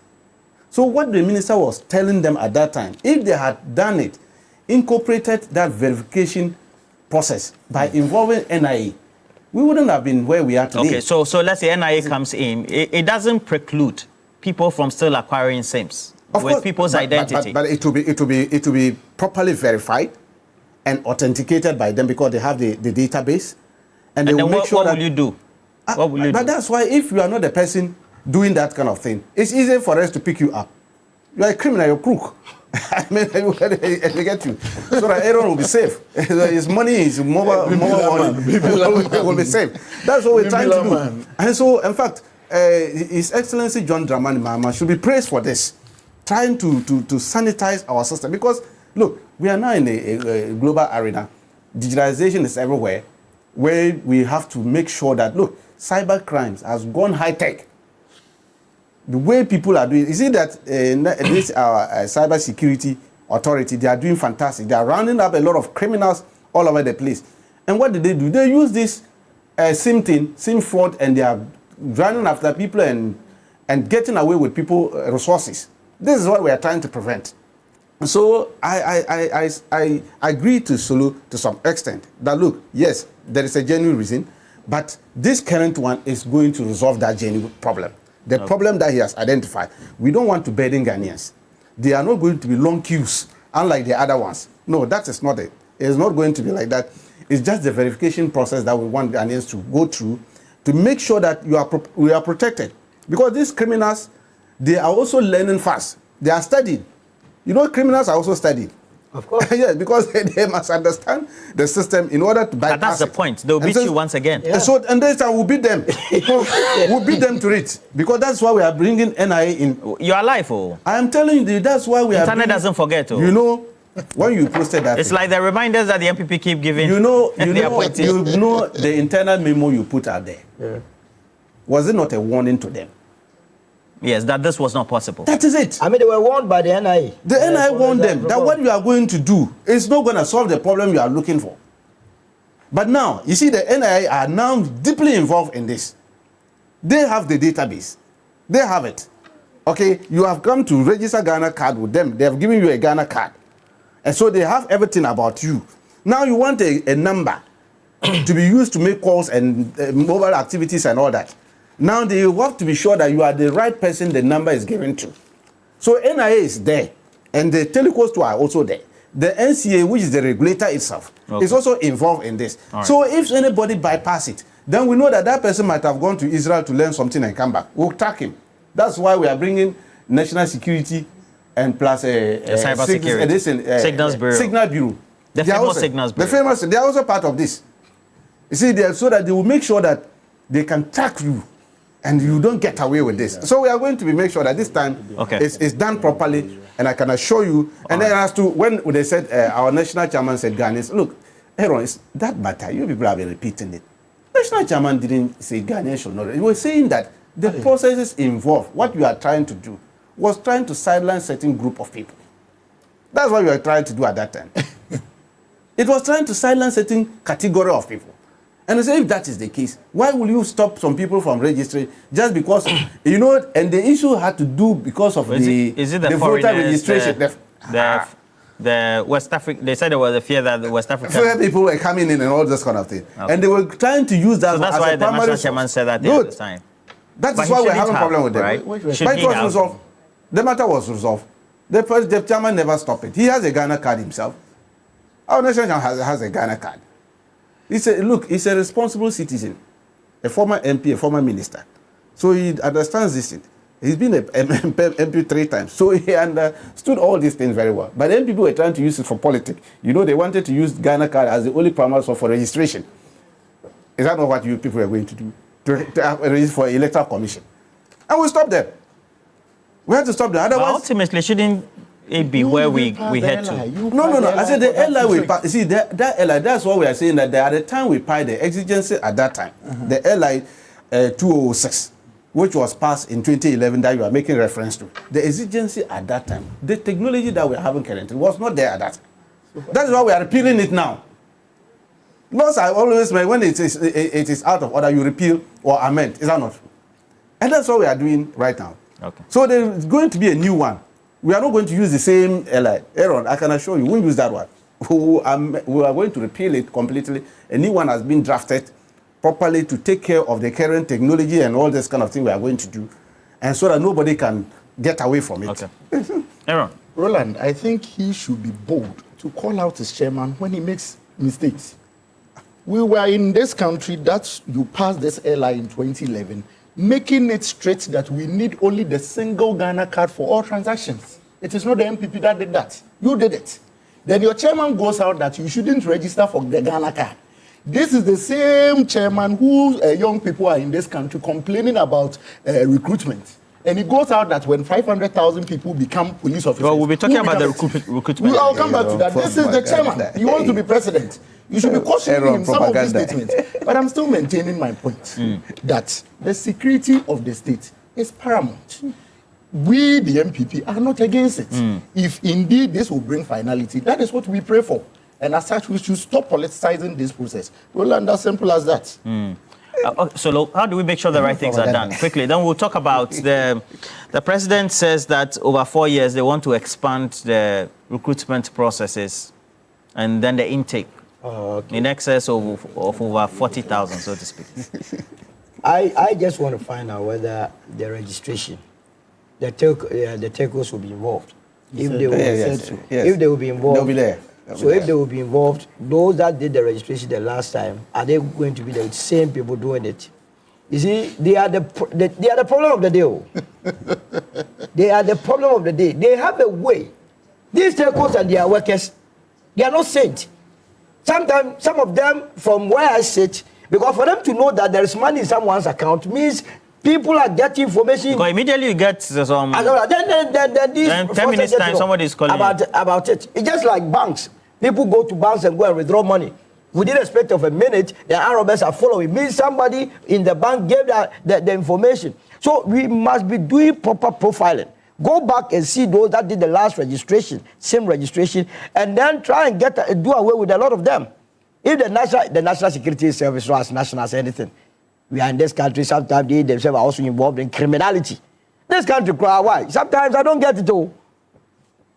So what the minister was telling them at that time, if they had done it, incorporated that verification process by involving NIA, we wouldn't have been where we are today. Okay, so let's say NIA comes in. It doesn't preclude people from still acquiring SIMs with people's identity. But it will be properly verified and authenticated by them, because they have the database. And they will make sure what will you do? What will you do? But that's why if you are not the person doing that kind of thing, it's easy for us to pick you up. You are a criminal, you're a crook. I mean, we get you. So that Aaron will be safe. His money, his mobile money will be safe. That's what we're trying to do. And so, in fact, His Excellency John Dramani Mahama should be praised for this, trying to sanitize our system. Because, look, we are now in a global arena. Digitalization is everywhere, where we have to make sure that, look, cyber crimes has gone high-tech. The way people are doing, you see that this Cybersecurity Authority, they are doing fantastic. They are rounding up a lot of criminals all over the place. And what do? They use this SIM fraud, and they are running after people and getting away with people resources. This is what we are trying to prevent. So I agree to Sulu to some extent that, look, yes, there is a genuine reason, but this current one is going to resolve that genuine problem. The problem that he has identified. We don't want to burden Ghanaians. They are not going to be long queues, unlike the other ones. No, that is not it. It's not going to be like that. It's just the verification process that we want Ghanaians to go through to make sure that we are protected. Because these criminals, they are also learning fast. They are studying. You know, criminals are also studying. Of course. Yes, because they must understand the system in order to bypass it. But that's the point. They'll beat you once again. Yeah. So, and this time we'll beat them. We'll beat them to it. Because that's why we are bringing NIA in. You're alive, oh. I am telling you, that's why we are Internet doesn't forget, oh. You know, when you posted that... It's like the reminders that the MPP keep giving. You know the internal memo you put out there. Yeah. Was it not a warning to them? Yes, that this was not possible. That is it. I mean, they were warned by the NIA. The NIA warned them that what you are going to do is not going to solve the problem you are looking for. But now, you see, the NIA are now deeply involved in this. They have the database. They have it. Okay, you have come to register Ghana card with them. They have given you a Ghana card. And so they have everything about you. Now you want a number to be used to make calls and mobile activities and all that. Now they have to be sure that you are the right person the number is given to. So NIA is there, and the telecoms are also there. The NCA, which is the regulator itself, is also involved in this. Right. So if anybody bypass it, then we know that that person might have gone to Israel to learn something and come back. We'll track him. That's why we are bringing national security and plus cybersecurity. Signals Bureau. Signal Bureau. The famous Signals Bureau. The famous. They are also part of this. You see, so that they will make sure that they can track you and you don't get away with this. So we are going to make sure that this time it's done properly, and I can assure you. And then as to when they said, our national chairman said, Ghanaians, look, Aaron, it's that matter. You people have been repeating it. National chairman didn't say Ghanaians should not. He was saying that the processes involved, what you are trying to do, was trying to sideline certain group of people. That's what you were trying to do at that time. It was trying to silence certain category of people. And I say, if that is the case, why will you stop some people from registering just because, you know, and the issue had to do because of the voter registration. The West Africa, they said there was a fear that the West African people were coming in and all this kind of thing. Okay. And they were trying to use that so that's as why a the primary national chairman said that at the time. That is why we're having a problem with them. Right? But it was resolved. The matter was resolved. The chairman never stopped it. He has a Ghana card himself. Our national chairman has a Ghana card. He said, look, he's a responsible citizen, a former MP, a former minister. So he understands this. He's been an MP 3 times. So he understood all these things very well. But then people were trying to use it for politics. You know, they wanted to use Ghana card as the only primary source for registration. Is that not what you people are going to do? To register for electoral commission. And we stopped them. We had to stop them. Otherwise, but ultimately, shouldn't it be where we head to? No. I said the airline we pass. See, that airline, that's what we are saying, that at the time we paid the exigency at that time, the airline 206, which was passed in 2011 that you are making reference to. The exigency at that time, the technology that we are having currently was not there at that time. That is why we are repealing it now. Because I always say when it is out of order, you repeal or amend. Is that not true? And that's what we are doing right now. Okay. So there's going to be a new one. We are not going to use the same airline. Aaron, I can assure you, we won't use that one. We are going to repeal it completely. A new one has been drafted properly to take care of the current technology and all this kind of thing we are going to do, and so that nobody can get away from it. Okay. Aaron. Roland, I think he should be bold to call out his chairman when he makes mistakes. We were in this country that you passed this airline in 2011, making it straight that we need only the single Ghana card for all transactions. It is not the MPP that did that. You did it. Then your chairman goes out that you shouldn't register for the Ghana card. This is the same chairman who young people are in this country complaining about recruitment. And it goes out that when 500,000 people become police officers... Well, we'll be talking about the recruitment. I'll come back to that. This is the chairman. You want to be president. You should be cautioning him some of these statements. But I'm still maintaining my point that the security of the state is paramount. We, the MPP, are not against it. If indeed this will bring finality, that is what we pray for. And as such, we should stop politicizing this process. We'll learn as simple as that. So how do we make sure the right things are done? Quickly, then we'll talk about the president says that over 4 years they want to expand the recruitment processes and then the intake in excess of over 40,000, so to speak. I just want to find out whether the registration, the telcos will be involved. If they will, if they will be involved, they'll be there. So if they will be involved, those that did the registration the last time, are they going to be the same people doing it? You see, they are the problem of the day. They are the problem of the day. They have a way. These telcos and their workers, they are not saints. Sometimes, some of them, from where I sit, because for them to know that there is money in someone's account means people are getting information. Because immediately you get some... Then 10 minutes time, somebody is calling about it. It's just like banks. People go to banks and go and withdraw money. Within a space of a minute, the robbers are following. Means somebody in the bank gave the information. So we must be doing proper profiling. Go back and see those that did the last registration, same registration, and then try and do away with a lot of them. If the National Security Service or as national as anything, we are in this country, sometimes they themselves are also involved in criminality. This country, why? Sometimes I don't get it all.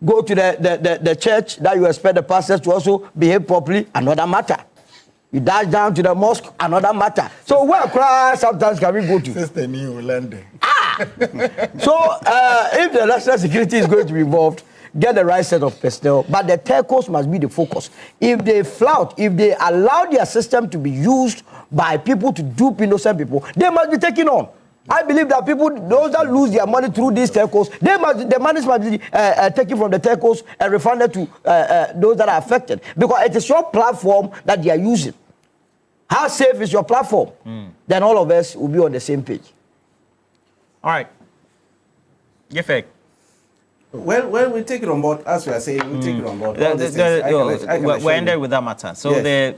Go to the church that you expect the pastors to also behave properly, another matter. You dash down to the mosque, another matter. So where sometimes can we go to? Sister New London. So if the national security is going to be involved, get the right set of personnel. But the telcos must be the focus. If they flout, if they allow their system to be used by people to dupe innocent people, they must be taken on. I believe that people, those that lose their money through these telcos, the money must be taken from the telcos and refunded to those that are affected. Because it is your platform that they are using. How safe is your platform? Then all of us will be on the same page. All right. Yefek. Well, we take it on board, as we are saying, we take it on board. We ended with that matter. So yes.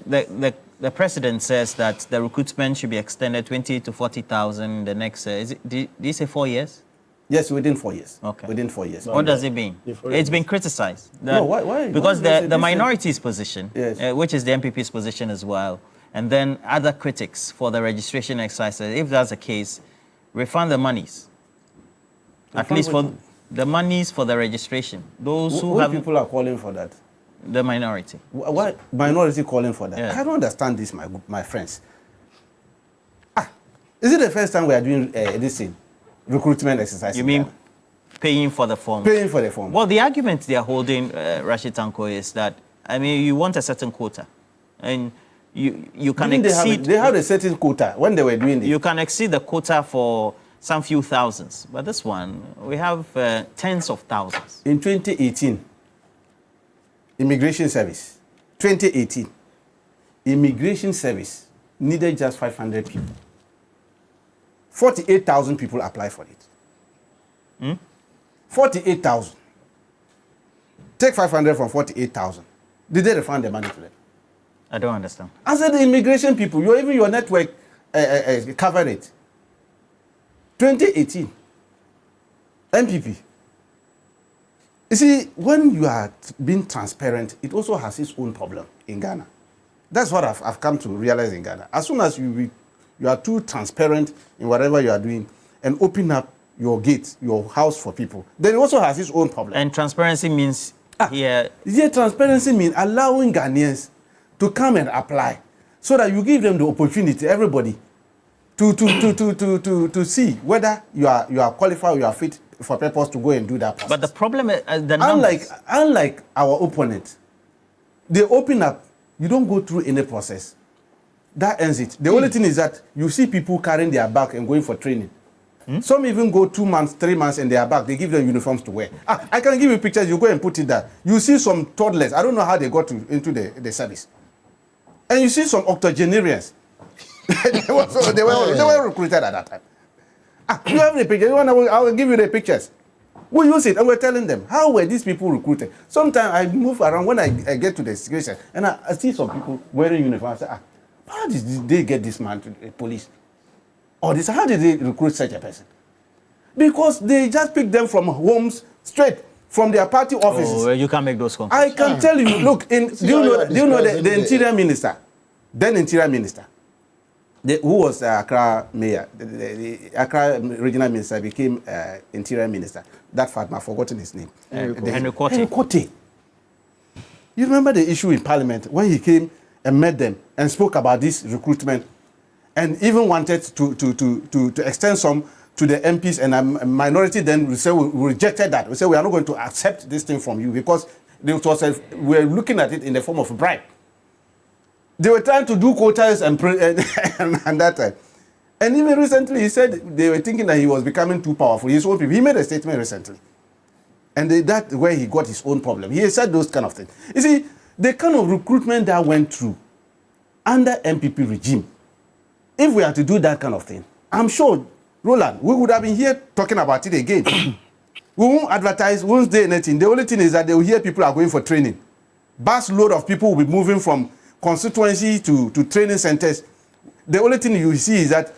The president says that the recruitment should be extended 20 to 40,000 the next, did you say 4 years? Yes, within 4 years. Okay. Within 4 years. What does it mean? It's been criticized. No, why? Because why the minority's position, yes. Which is the MPP's position as well, and then other critics for the registration exercise, if that's the case, refund the monies. At least for the monies for the registration. Those who have people are calling for that. The minority. Why minority calling for that? Yeah. I don't understand this, my friends. Is it the first time we are doing this thing, recruitment exercise? You mean paying for the form? Paying for the form. Well, the argument they are holding, Rashid Tanko, is that you want a certain quota, and you can exceed. They have a certain quota when they were doing it. You can exceed the quota for some few thousands, but this one we have tens of thousands. In 2018. Immigration Service, 2018, Immigration Service needed just 500 people. 48,000 people applied for it. 48,000. Take 500 from 48,000. Did they refund the money to them? I don't understand. I said the immigration people, even your network covered it. 2018, MPP. You see, when you are being transparent, it also has its own problem in Ghana. That's what I've come to realize in Ghana. As soon as you are too transparent in whatever you are doing and open up your gate, your house for people, then it also has its own problem. And transparency means transparency means allowing Ghanaians to come and apply so that you give them the opportunity, everybody, to see whether you are qualified or you are fit for purpose to go and do that process. But the problem is the numbers. Unlike our opponent, they open up, you don't go through any process. That ends it. The only thing is that you see people carrying their bag and going for training. Some even go 2 months, 3 months and they are back. They give them uniforms to wear. I can give you pictures. You go and put it there. You see some toddlers. I don't know how they got into the service. And you see some octogenarians. they were recruited at that time. You have the picture. I'll give you the pictures. We use it and we're telling them, how were these people recruited? Sometimes I move around when I get to the situation and I see some people wearing uniforms. I say, how did they get this man to the police? Or this, how did they recruit such a person? Because they just pick them from homes straight from their party offices. Oh, you can't make those conclusions. I can tell you, look, do you know the interior minister, then interior minister, who was Accra mayor, the Accra regional minister became interior minister. That fact, I've forgotten his name. Henry Quartey. You remember the issue in Parliament when he came and met them and spoke about this recruitment and even wanted to extend some to the MPs, and a minority then we rejected that. We said we are not going to accept this thing from you because we were looking at it in the form of a bribe. They were trying to do quotas and that time. And even recently, he said they were thinking that he was becoming too powerful. His own people. He made a statement recently. And that's where he got his own problem. He said those kind of things. You see, the kind of recruitment that went through under MPP regime, if we had to do that kind of thing, I'm sure, Roland, we would have been here talking about it again. We won't advertise, won't say anything. The only thing is that they will hear people are going for training. Bus load of people will be moving from constituency to training centers, the only thing you see is that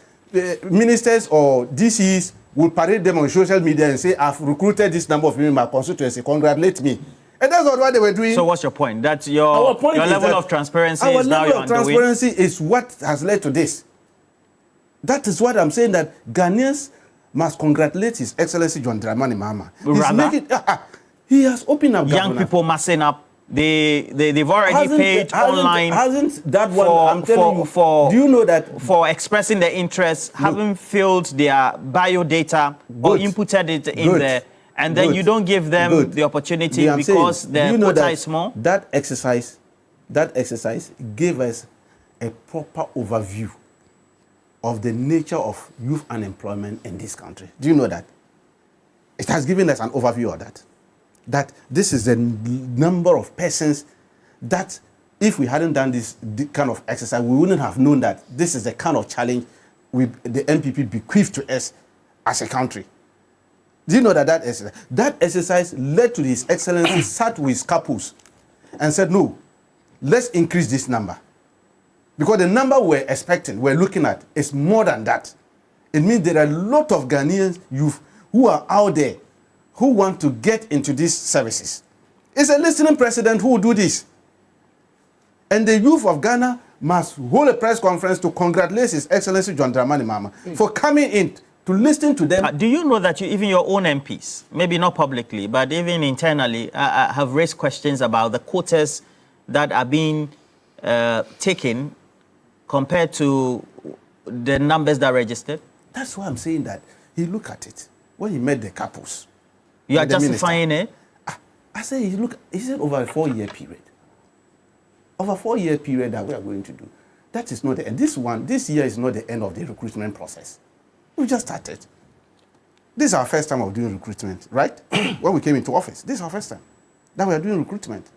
ministers or DCs will parade them on social media and say, I've recruited this number of people in my constituency, congratulate me. And that's not what they were doing. So what's your point? That your level of transparency is now you're underway? Our level of transparency is what has led to this. That is what I'm saying, that Ghanaians must congratulate His Excellency John Dramani Mahama. He has opened up. Young people must sign up. They've already paid online. Hasn't that one? I'm telling you. Do you know that for expressing their interest, having filled their bio data or inputted it in there, and then you don't give them the opportunity because the quota is small? That exercise gave us a proper overview of the nature of youth unemployment in this country. Do you know that? It has given us an overview of that. That this is the number of persons that if we hadn't done this kind of exercise, we wouldn't have known that this is the kind of challenge the MPP bequeathed to us as a country. Do you know that exercise led to His Excellency sat with his couples and said, no, let's increase this number. Because the number we're looking at is more than that. It means there are a lot of Ghanaian youth who are out there who want to get into these services. It's a listening president who will do this. And the youth of Ghana must hold a press conference to congratulate His Excellency John Dramani Mahama for coming in to listen to them. Do you know that even your own MPs, maybe not publicly, but even internally, have raised questions about the quotas that are being taken compared to the numbers that are registered? That's why I'm saying that he looked at it when he met the couples. You are justifying it? I said, he said over a 4-year period. Over a 4-year period that we are going to do. That is not the end. This year is not the end of the recruitment process. We just started. This is our first time of doing recruitment, right? When we came into office, this is our first time that we are doing recruitment.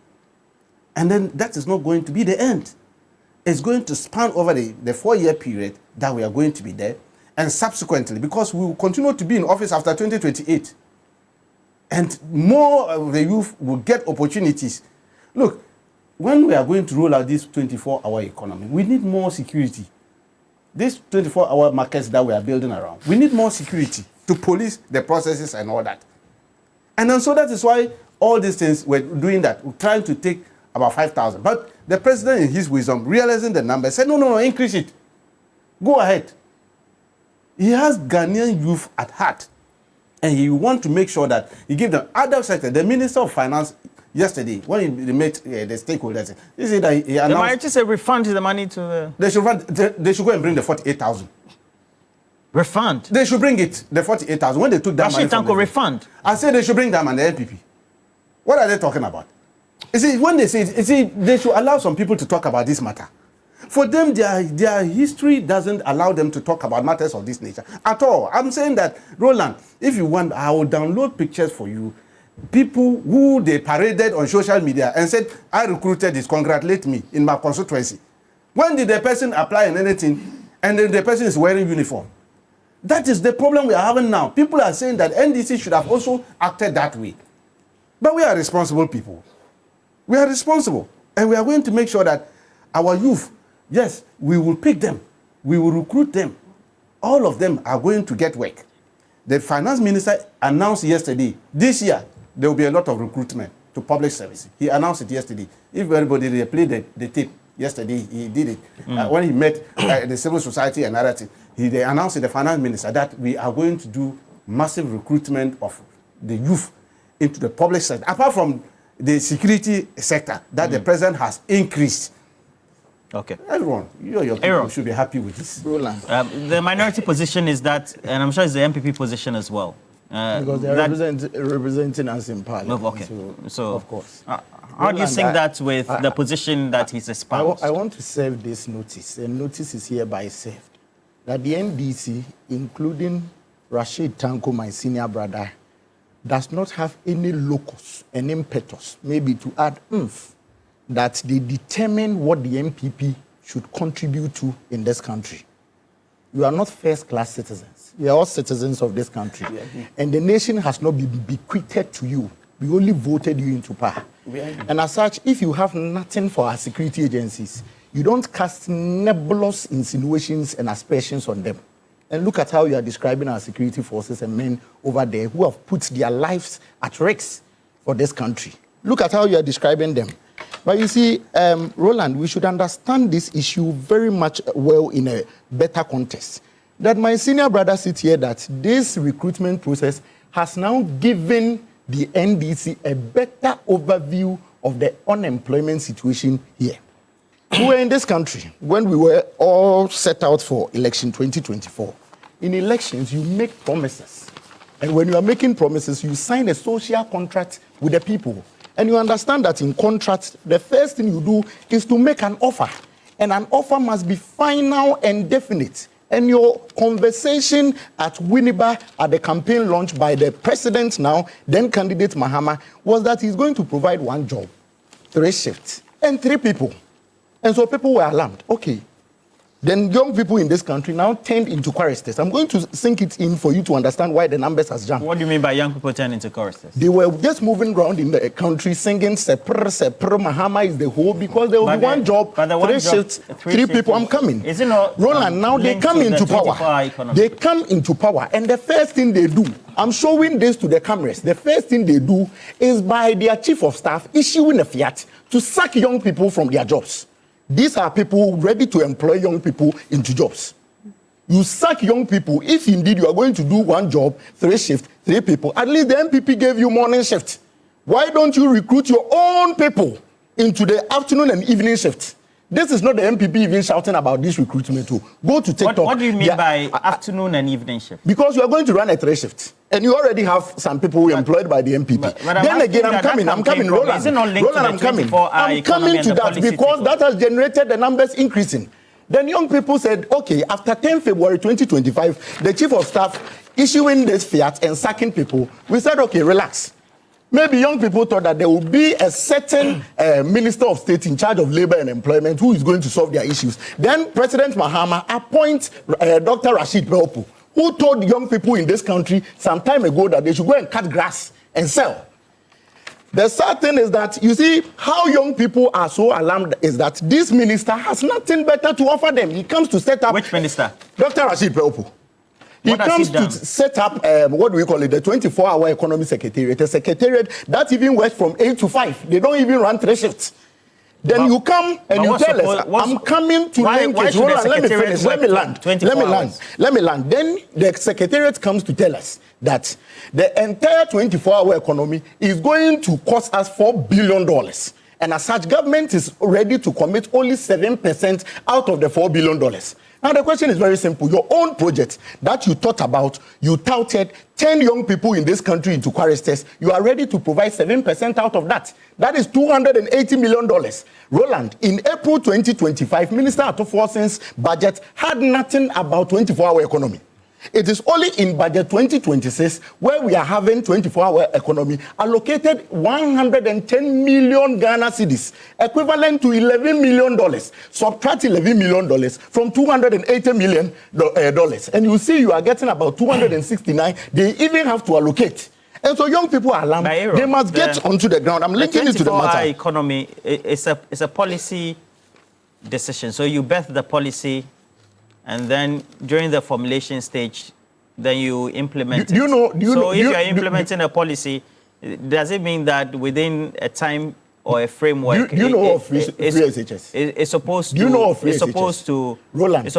And then that is not going to be the end. It's going to span over the 4-year period that we are going to be there, and subsequently, because we will continue to be in office after 2028. And more of the youth will get opportunities. Look, when we are going to roll out this 24-hour economy, we need more security. These 24-hour markets that we are building around, we need more security to police the processes and all that. And then so that is why all these things we're doing that. We're trying to take about 5,000. But the president, in his wisdom, realizing the number, said, no, increase it. Go ahead. He has Ghanaian youth at heart. And he wants to make sure that he gives them other sector. The Minister of Finance yesterday, when he met the stakeholders, he said that he announced... The minority said refund the money to the... They should go and bring the 48,000. Refund? They should bring it, the 48,000. When they took that money from refund? I said they should bring that money, the NPP. What are they talking about? You see, when they say, they should allow some people to talk about this matter. For them, their history doesn't allow them to talk about matters of this nature at all. I'm saying that, Roland, if you want, I will download pictures for you. People who they paraded on social media and said, I recruited this, congratulate me in my constituency. When did the person apply in anything and then the person is wearing uniform? That is the problem we are having now. People are saying that NDC should have also acted that way. But we are responsible people. We are responsible. And we are going to make sure that our youth, yes, we will pick them. We will recruit them. All of them are going to get work. The finance minister announced yesterday, this year, there will be a lot of recruitment to public service. He announced it yesterday. If everybody replayed the tape yesterday, he did it. When he met the civil society and other things, they announced to the finance minister that we are going to do massive recruitment of the youth into the public sector. Apart from the security sector that the president has increased. Okay. Everyone, you and your people should be happy with this. The minority position is that, and I'm sure it's the MPP position as well. Because they're representing us in parliament. Okay. So of course. How do you sync that with the position that he's espoused? I want to serve this notice. The notice is hereby served. That the NDC, including Rashid Tanko, my senior brother, does not have any locus and impetus, maybe to add that they determine what the MPP should contribute to in this country. You are not first-class citizens. We are all citizens of this country. And the nation has not been bequeathed to you. We only voted you into power. And as such, if you have nothing for our security agencies, you don't cast nebulous insinuations and aspersions on them. And look at how you are describing our security forces and men over there who have put their lives at risk for this country. Look at how you are describing them. But you see, Roland, we should understand this issue very much well in a better context. That my senior brother sits here that this recruitment process has now given the NDC a better overview of the unemployment situation here. We were in this country when we were all set out for election 2024. In elections, you make promises. And when you are making promises, you sign a social contract with the people. And you understand that in contracts, the first thing you do is to make an offer. And an offer must be final and definite. And your conversation at Winneba at the campaign launch by the president now, then candidate Mahama, was that he's going to provide 1 job, 3 shifts, and 3 people. And so people were alarmed. Okay. Then young people in this country now turned into choristers. I'm going to sink it in for you to understand why the numbers has jumped. What do you mean by young people turn into choristers? They were just moving around in the country singing Sepr, Sepr, Mahama is the whole, because there will be 1 job, 3 shifts, 3 people. I'm coming. Is it not, Roland, now they come into power. They come into power. And the first thing they do, I'm showing this to the cameras, the first thing they do is by their chief of staff issuing a fiat to sack young people from their jobs. These are people ready to employ young people into jobs. You sack young people if indeed you are going to do 1 job, 3 shifts, 3 people. At least the MPP gave you morning shift. Why don't you recruit your own people into the afternoon and evening shift? This is not the MPP even shouting about this recruitment too. Go to TikTok. What do you mean by afternoon and evening shift? Because you are going to run a 3 shift. And you already have some people employed by the MPP. But then again, I'm coming, Roland. I'm coming to that because that has generated the numbers increasing. Then young people said, okay, after 10 February 2025, the chief of staff issuing this fiat and sacking people, we said, okay, relax. Maybe young people thought that there would be a certain minister of state in charge of labor and employment who is going to solve their issues. Then President Mahama appoints Dr. Rashid Pelpo, who told young people in this country some time ago that they should go and cut grass and sell. The sad thing is that, you see, how young people are so alarmed is that this minister has nothing better to offer them. He comes to set up... Which minister? Dr. Rashid Pelpo. He comes to set up, what do we call it, the 24-hour economy secretariat, a secretariat that even works from 8 to 5. They don't even run 3 shifts. Then you come and you tell us, I'm coming to link it. Hold on, let me finish. Let me land. Then the secretariat comes to tell us that the entire 24-hour economy is going to cost us $4 billion. And as such, government is ready to commit only 7% out of the $4 billion. Now, the question is very simple. Your own project that you thought about, you touted 10 young people in this country into choristers. You are ready to provide 7% out of that. That is $280 million. Roland, in April 2025, Minister Atoforsen's budget had nothing about 24-hour economy. It is only in budget 2026 where we are having 24-hour economy allocated 110 million Ghana cedis, equivalent to $11 million. Subtract $11 million from $280 million. And you see you are getting about 269. They even have to allocate. And so young people are alarmed. They must get onto the ground. I'm linking it to the matter. The economy is a policy decision. So you birth the policy, and then during the formulation stage, then you implement it. If you're implementing a policy, does it mean that within a time or a framework, it's supposed to achieve its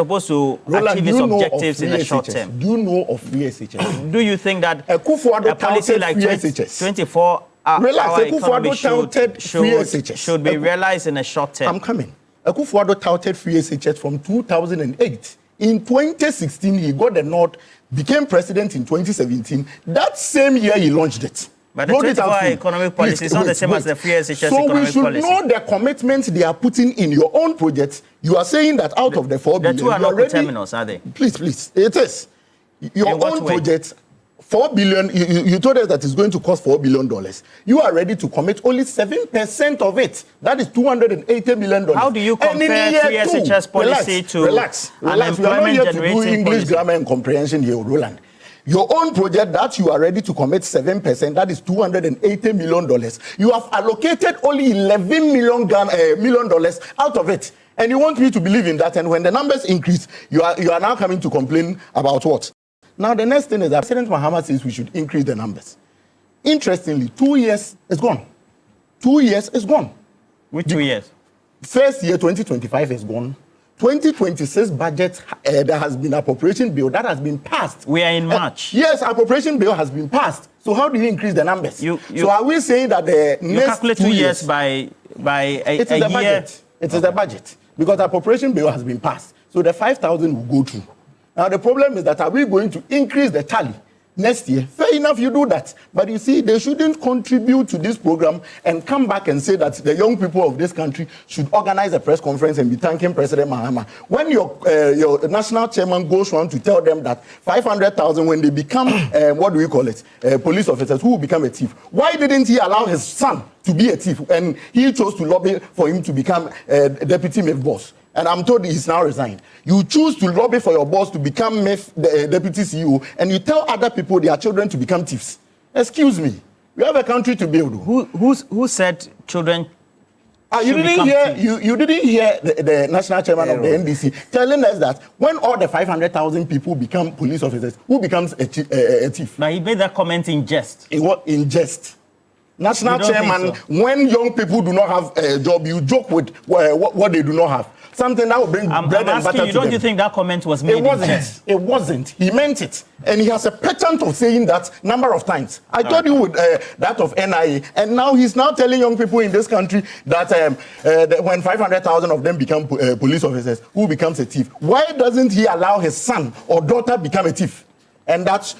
objectives in the short term? Do you know of free SHS? Do you think that a policy like 24-hour economy should be realized in a short term? I'm coming. Akufo-Addo touted free SHS from 2008. In 2016, he got the nod, became president in 2017. That same year, he launched it. But the 24-hour economic policy is not the same as the free SHS economic policy. So we should know the commitments they are putting in your own projects. You are saying that out of the $4 billion... The two are not terminals, are they? Please. It is. Your own project... $4 billion, you told us that it's going to cost $4 billion. You are ready to commit only 7% of it. That is $280 million. How do you compare free SHS policy to relax. We are not here to do English grammar and comprehension here, Roland. Your own project that you are ready to commit 7%, that is $280 million. You have allocated only $11 million out of it. And you want me to believe in that, and when the numbers increase, you are now coming to complain about what? Now, the next thing is that President Mahama says we should increase the numbers. Interestingly, 2 years is gone. 2 years is gone. Which 2 years? First year, 2025 is gone. 2026 budget, there has been an appropriation bill that has been passed. We are in March. Yes, appropriation bill has been passed. So how do you increase the numbers? So are we saying that the you next calculate 2 years by a it is the year? Budget. It is the budget because the appropriation bill has been passed. So the 5,000 will go through. Now the problem is that are we going to increase the tally next year? Fair enough, you do that. But you see, they shouldn't contribute to this program and come back and say that the young people of this country should organize a press conference and be thanking President Mahama. When your national chairman goes on to tell them that 500,000 when they become, what do we call it, police officers who will become a thief, why didn't he allow his son to be a thief? And he chose to lobby for him to become deputy MIF boss. And I'm told he's now resigned. You choose to lobby for your boss to become MIF, the deputy CEO, and you tell other people, their children, to become thieves. Excuse me. We have a country to build. Who said children? You didn't hear the national chairman of the NDC telling us that when all the 500,000 people become police officers, who becomes a thief? Now he made that comment in jest. In jest. National chairman, when young people do not have a job, you joke with what they do not have. Something that will bring bread and butter to them. Don't you think that comment was made in jest? It wasn't. He meant it. And he has a pattern of saying that number of times. I told you with that of NIA. And now he's now telling young people in this country that when 500,000 of them become police officers, who becomes a thief? Why doesn't he allow his son or daughter become a thief? And that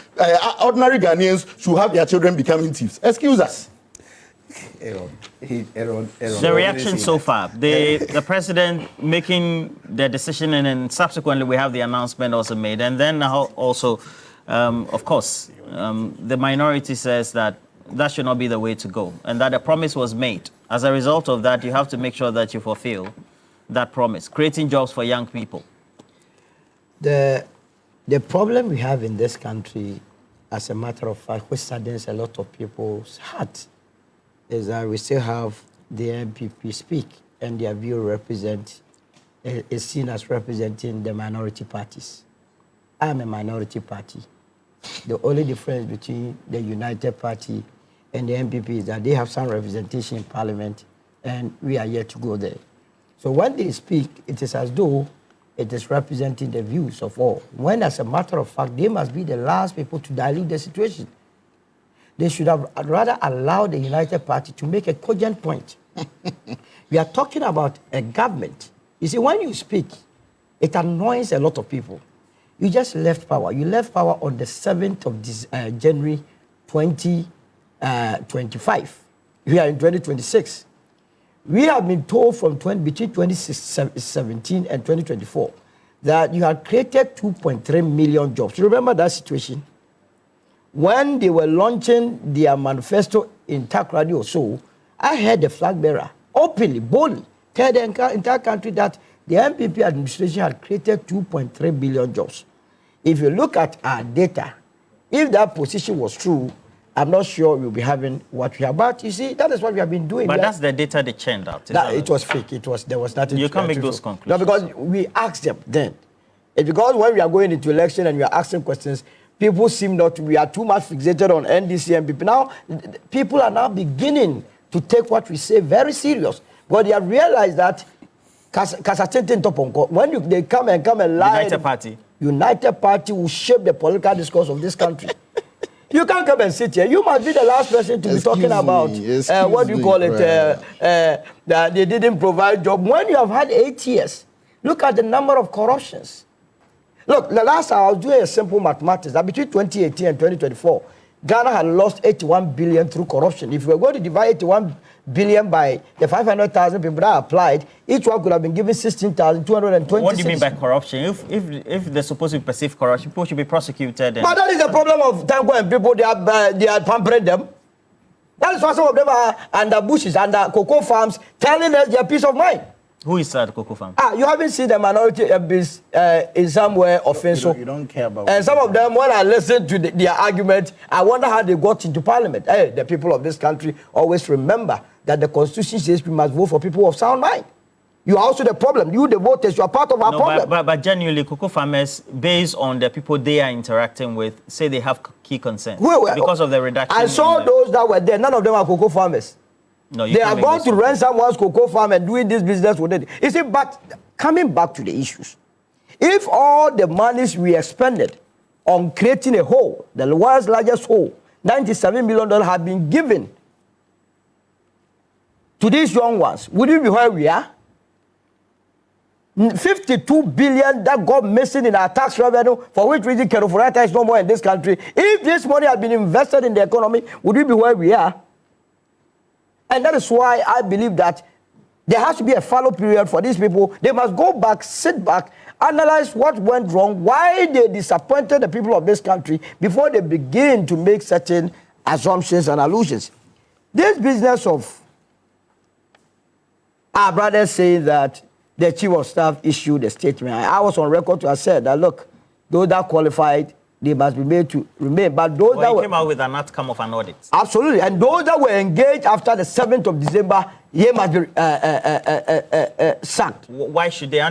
ordinary Ghanaians should have their children becoming thieves. Excuse us. The reaction so far, the president making the decision, and then subsequently we have the announcement also made, and then now also, of course, the minority says that should not be the way to go, and that a promise was made. As a result of that, you have to make sure that you fulfill that promise, creating jobs for young people. The problem we have in this country, as a matter of fact, which saddens a lot of people's hearts, is that we still have the MPP speak, and their view is seen as representing the minority parties. I'm a minority party. The only difference between the United Party and the MPP is that they have some representation in Parliament, and we are yet to go there. So when they speak, it is as though it is representing the views of all, when as a matter of fact, they must be the last people to dilute the situation. They should have rather allowed the United Party to make a cogent point. We are talking about a government. You see, when you speak, it annoys a lot of people. You just left power. You left power on the 7th of January 2025. We are in 2026. We have been told from between 2017 and 2024 that you had created 2.3 million jobs. You remember that situation? When they were launching their manifesto in Takrady or so, I heard the flag bearer openly, boldly, tell the entire country that the MPP administration had created 2.3 billion jobs. If you look at our data, if that position was true, I'm not sure we'll be having what we have. But you see, that is what we have been doing. But that's the data they churned out. It was fake. There was nothing. You can't make those conclusions. No, because we asked them then. It's because when we are going into election and we are asking questions, people seem not to, we are too much fixated on NDC and people. Now, people are now beginning to take what we say very serious. But they have realized that when they come and lie, United Party will shape the political discourse of this country. You can't come and sit here. You must be the last person to be talking about what do you call it? That they didn't provide job. When you have had 8 years, look at the number of corruptions. Look, the last time I was doing a simple mathematics that between 2018 and 2024, Ghana had lost 81 billion through corruption. If we were going to divide 81 billion by the 500,000 people that applied, each one could have been given 16,220. What do you mean by corruption? If they're supposed to be perceived corruption, people should be prosecuted. But that is the problem of Tango and people. They are pampering them. That is why some of them are under bushes, under cocoa farms, telling us their peace of mind. Who is at cocoa farm? You haven't seen the minority MPs in somewhere offensive. You don't care about. And some of them, when I listen to their argument, I wonder how they got into parliament. Hey, the people of this country always remember that the constitution says we must vote for people of sound mind. You are also the problem. You, the voters, you are part of our problem. But genuinely, cocoa farmers, based on the people they are interacting with, say they have key concerns because of the reduction. I saw those that were there. None of them are cocoa farmers. No, they are going to rent someone's cocoa farm and doing this business with it. You see, but coming back to the issues, if all the monies we expended on creating a hole, the world's largest hole, $97 million have been given to these young ones, would we be where we are? 52 billion that got missing in our tax revenue, for which reason Keroforata is no more in this country. If this money had been invested in the economy, would we be where we are? And that is why I believe that there has to be a fallow period for these people. They must go back, sit back, analyze what went wrong, why they disappointed the people of this country before they begin to make certain assumptions and allusions. This business of our brothers saying that the chief of staff issued a statement. I was on record to have said that, look, those that qualified, they must be made to remain. But those that came out with an outcome of an audit. Absolutely. And those that were engaged after the 7th of December, they must be sacked. Why should they?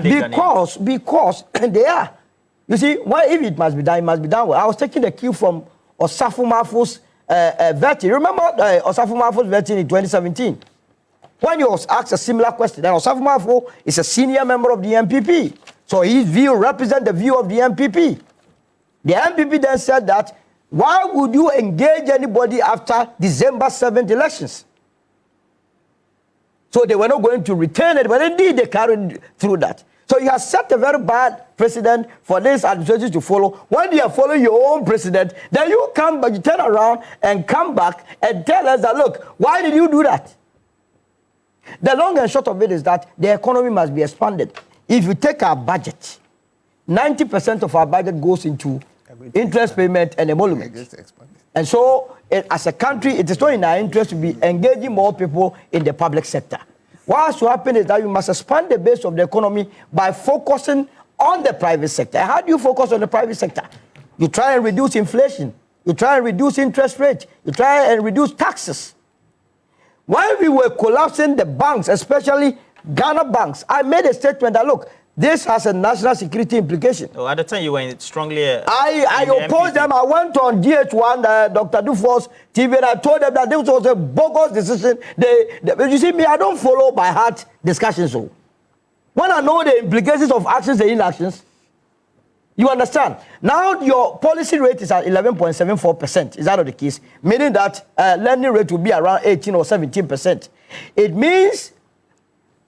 Because they are. You see, why if it must be done, it must be done well. I was taking the cue from Osafo Mafo's vetting. Remember Osafo Mafo's vetting in 2017? When he was asked a similar question, and Osafo Mafo is a senior member of the MPP. So his view represents the view of the MPP. The MPP then said that, why would you engage anybody after December 7th elections? So they were not going to return it, but indeed they carried through that. So you have set a very bad precedent for this administration to follow. When you are following your own precedent, then you come back, you turn around and come back and tell us that, look, why did you do that? The long and short of it is that the economy must be expanded. If you take our budget, 90% of our budget goes into interest payment and emoluments. And so, as a country, it is not in our interest to be engaging more people in the public sector. What has to happen is that you must expand the base of the economy by focusing on the private sector. How do you focus on the private sector? You try and reduce inflation. You try and reduce interest rates. You try and reduce taxes. When we were collapsing the banks, especially Ghana banks, I made a statement that, look, this has a national security implication. Oh, at the time you were strongly... I opposed them. I went on DH1, Dr. Dufour's TV, and I told them that this was a bogus decision. You see me, I don't follow by heart discussions. So when I know the implications of actions and inactions, you understand? Now your policy rate is at 11.74%. Is that not the case? Meaning that lending rate will be around 18 or 17%. It means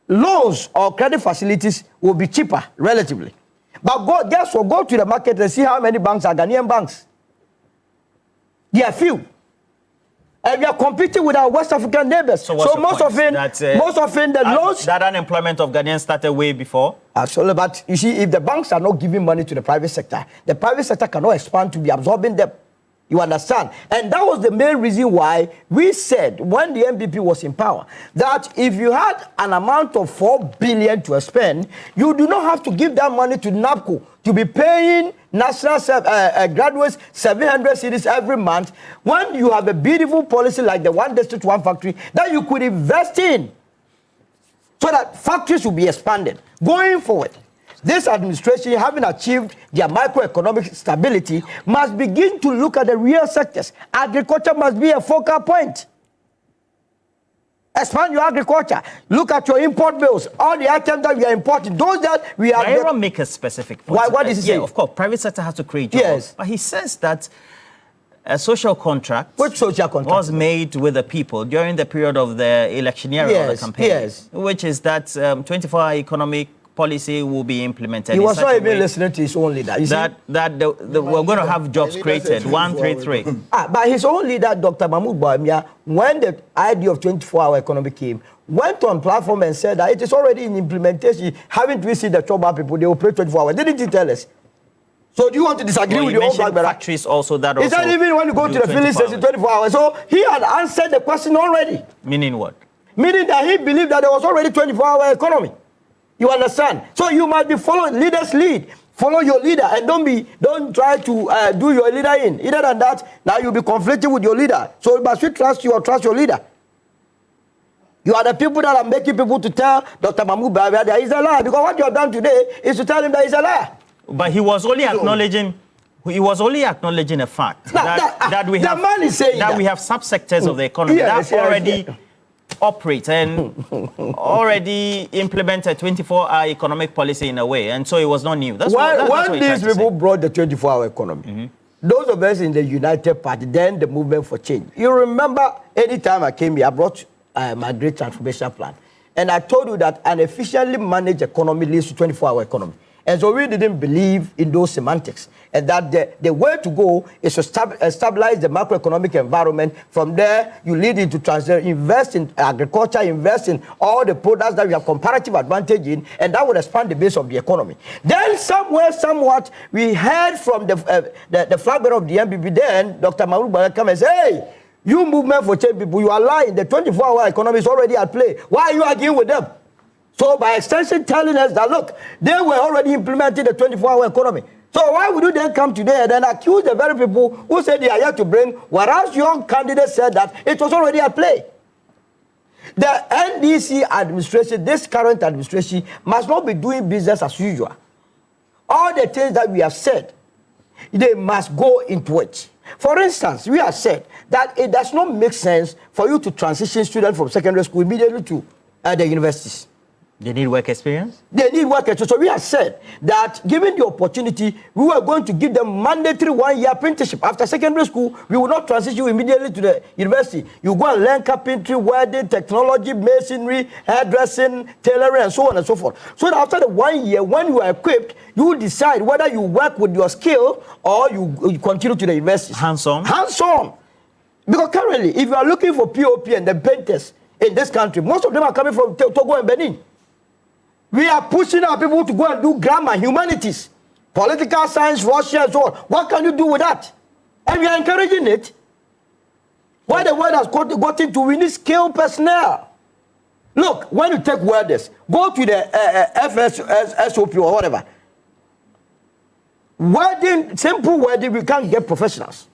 loans or credit facilities will be cheaper relatively. But go to the market and see how many banks are Ghanaian banks. There are few. And we are competing with our West African neighbors. So most often the loans... That unemployment of Ghanaians started way before? Absolutely. But you see, if the banks are not giving money to the private sector, the private sector cannot expand to be absorbing them. You understand? And that was the main reason why we said, when the MPP was in power, that if you had an amount of 4 billion to spend, you do not have to give that money to NAPCO to be paying national graduates 700 cedis every month, when you have a beautiful policy like the one district, one factory that you could invest in, so that factories will be expanded. Going forward, this administration, having achieved their macroeconomic stability, must begin to look at the real sectors. Agriculture must be a focal point. Expand your agriculture. Look at your import bills. All the items that we are importing, those that we are... I don't make a specific point. What is he saying? Of course, private sector has to create jobs. Yes. But he says that a social contract... Which social contract? ...was made with the people during the period of the electioneering of the campaign. Yes. Which is that 24-hour economic policy will be implemented. He was not even listening to his own leader. We're going to have jobs created, 133. But his own leader, Dr. Mahmoud Bawumia, when the idea of 24-hour economy came, went on platform and said that it is already in implementation. Haven't we seen the Choba people, they operate 24 hours. Didn't he tell us? So do you want to disagree with your own background? Factories also that also... Is that even when you go to the filling station 24 hours? So he had answered the question already. Meaning what? Meaning that he believed that there was already 24-hour economy. You understand? So you must be following leaders lead. Follow your leader and don't try to do your leader in. Either than that, now you'll be conflicting with your leader. So must you trust you or trust your leader? You are the people that are making people to tell Dr. Mahmoud Bawumia that he's a liar. Because what you have done today is to tell him that he's a liar. But he was only acknowledging. He was only acknowledging a fact that we have. The man is saying that we have subsectors of the economy that already operate and already implement a 24-hour economic policy in a way, and so it was not new. That's when these people brought the 24-hour economy, those of us in the United Party, then the movement for change. You remember, anytime I came here, I brought my great transformation plan, and I told you that an efficiently managed economy leads to 24-hour economy. And so we didn't believe in those semantics. And that the way to go is to stabilize the macroeconomic environment. From there, you lead into invest in agriculture, invest in all the products that we have comparative advantage in, and that will expand the base of the economy. Then somewhat, we heard from the flag bearer of the MPP then, Dr. Mahmoud Bawumia, come and say, hey, you movement for change people, you are lying. The 24-hour economy is already at play. Why are you arguing with them? So by extension telling us that, look, they were already implementing the 24-hour economy. So why would you then come today and then accuse the very people who said they are here to bring, whereas your candidate said that it was already at play? The NDC administration, this current administration, must not be doing business as usual. All the things that we have said, they must go into it. For instance, we have said that it does not make sense for you to transition students from secondary school immediately to the universities. They need work experience? They need work experience. So we have said that given the opportunity, we were going to give them mandatory 1-year apprenticeship. After secondary school, we will not transition you immediately to the university. You go and learn carpentry, welding, technology, masonry, hairdressing, tailoring, and so on and so forth. So that after the 1 year, when you are equipped, you will decide whether you work with your skill or you continue to the university. Hands-on? Hands-on. Because currently, if you are looking for POP and the painters in this country, most of them are coming from Togo and Benin. We are pushing our people to go and do grammar, humanities, political science, Russia, and so on. What can you do with that? And we are encouraging it. Why the world has got into, we need skilled personnel. Look, when you take welders, go to the FSOP or whatever. Welding, simple welding, we can't get professionals.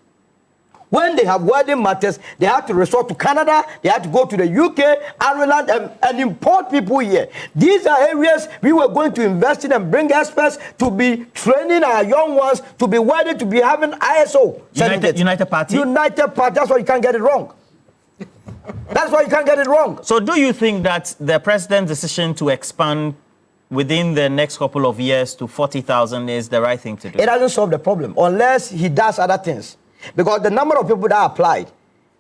When they have welding matters, they have to resort to Canada, they have to go to the UK, Ireland, and import people here. These are areas we were going to invest in and bring experts to be training our young ones, to be welding, to be having ISO. United Party? United Party, that's why you can't get it wrong. That's why you can't get it wrong. So do you think that the president's decision to expand within the next couple of years to 40,000 is the right thing to do? It doesn't solve the problem unless he does other things. Because the number of people that applied,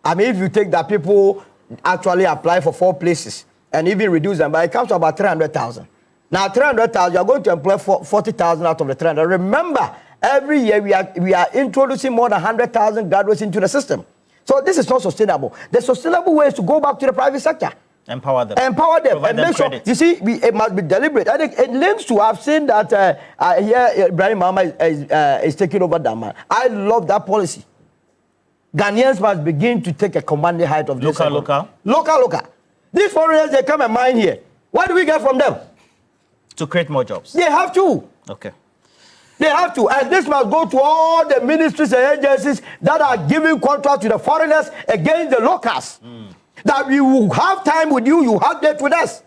I mean, if you take that people actually apply for 4 places and even reduce them, but it comes to about 300,000. Now, 300,000, you are going to employ 40,000 out of the 300. Remember, every year we are introducing more than 100,000 graduates into the system. So this is not sustainable. The sustainable way is to go back to the private sector. Empower them. Empower them. Provide and them make sure, credit. you see, it must be deliberate. I think it links to, I've seen that here Ibrahim Mama is taking over that man. I love that policy. Ghanaians must begin to take a commanding height of this. Local. These foreigners, they come and mine here. What do we get from them? To create more jobs. They have to. Okay. They have to. And this must go to all the ministries and agencies that are giving contracts to the foreigners against the locals. That we will have time with you, you have date with us.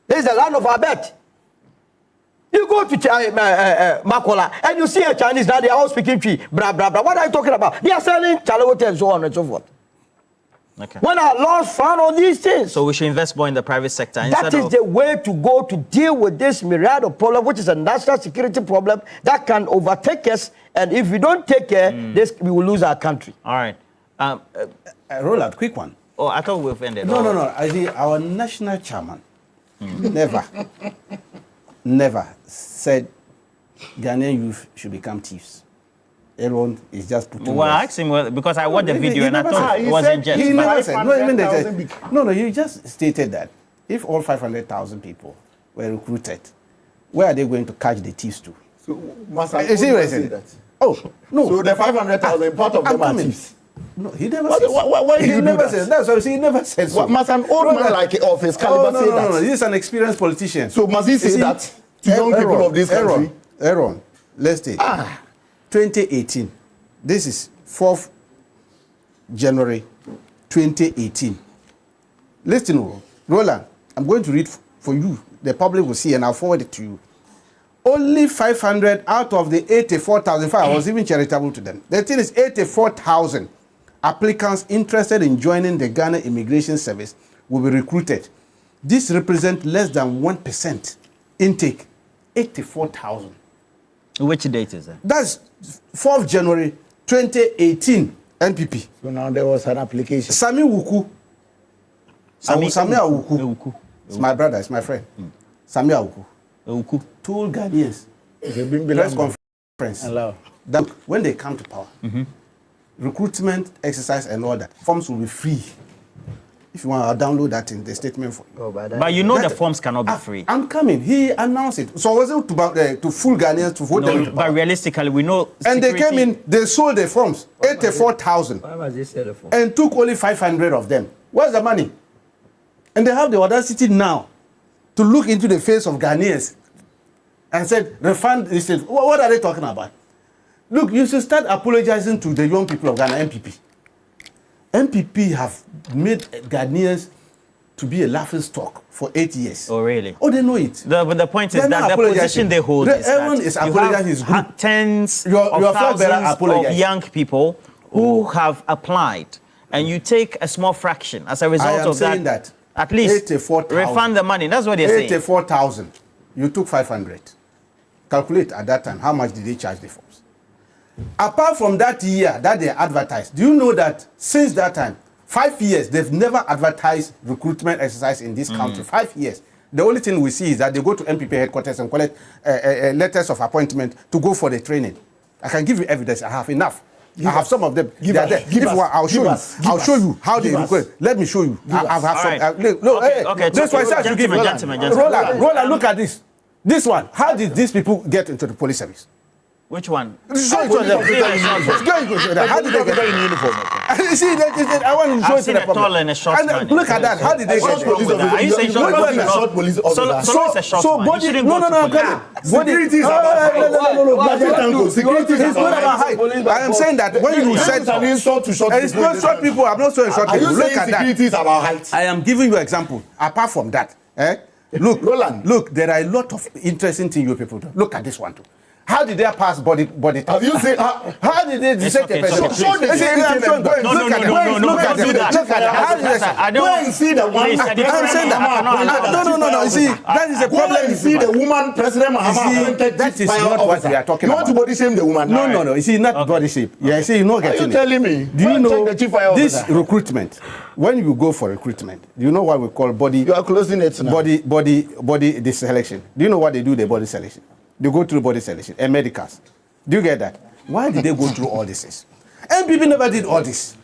This is the land of our bet. You go to Makola and you see a Chinese now, they are all speaking Twi, blah, blah, blah. What are you talking about? They are selling chalawote and so on and so forth. Okay. When our laws found all these things. So we should invest more in the private sector. That is the way to go to deal with this myriad of problem, which is a national security problem that can overtake us. And if we don't take care, we will lose our country. All right. Roland, quick one. Oh, I thought we've ended. No. I think our national chairman never said Ghanaian youth should become thieves. Everyone is just putting. Well, I asked him because I watched the video and I thought it wasn't just. He never said. No, even they said. No. You just stated that if all 500,000 people were recruited, where are they going to catch the thieves to? So, is he saying that? Oh no. So the 500,000 part of them are thieves. No, he never said. Why he never said. That's what he never said. So. Must an old man like of his caliber say that? No. This is an experienced politician. So must he say that to young people of this country? Aaron, let's take 2018. This is 4th January 2018. Listen, Roland, I'm going to read for you. The public will see, and I'll forward it to you. Only 500 out of the 84,000. I was even charitable to them. The thing is 84,000 applicants interested in joining the Ghana Immigration Service will be recruited. This represents less than 1% intake. 84,000. Which date is that? That's 4th January 2018 NPP. So now there was an application. Sami Wuku. Sami Awuku. It's my brother, it's my friend. Sami Awuku. Told Ghanaians, press conference, that when they come to power, recruitment exercise and all that, forms will be free. If you want, I'll download that in the statement for you. But you know the forms cannot be free. I'm coming. He announced it. So was it to fool Ghanaians to vote them into power? But realistically, we know. And they came in, they sold the forms, 84,000. Why must they sell the forms? And took only 500 of them. Where's the money? And they have the audacity now to look into the face of Ghanaians and said, refund this. What are they talking about? Look, you should start apologizing to the young people of Ghana, MPP. MPP have made Ghanaians to be a laughing stock for 8 years. Oh, really? Oh, they know it. But the point is that the position they hold is everyone that is apologizing his group. Tens your of thousands of young people who have applied, and you take a small fraction as a result of that. At least refund the money. That's what they're saying. 84,000. You took 500. Calculate at that time how much did they charge the forms. Apart from that year that they advertised, do you know that since that time, 5 years, they've never advertised recruitment exercise in this country. 5 years. The only thing we see is that they go to MPP headquarters and collect letters of appointment to go for the training. I can give you evidence. I have enough. I have some of them. I'll show you. I'll show you how they recruit. Let me show you. I have some. Okay. This one I should give you. Roland, look at this. This one. How did these people get into the police service? Which one? Show it to them. How did they get in uniform? See, I want to show it to the public. Look at that. How did they get in? Are you saying short police officer? So body. No. Security is about security is not about height. I am saying that when you said an insult to short people, it's not short people. I'm not saying short people. Look at that. Security is about height. I am giving you an example. Apart from that, look, Roland. Look, there are a lot of interesting things you people do. Look at this one too. How did they pass body test? Have you seen how did they detect the person? Show the look at it. Go and see the one. I'm saying that. No. You see, that is a problem. You see the woman President Mahama. That is not what we are talking about. You want to body shame the woman? No. You see, not body shape. Yeah, see, you're not getting it. Are you telling me? Do you know this recruitment? When you go for recruitment, do you know what we call body? You are closing it now. Body this selection. Do you know what they do? The body selection. They go through body selection and medicals. Do you get that? Why did they go through all this? MPP never did all this.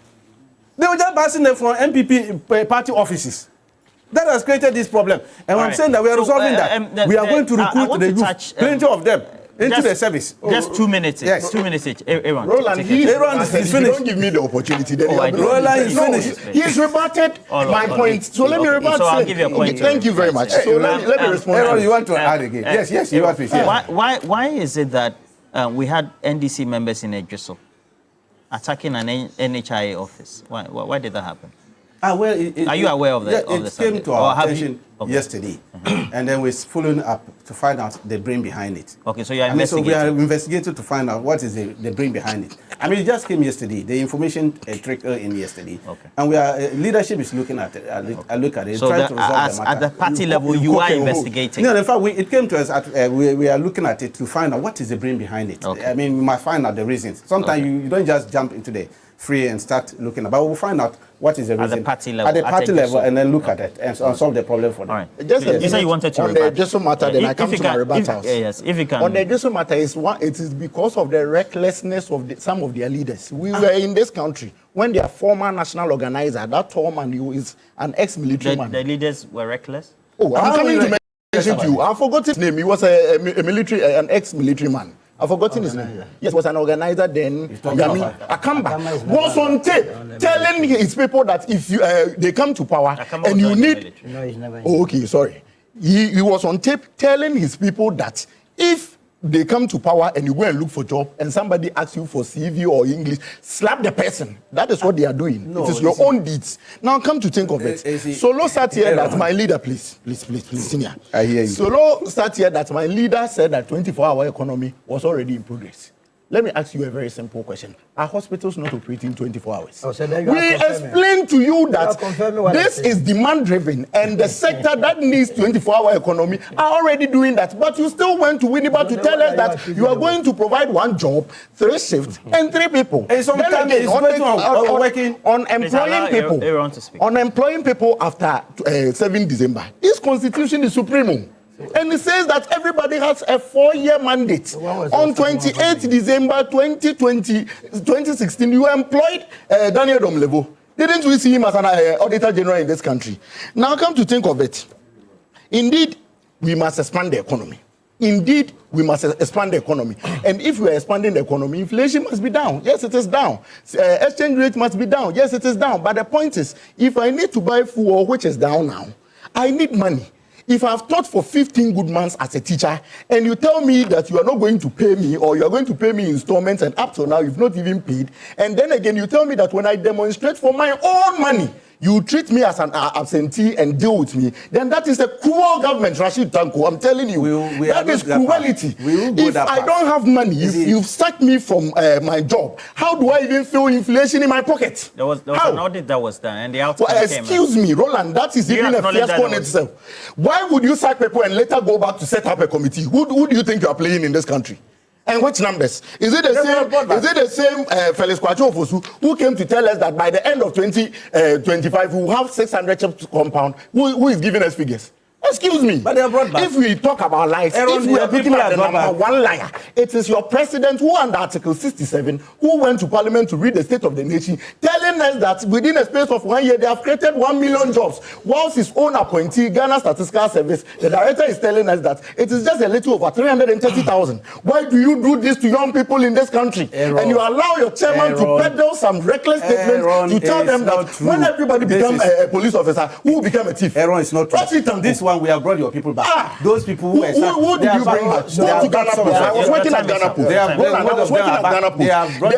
They were just passing them from MPP party offices. That has created this problem. And I'm saying that we are resolving that. We are going to recruit the youth, plenty of them, into the service. Just 2 minutes. Yes. 2 minutes each. Aaron, Roland, Aaron is finished. Don't give me the opportunity. Roland is finished. He's rebutted my point. So let me rebut. So I'll give you a point. Thank you very much. So let me respond. Aaron, you want to add again? Yes, you want to say. Why is it that we had NDC members in Ejiso attacking an NHIA office? Why did that happen? Well, are you aware of that? It came to our attention yesterday, and then we're following up to find out the brain behind it. Okay, so you are investigating. So we are investigating to find out what is the brain behind it. I mean, it just came yesterday. The information trickled in yesterday, and we are leadership is looking at it. I look at it. So trying to resolve the matter. At the party level, you are investigating. No, in fact, it came to us. We are looking at it to find out what is the brain behind it. I mean, we might find out the reasons. Sometimes you don't just jump into the free and start looking about. We'll find out what is the reason at the party level. At the party level, and then look at it and solve the problem for them. All right. Just you say you wanted to on the Ejiso matter, then I come to my rebuttal. Yes, if you can. On the Ejiso matter, it is because of the recklessness of some of their leaders. We were in this country when their former national organizer, that tall man, he is an ex-military man. The leaders were reckless? Oh, I'm coming to mention to you. I forgot his name. He was an ex-military man. I've forgotten his name. Yes, was an organizer then. Yami Akamba was on tape telling his people that if they come to power and you need. No, he's never. Oh, okay, sorry. He was on tape telling his people that if they come to power and you go and look for job and somebody asks you for CV or English, slap the person. That is what they are doing. No, it is your own deeds. Now come to think of it. Solo sat here that my leader, please, senior. I hear you. Solo sat here that my leader said that 24-hour economy was already in progress. Let me ask you a very simple question. Are hospitals not operating 24 hours? Oh, so then you we explained to you that this is demand-driven and the sector that needs 24-hour economy are already doing that. But you still went to Winneba to tell us that you are going to provide 1 job, 3 shifts, and 3 people. And sometimes it's on employing people after 7 December. This constitution is supreme. And it says that everybody has a 4-year mandate. On 28th December 2016, you employed Daniel Domlevo. Didn't we see him as an auditor general in this country? Now come to think of it. Indeed, we must expand the economy. Indeed, we must expand the economy. And if we are expanding the economy, inflation must be down. Yes, it is down. Exchange rate must be down. Yes, it is down. But the point is, if I need to buy fuel, which is down now, I need money. If I've taught for 15 good months as a teacher, and you tell me that you are not going to pay me, or you are going to pay me installments, and up to now you've not even paid, and then again you tell me that when I demonstrate for my own money, you treat me as an absentee and deal with me, then that is a cruel government, Rashid Tanko. I'm telling you, that is cruelty. If I don't have money, you've sacked me from my job, how do I even feel inflation in my pocket? There was an audit that was done, and the outcome came. Excuse me, Roland, that is even a fiasco in itself. Why would you sack people and later go back to set up a committee? Who do you think you are playing in this country? And which numbers? Is it the same Felix Kwacho Ofosu who came to tell us that by the end of 2025 we will have 600 chips compound? Who is giving us figures? Excuse me. But they are brought back. If we talk about lies, if we are looking at the number one liar, it is your president who under Article 67 who went to Parliament to read the State of the Nation, telling us that within a space of 1 year they have created 1 million jobs, whilst his own appointee, Ghana Statistical Service, the director is telling us that it is just a little over 330,000. Why do you do this to young people in this country? And you allow your chairman to peddle some reckless statements to tell them that when everybody becomes a police officer, who will become a thief? Aaron, it's not true. This one we have brought your people back. Those people who did you bring back? I was working at Ghana Post.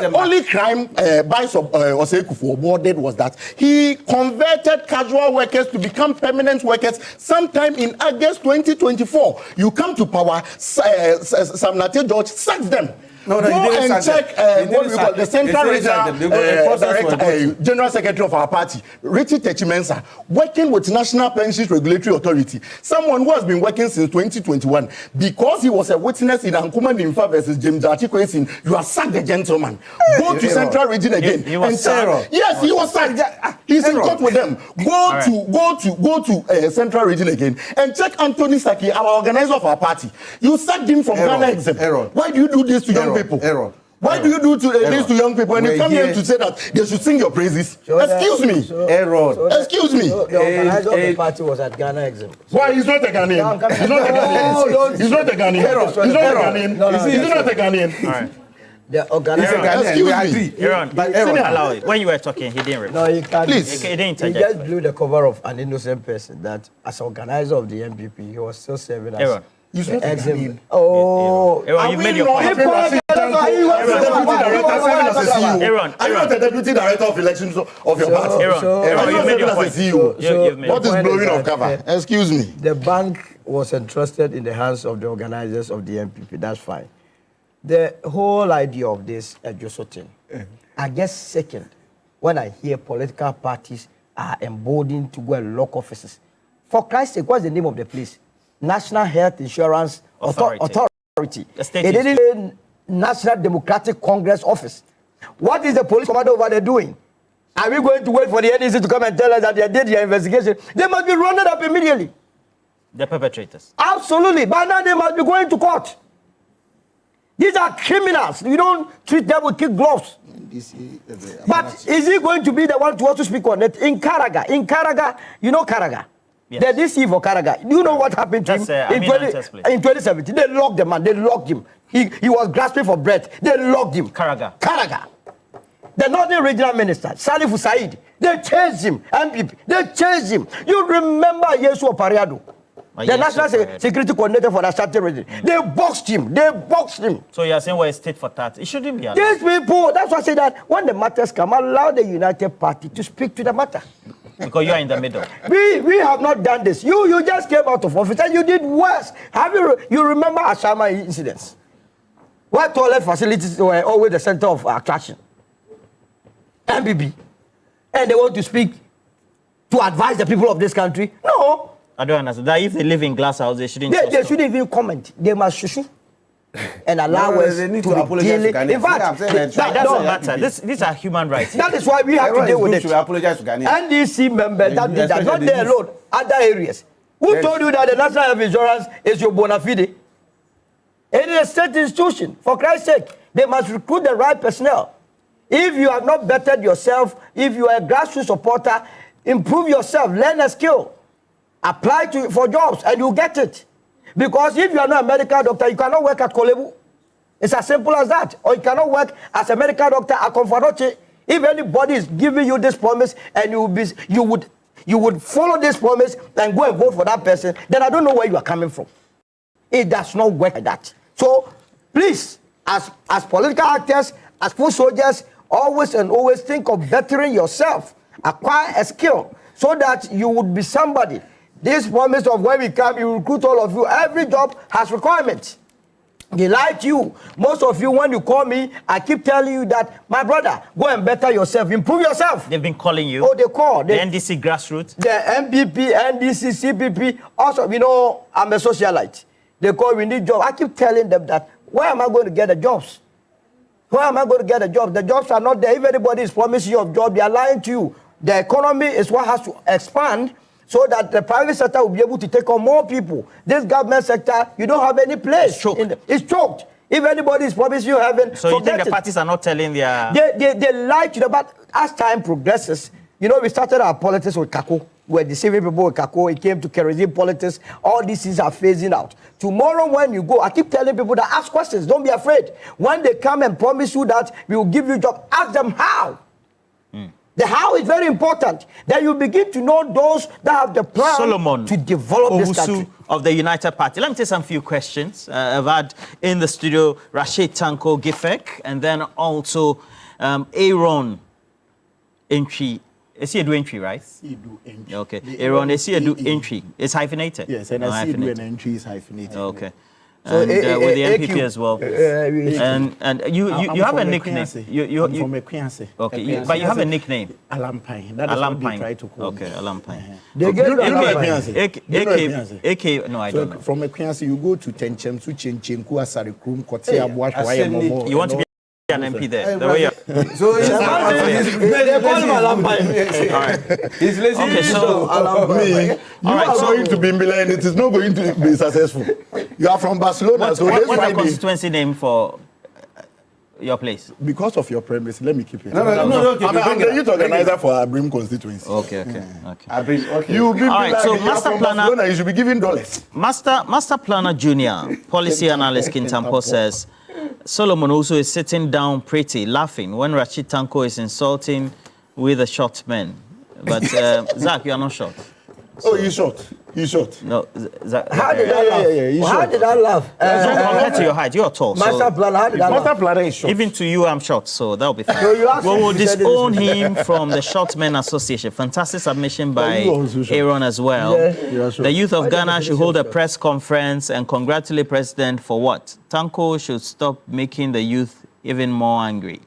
The only crime Vice Osei-Kufuor did was that he converted casual workers to become permanent workers sometime in August 2024. You come to power, Sam Naté George sacks them. No, go and check what we call the Central Regional General Secretary of our party, Richie Techimensa, working with National Pensions Regulatory Authority, someone who has been working since 2021. Because he was a witness in Nkrumah Nimfa versus James Archie, you have sacked the gentleman. Go to Central Region again. Yes, he was sacked. He's in court with them. Go to Central Region again and check Anthony Saki, our organizer of our party. You sacked him from Ghana Exempt. Why do you do this to young people? Why do you do this to young people? And you come here to say that they should sing your praises? Excuse me. Excuse me. The organizer of the party was at Ghana Exempt. Why? He's not a Ghanaian. He's not a Ghanaian. He's not a Ghanaian. He's not a Ghanaian. He's not a Ghanaian. All right. The organizer. Excuse me. Aaron, allow it. When you were talking, he didn't reply. No, he can't. Please. He didn't He just blew the cover of an innocent person that, as organizer of the MPP, he was still serving as. Aaron. He's not a Ghanaian. Oh, you made your point. Are you not the deputy director of elections of your party? Aaron, you made your point. What is blowing off cover? Excuse me. The bank was entrusted in the hands of the organizers of the MPP. That's fine. The whole idea of this thing, I get second when I hear political parties are emboldened to go and lock offices. For Christ's sake, what's the name of the place? National Health Insurance Authority. It is National Democratic Congress Office. What is the police commander over there doing? Are we going to wait for the NEC to come and tell us that they did their investigation? They must be rounded up immediately. The perpetrators. Absolutely. By now they must be going to court. These are criminals. You don't treat them with kid gloves. But is he going to be the one to also speak on it? In Karaga, you know Karaga? Yes. The DC for Karaga. Do you know what happened to him in 2017? They locked the man. They locked him. He was grasping for breath. They locked him. Karaga. The Northern Regional Minister, Salif Said, they chased him. MPP, they chased him. You remember Yesu Opariado? The National Security Coordinator for the Ashanti region. They boxed him. So you are saying we're state for that? It shouldn't be allowed. These people, that's why I say that when the matters come, allow the United Party to speak to the matter. Because you are in the middle. We have not done this. You just came out of office and you did worse. You remember Ashama incidents? Where toilet facilities were always the center of attraction. MBB. And they want to speak to advise the people of this country. No. I don't understand. That if they live in glass house, they shouldn't. They shouldn't even comment. They must shushu and allow us to apologize to Ghanaians. In fact, that doesn't matter. These are human rights. That is why we have to deal with it. Should apologize to Ghanaians. NDC members that did that, not there alone, other areas. Who told you that the National Health Insurance is your bona fide? It is a state institution. For Christ's sake, they must recruit the right personnel. If you have not bettered yourself, if you are a grassroots supporter, improve yourself, learn a skill, apply for jobs, and you get it. Because if you are not a medical doctor, you cannot work at Kolebu. It's as simple as that. Or you cannot work as a medical doctor at Konfanoche. If anybody is giving you this promise and you would follow this promise and go and vote for that person, then I don't know where you are coming from. It does not work like that. So please, as political actors, as foot soldiers, always and always think of bettering yourself. Acquire a skill so that you would be somebody. This promise of when we come, you recruit all of you. Every job has requirements. They like you. Most of you, when you call me, I keep telling you that, my brother, go and better yourself, improve yourself. They've been calling you. Oh, they call. The NDC grassroots. The MPP, NDC, CPP. Also, I'm a socialite. They call, we need jobs. I keep telling them that, where am I going to get the jobs? Where am I going to get the jobs? The jobs are not there. If anybody is promising you a job, they are lying to you. The economy is what has to expand so that the private sector will be able to take on more people. This government sector, you don't have any place. It's choked. If anybody is promising you heaven, so you think the parties are not telling their... They lie to them, but as time progresses, we started our politics with Kako. We're deceiving people with Kako. It came to kerosene politics. All these things are phasing out. Tomorrow when you go, I keep telling people that ask questions. Don't be afraid. When they come and promise you that we will give you a job, ask them how. The how is very important. Then you begin to know those that have the plan Solomon to develop this country. Of the United Party. Let me take some few questions. I've had in the studio Rashid Tanko Gifek and then also Aaron Entry. Is he a do entry, right? He do entry. Okay. Aaron, is he a do entry? It's hyphenated. Yes, and I see do an entry is hyphenated. Okay. And with the MPP as well. And you have a nickname. I'm from Ekwianse. Okay, but you have a nickname. Alampine. That is what they try to call me. Okay, Alampine. They get AK, no, I don't know. From Ekwianse, you go to Tenchem, Suchenku, Asarikrum, Kotia, Momo. You want to be an MP there. The way so they call him Alampine. All right. He's lazy. Okay, so you are going to be in Milan, it is not going to be successful. You are from Barcelona, what's the constituency name for your place? Because of your premise, let me keep it. No. I'm the youth organizer for Abrim constituency. Okay. Abrim, okay. You be all right, so Master Planner, you should be giving dollars. Master Planner Junior, policy analyst Kintampo says, Solomon also is sitting down pretty, laughing when Rashid Tanko is insulting with the short men. But Zach, you are not short. So. Oh, you short. No, Zach. How did I laugh? Compared to your height, you are tall. Master Planner, how did I laugh? Master Planner is short. Even to you, I'm short, so that'll be fine. So we will disown him from the Short Men Association. Fantastic submission by Aaron as well. Yeah. The youth of Ghana should hold a press conference and congratulate President for what? Tanko should stop making the youth even more angry.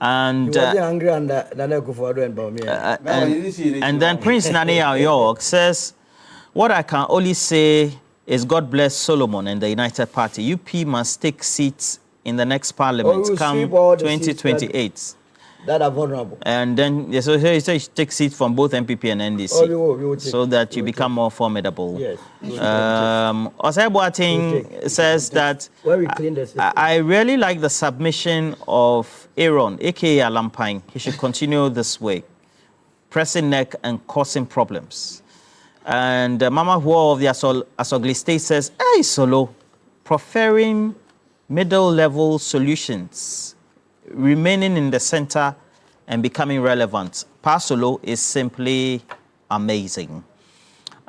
And angry and then Prince Nani York says, what I can only say is God bless Solomon and the United Party. UP must take seats in the next parliament come 2028. That are vulnerable. And then so he says take seats from both MPP and NDC so that you become more formidable. Yes. Osei Boateng says that I really like the submission of Aaron, aka Alampine. He should continue this way, pressing neck and causing problems. And Mama Huo of the Asogli State says, hey, Solo, preferring middle-level solutions, remaining in the center and becoming relevant. Pasolo is simply amazing.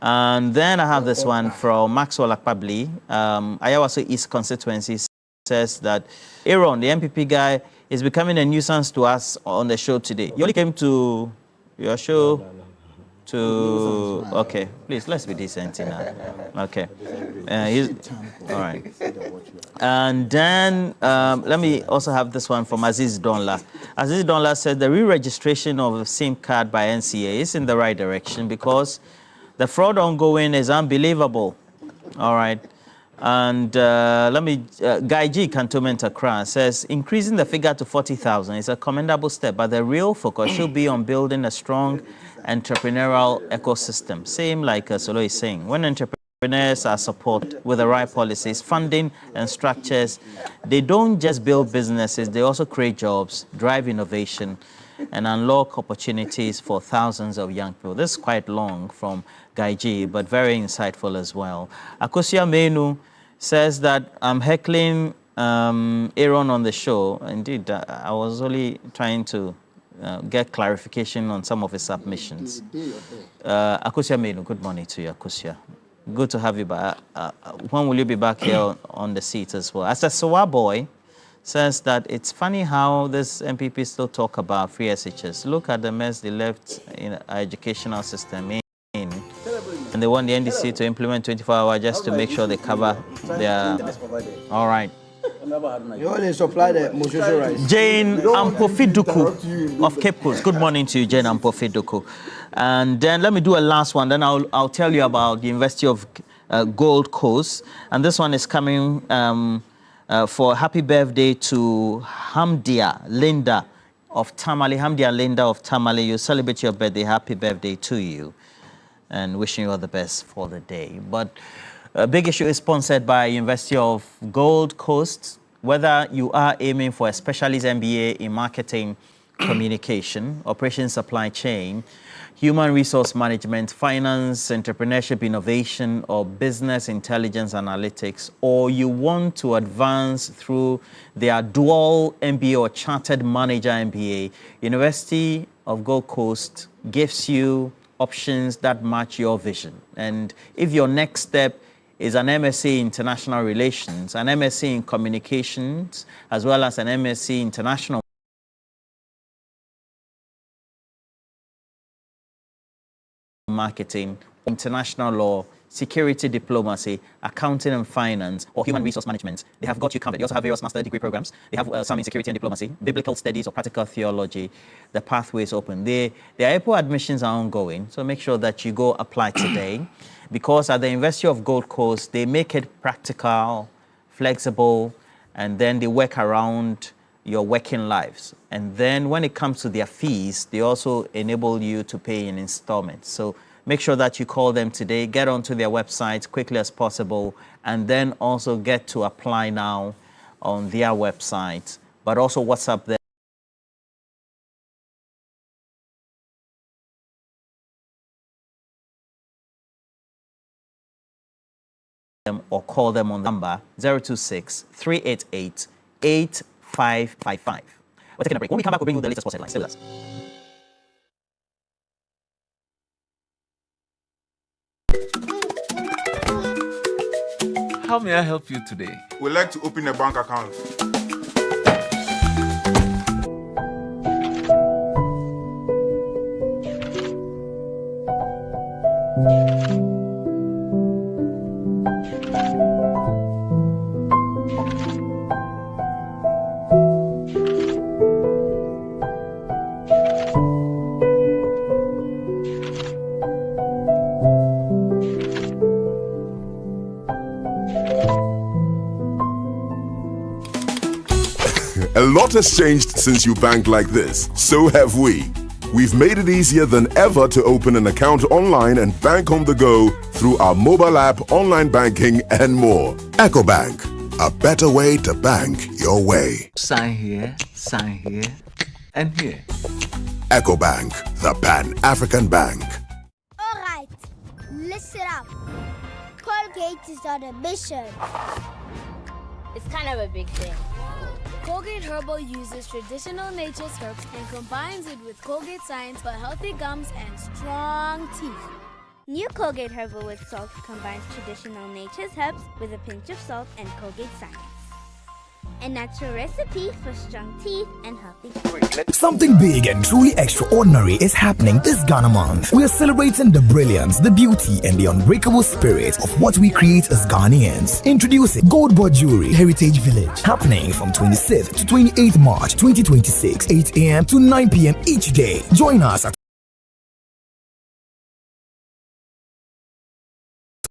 And then I have this one from Maxwell Akpabli, Ayawaso East constituency, says that Aaron, the MPP guy, is becoming a nuisance to us on the show today. You only came to your show to... Okay, please, let's be decent now. Okay. All right. And then let me also have this one from Aziz Donla. Aziz Donla said the re-registration of the SIM card by NCA is in the right direction because the fraud ongoing is unbelievable. All right. And Guy G. Cantonment Accra says, increasing the figure to 40,000 is a commendable step, but the real focus should be on building a strong entrepreneurial ecosystem. Same like Solo is saying, when entrepreneurs are supported with the right policies, funding and structures, they don't just build businesses, they also create jobs, drive innovation, and unlock opportunities for thousands of young people. This is quite long from Guy G, but very insightful as well. Akosia Menu says that I'm heckling Aaron on the show. Indeed, I was only trying to get clarification on some of his submissions. Akosia Menu, good morning to you, Akosia. Good to have you back. When will you be back here on the seat as well? As a Sawa boy, says that it's funny how this MPP still talk about free SHS. Look at the mess they left in our educational system and they want the NDC to implement 24-hour just to make sure they cover their... All right. You only supply the Moshoso rice. Jane Ampofiduku of Cape Coast. Good morning to you, Jane Ampofiduku. And then let me do a last one. Then I'll tell you about the University of Gold Coast. And this one is coming for happy birthday to Hamdia Linda of Tamale. Hamdia Linda of Tamale, you celebrate your birthday. Happy birthday to you. And wishing you all the best for the day. But a big issue is sponsored by University of Gold Coast. Whether you are aiming for a specialist MBA in marketing, communication, operations supply chain, human resource management, finance, entrepreneurship, innovation, or business intelligence analytics, or you want to advance through their dual MBA or chartered manager MBA, University of Gold Coast gives you options that match your vision. And if your next step is an MSc in International Relations, an MSc in Communications, as well as an MSc in International Marketing, International Law, Security Diplomacy, Accounting and Finance, or Human Resource Management, they have got you covered. They also have various master degree programs. They have some in Security and Diplomacy, Biblical Studies or Practical Theology. The pathway is open. Their April admissions are ongoing, so make sure that you go apply today. Because at the University of Gold Coast, they make it practical, flexible, and then they work around your working lives. And then when it comes to their fees, they also enable you to pay in installments. So make sure that you call them today, get onto their website quickly as possible, and then also get to apply now on their website, but also WhatsApp them. Or call them on the number 026-388-8555. We're taking a break. When we come back, we'll bring you the latest sports headlines. Stay with us. How may I help you today? We'd like to open a bank account. A lot has changed since you bank like this. So have we. We've made it easier than ever to open an account online and bank on the go through our mobile app, online banking, and more. EcoBank, a better way to bank your way. Sign here, and here. EcoBank, the Pan-African Bank. All right, listen up. Colgate is on a mission. It's kind of a big thing. Colgate Herbal uses traditional nature's herbs and combines it with Colgate Science for healthy gums and strong teeth. New Colgate Herbal with Salt combines traditional nature's herbs with a pinch of salt and Colgate science. A natural recipe for strong teeth and healthy teeth. Something big and truly extraordinary is happening this Ghana month. We are celebrating the brilliance, the beauty, and the unbreakable spirit of what we create as Ghanaians. Introducing Gold Board Jewelry Heritage Village, happening from 26th to 28th March 2026, 8 a.m. to 9 p.m. each day. Join us at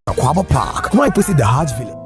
Aquaba Park, right opposite the Hajj Village.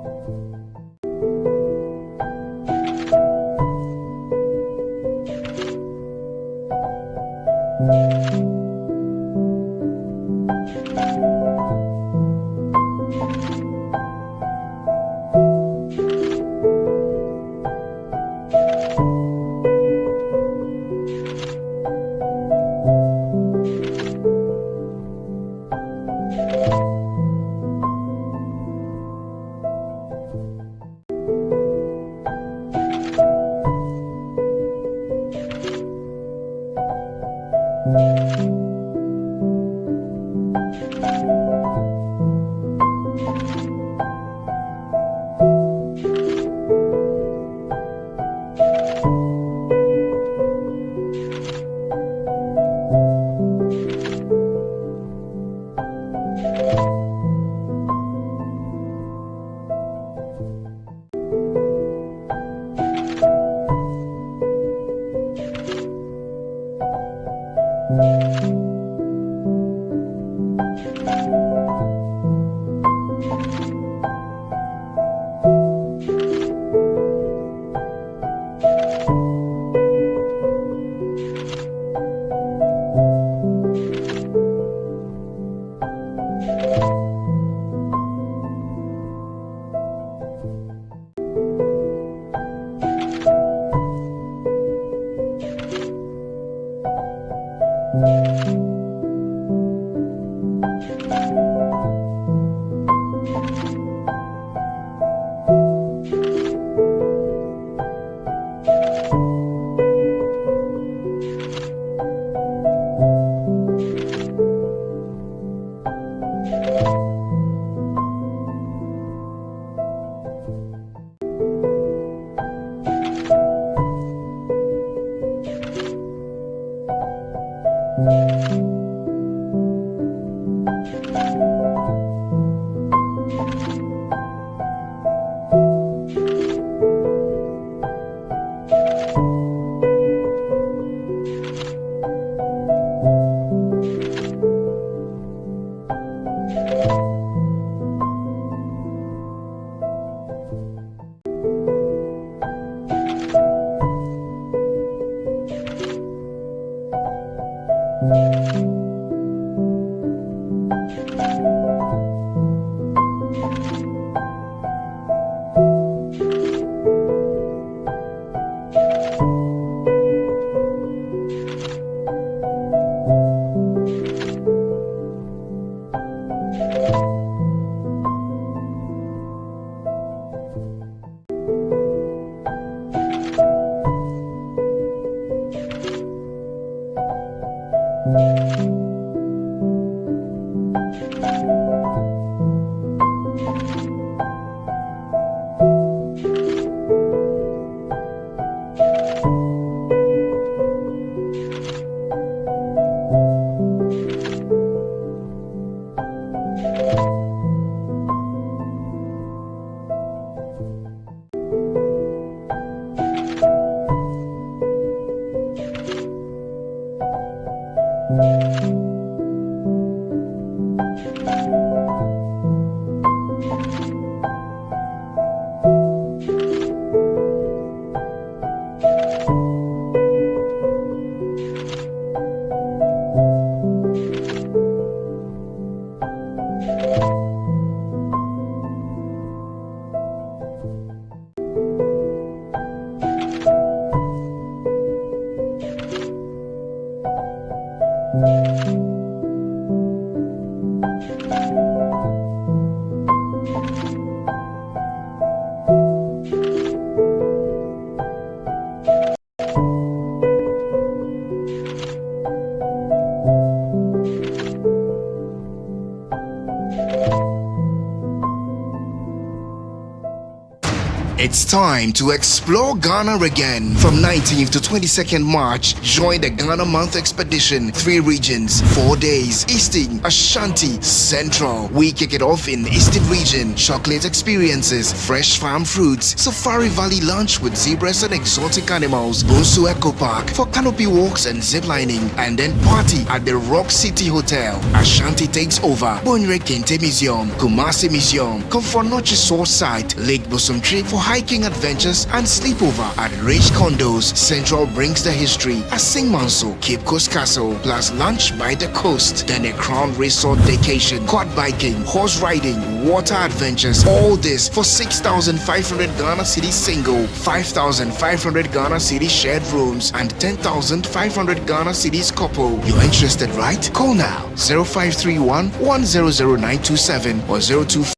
It's time to explore Ghana again. From 19th to 22nd March, join the Ghana Month Expedition. 3 regions, 4 days. Eastern, Ashanti, Central. We kick it off in Eastern region. Chocolate experiences, fresh farm fruits, Safari Valley lunch with zebras and exotic animals, Bonsu Eco Park for canopy walks and ziplining, and then party at the Rock City Hotel. Ashanti takes over. Bonre Kente Museum, Kumasi Museum, Komfornochi Source Site, Lake Bosumtri for hiking adventures and sleepover at Rich Condos. Central brings the history at Singmanso, Cape Coast Castle, plus lunch by the coast. Then a Crown Resort vacation, quad biking, horse riding, water adventures. All this for 6,500 Ghana Cedi single, 5,500 Ghana Cedi shared rooms, and 10,500 Ghana Cedis couple. You're interested, right? Call now 0531 100927 or 024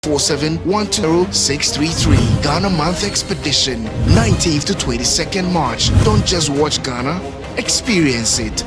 47120633. Ghana Month Expedition, 19th to 22nd March. Don't just watch Ghana, experience it.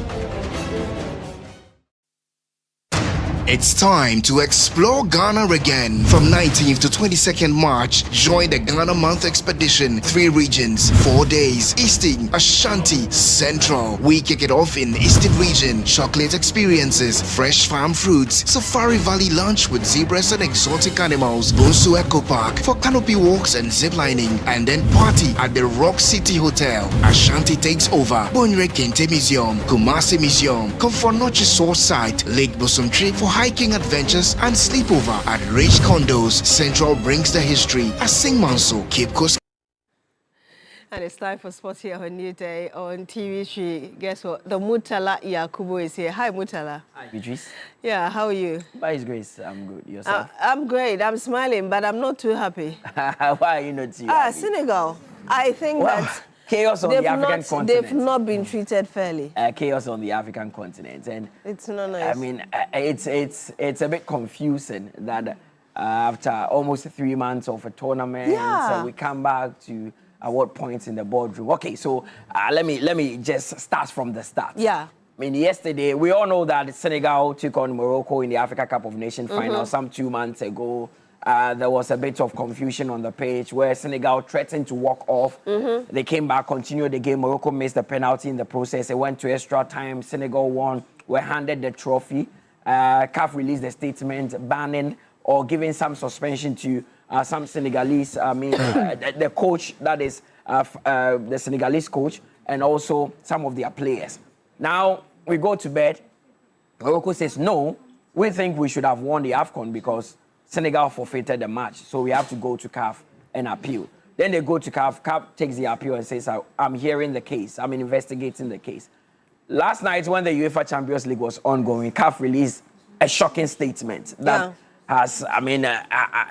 It's time to explore Ghana again. From 19th to 22nd March, join the Ghana Month Expedition. 3 regions, 4 days. Eastern, Ashanti, Central. We kick it off in Eastern region. Chocolate experiences, fresh farm fruits, Safari Valley lunch with zebras and exotic animals, Bonsu Eco Park for canopy walks and ziplining, and then party at the Rock City Hotel. Ashanti takes over. Bonre Kente Museum, Kumasi Museum, Komfornochi Source Site, Lake Bosumtri for hiking adventures and sleepover at Rich Condos. Central brings the history at Singmanso, Cape Coast. And it's time for sports here on New Day on TV3. Guess what? The Mutala Yakubu is here. Hi, Mutala. Hi, Beatrice. Yeah, how are you? By His grace, I'm good. Yourself? I'm great. I'm smiling, but I'm not too happy. Why are you not too happy? Senegal. I think that chaos on the African continent. They've not been treated fairly. Chaos on the African continent, and it's not nice. I mean, it's a bit confusing that after almost 3 months of a tournament, so we come back to at what point in the boardroom. Okay, so let me just start from the start. Yeah. I mean, yesterday we all know that Senegal took on Morocco in the Africa Cup of Nations final some 2 months ago. There was a bit of confusion on the pitch where Senegal threatened to walk off. They came back, continued the game. Morocco missed the penalty in the process. It went to extra time. Senegal won. Were handed the trophy. CAF released a statement banning or giving some suspension to some Senegalese. I mean, the coach, that is the Senegalese coach, and also some of their players. Now, we go to bed. Morocco says, no, we think we should have won the AFCON because Senegal forfeited the match, so we have to go to CAF and appeal. Then they go to CAF. CAF takes the appeal and says, I'm hearing the case. I'm investigating the case. Last night, when the UEFA Champions League was ongoing, CAF released a shocking statement that has, I mean,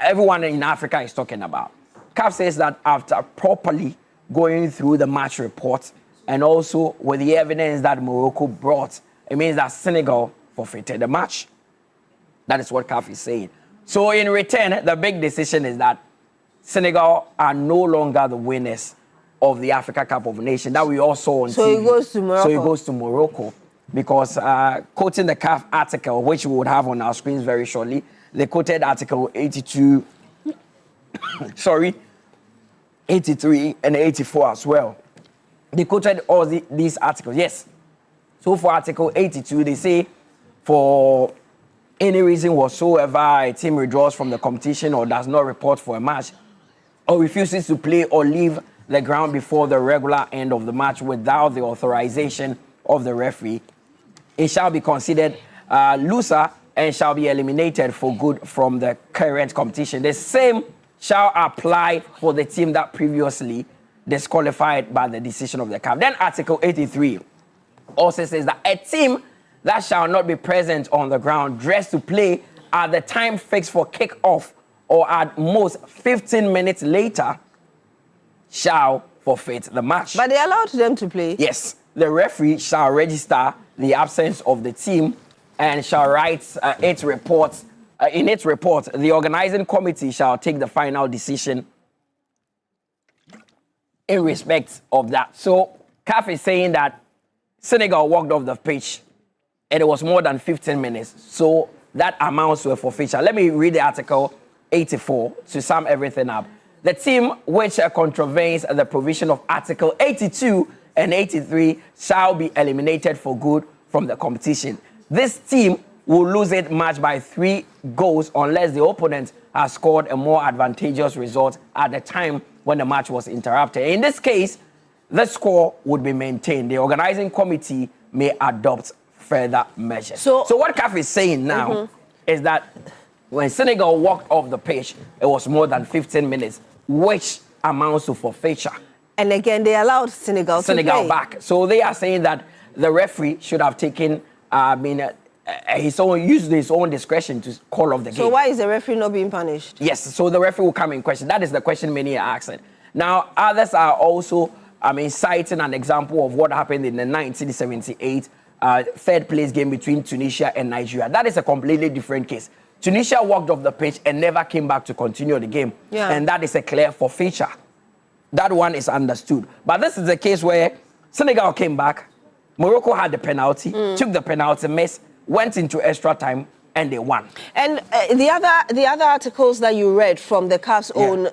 everyone in Africa is talking about. CAF says that after properly going through the match report and also with the evidence that Morocco brought, it means that Senegal forfeited the match. That is what CAF is saying. So in return, the big decision is that Senegal are no longer the winners of the Africa Cup of Nations that we all saw on TV. So it goes to Morocco. So it goes to Morocco because quoting the CAF article, which we would have on our screens very shortly, they quoted article 82, 83 and 84 as well. They quoted all these articles. Yes. So for article 82, they say for any reason whatsoever, a team withdraws from the competition or does not report for a match or refuses to play or leave the ground before the regular end of the match without the authorization of the referee, it shall be considered loser and shall be eliminated for good from the current competition. The same shall apply for the team that previously disqualified by the decision of the CAF. Then Article 83 also says that a team that shall not be present on the ground dressed to play at the time fixed for kick-off or at most 15 minutes later shall forfeit the match. But they allowed them to play? Yes. The referee shall register the absence of the team and shall write its report. In its report, the organizing committee shall take the final decision in respect of that. So CAF is saying that Senegal walked off the pitch and it was more than 15 minutes. So that amounts to a forfeiture. Let me read the article 84, to sum everything up, the team which contravenes the provision of Article 82 and 83 shall be eliminated for good from the competition. This team will lose it match by 3 goals unless the opponent has scored a more advantageous result at the time when the match was interrupted. In this case, the score would be maintained. The organizing committee may adopt further measures. So what CAF is saying now is that when Senegal walked off the pitch, it was more than 15 minutes, which amounts to forfeiture. And again, they allowed Senegal to play back. So they are saying that the referee should have taken, used his own discretion to call off the game. So why is the referee not being punished? Yes, so the referee will come in question. That is the question many are asking. Now, others are also, citing an example of what happened in the 1978 third place game between Tunisia and Nigeria. That is a completely different case. Tunisia walked off the pitch and never came back to continue the game. Yeah. And that is a clear forfeiture. That one is understood. But this is a case where Senegal came back, Morocco had the penalty, took the penalty miss, went into extra time, and they won. And the other articles that you read from the CAF's own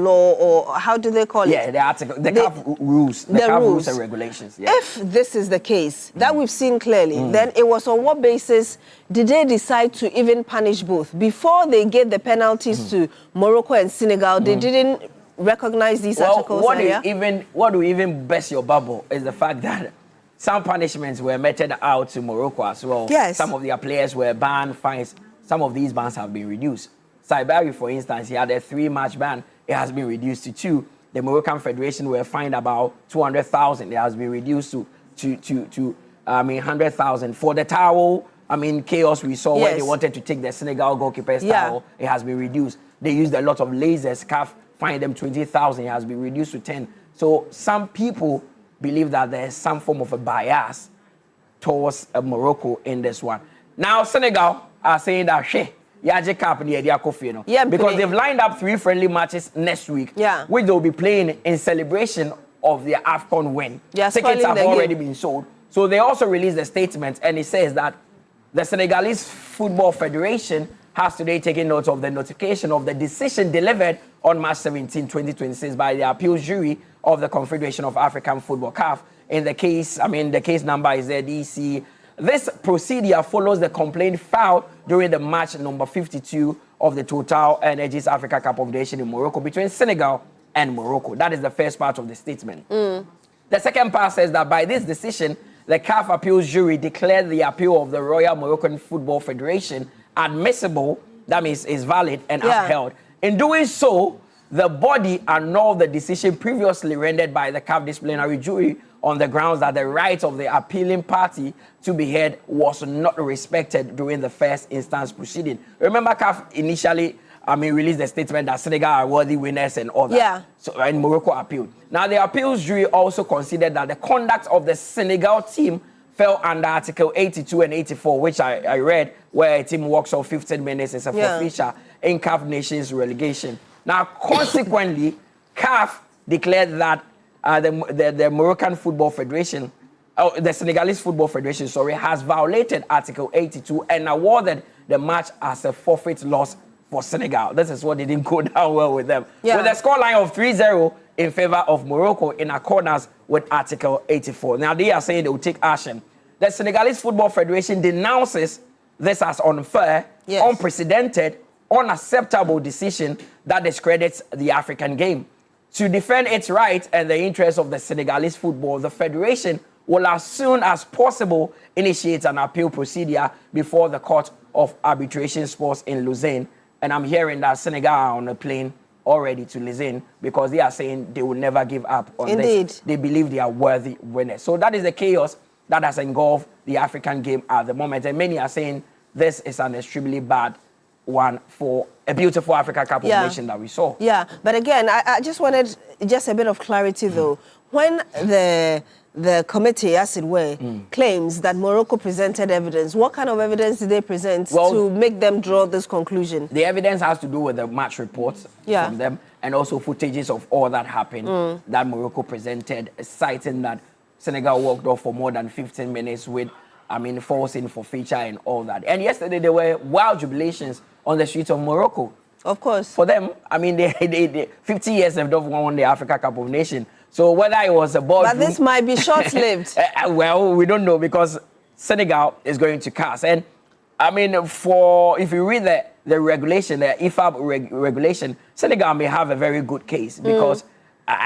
law, or how do they call it? Yeah, the article, the CAF rules, the CAF rules and regulations. Yeah. If this is the case that we've seen clearly, then it was on what basis did they decide to even punish both? Before they gave the penalties to Morocco and Senegal, they didn't recognize these articles. What do even burst your bubble is the fact that some punishments were meted out to Morocco as well. Yes. Some of their players were banned, fines. Some of these bans have been reduced. Cybersecurity, for instance, he had a 3-match ban. It has been reduced to 2. The Moroccan Federation were fined about 200,000. It has been reduced to 100,000. For the towel, chaos we saw when they wanted to take the Senegal goalkeeper's towel, it has been reduced. They used a lot of lasers, CAF fined them 20,000. It has been reduced to 10. So some people believe that there's some form of a bias towards Morocco in this one. Now, Senegal are saying that, because they've lined up 3 friendly matches next week, which they'll be playing in celebration of their AFCON win. Tickets have already been sold. So they also released a statement, and it says that the Senegalese Football Federation has today taken note of the notification of the decision delivered on March 17, 2026 by the appeals jury of the Confederation of African Football, CAF. In the case, the case number is ZDC. This procedure follows the complaint filed during the match number 52 of the Total Energies Africa Cup of Nations in Morocco between Senegal and Morocco. That is the first part of the statement. The second part says that by this decision, the CAF appeals jury declared the appeal of the Royal Moroccan Football Federation admissible, that means is valid and upheld. In doing so, the body annulled the decision previously rendered by the CAF disciplinary jury on the grounds that the right of the appealing party to be heard was not respected during the first instance proceeding. Remember, CAF initially, released a statement that Senegal are worthy winners and all that. So, and Morocco appealed. Now, the appeals jury also considered that the conduct of the Senegal team fell under Article 82 and 84, which I read, where a team walks off 15 minutes is a forfeiture in CAF Nations relegation. Now, consequently, CAF declared that the Moroccan Football Federation, the Senegalese Football Federation, has violated Article 82 and awarded the match as a forfeit loss for Senegal. This is what didn't go down well with them. With a scoreline of 3-0 in favor of Morocco in accordance with Article 84. Now, they are saying they will take action. The Senegalese Football Federation denounces this as unfair, unprecedented, unacceptable decision that discredits the African game. To defend its rights and the interests of the Senegalese football, the Federation will as soon as possible initiate an appeal procedure before the Court of Arbitration Sports in Lausanne. And I'm hearing that Senegal are on a plane already to Lausanne because they are saying they will never give up on this. They believe they are worthy winners. So that is the chaos that has engulfed the African game at the moment. And many are saying this is an extremely bad one for a beautiful Africa Cup of Nations that we saw. Yeah, but again, I just wanted just a bit of clarity though. When the committee, as it were, claims that Morocco presented evidence, what kind of evidence did they present to make them draw this conclusion? The evidence has to do with the match reports from them and also footages of all that happened that Morocco presented, citing that Senegal walked off for more than 15 minutes with, forcing for feature and all that. And yesterday there were wild jubilations on the streets of Morocco Of course. For them, I mean, they 50 years they've not won the Africa Cup of Nations. So whether it was a ball, but this might be short-lived. Well, we don't know because Senegal is going to cast. And I mean, if you read the regulation, the IFAB regulation, Senegal may have a very good case because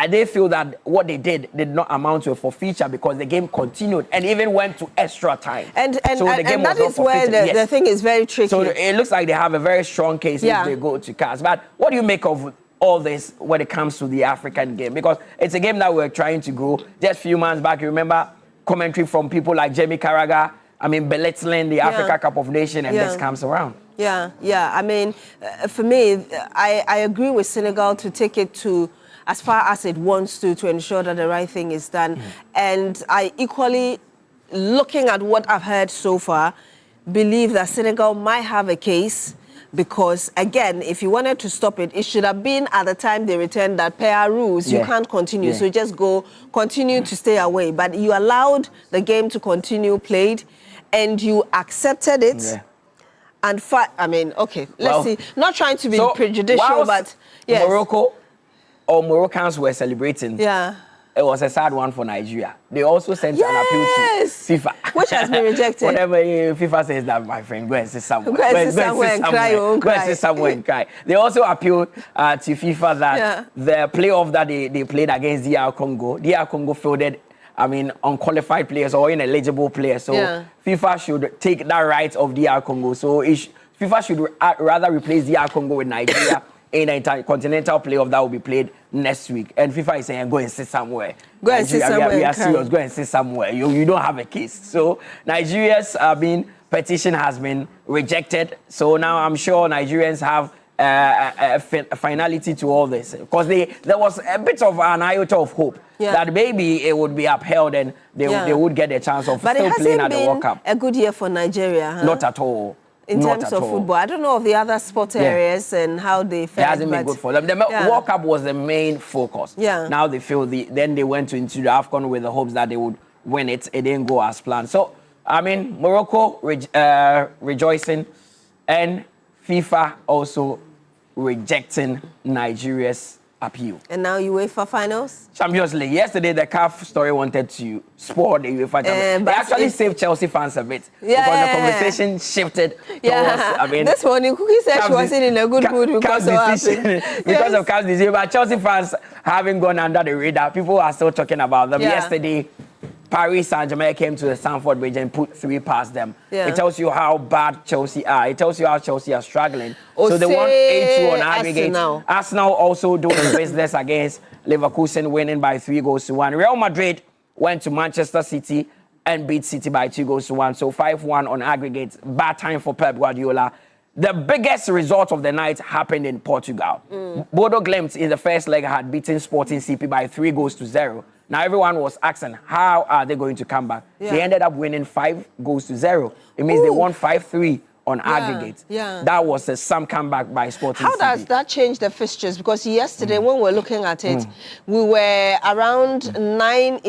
they feel that what they did not amount to a forfeiture because the game continued and even went to extra time. And so the game that was is where the thing is very tricky. So it looks like they have a very strong case if they go to cast. But what do you make of all this when it comes to the African game? Because it's a game that we're trying to grow. Just a few months back, you remember commentary from people like Jamie Carragher, I mean, belittling the Africa Cup of Nations, and this comes around. Yeah. I mean, for me, I agree with Senegal to take it to as far as it wants to ensure that the right thing is done. And I equally, looking at what I've heard so far, believe that Senegal might have a case because, again, if you wanted to stop it, it should have been at the time they returned that per our rules. You can't continue. So just continue to stay away. But you allowed the game to continue played and you accepted it. And I mean, okay, let's see. Not trying to be prejudicial, but yes. Morocco or Moroccans were celebrating. It was a sad one for Nigeria. They also sent an appeal to FIFA. Which has been rejected. Whatever FIFA says that, my friend, go and sit somewhere. Go and sit somewhere and cry. Go and sit somewhere and cry. They also appealed to FIFA that the playoff that they played against DR Congo fielded, I mean, unqualified players or ineligible players. So FIFA should take that right of DR Congo. So FIFA should rather replace DR Congo with Nigeria in a continental playoff that will be played next week. And FIFA is saying, go and sit somewhere. Go and sit somewhere. We are serious. Go and sit somewhere. You don't have a case. So Nigeria's petition has been rejected. So now I'm sure Nigerians have a finality to all this. Because there was a bit of an iota of hope that maybe it would be upheld and they would get a chance of still playing at the World Cup. A good year for Nigeria, huh? Not at all. In terms of football. I don't know of the other sport areas and how they fared. It hasn't been good for them. The World Cup was the main focus. Now they feel then they went into the AFCON with the hopes that they would win it. It didn't go as planned. So, I mean, Morocco rejoicing and FIFA also rejecting Nigeria's appeal. And now UEFA finals? Champions League. Yesterday, the CAF story wanted to spoil the UEFA Champions League. They actually saved Chelsea fans a bit because the conversation shifted towards, I mean... This morning, Cookie said she wasn't in a good mood because of CAF's decision. But Chelsea fans haven't gone under the radar. People are still talking about them. Yesterday, Paris Saint-Germain came to the Stamford Bridge and put 3 past them. It tells you how bad Chelsea are. It tells you how Chelsea are struggling. So they won 8-2 on aggregate. Arsenal also doing business against Leverkusen, winning by 3-1. Real Madrid went to Manchester City and beat City by 2-1. So 5-1 on aggregate. Bad time for Pep Guardiola. The biggest result of the night happened in Portugal. Bodo Glimt in the first leg had beaten Sporting CP by 3-0. Now everyone was asking, how are they going to come back? They ended up winning 5-0. It means they won 5-3 on aggregate. That was some comeback by Sporting CP. How does that change the fixtures? Because yesterday when we were looking at it, we were around 9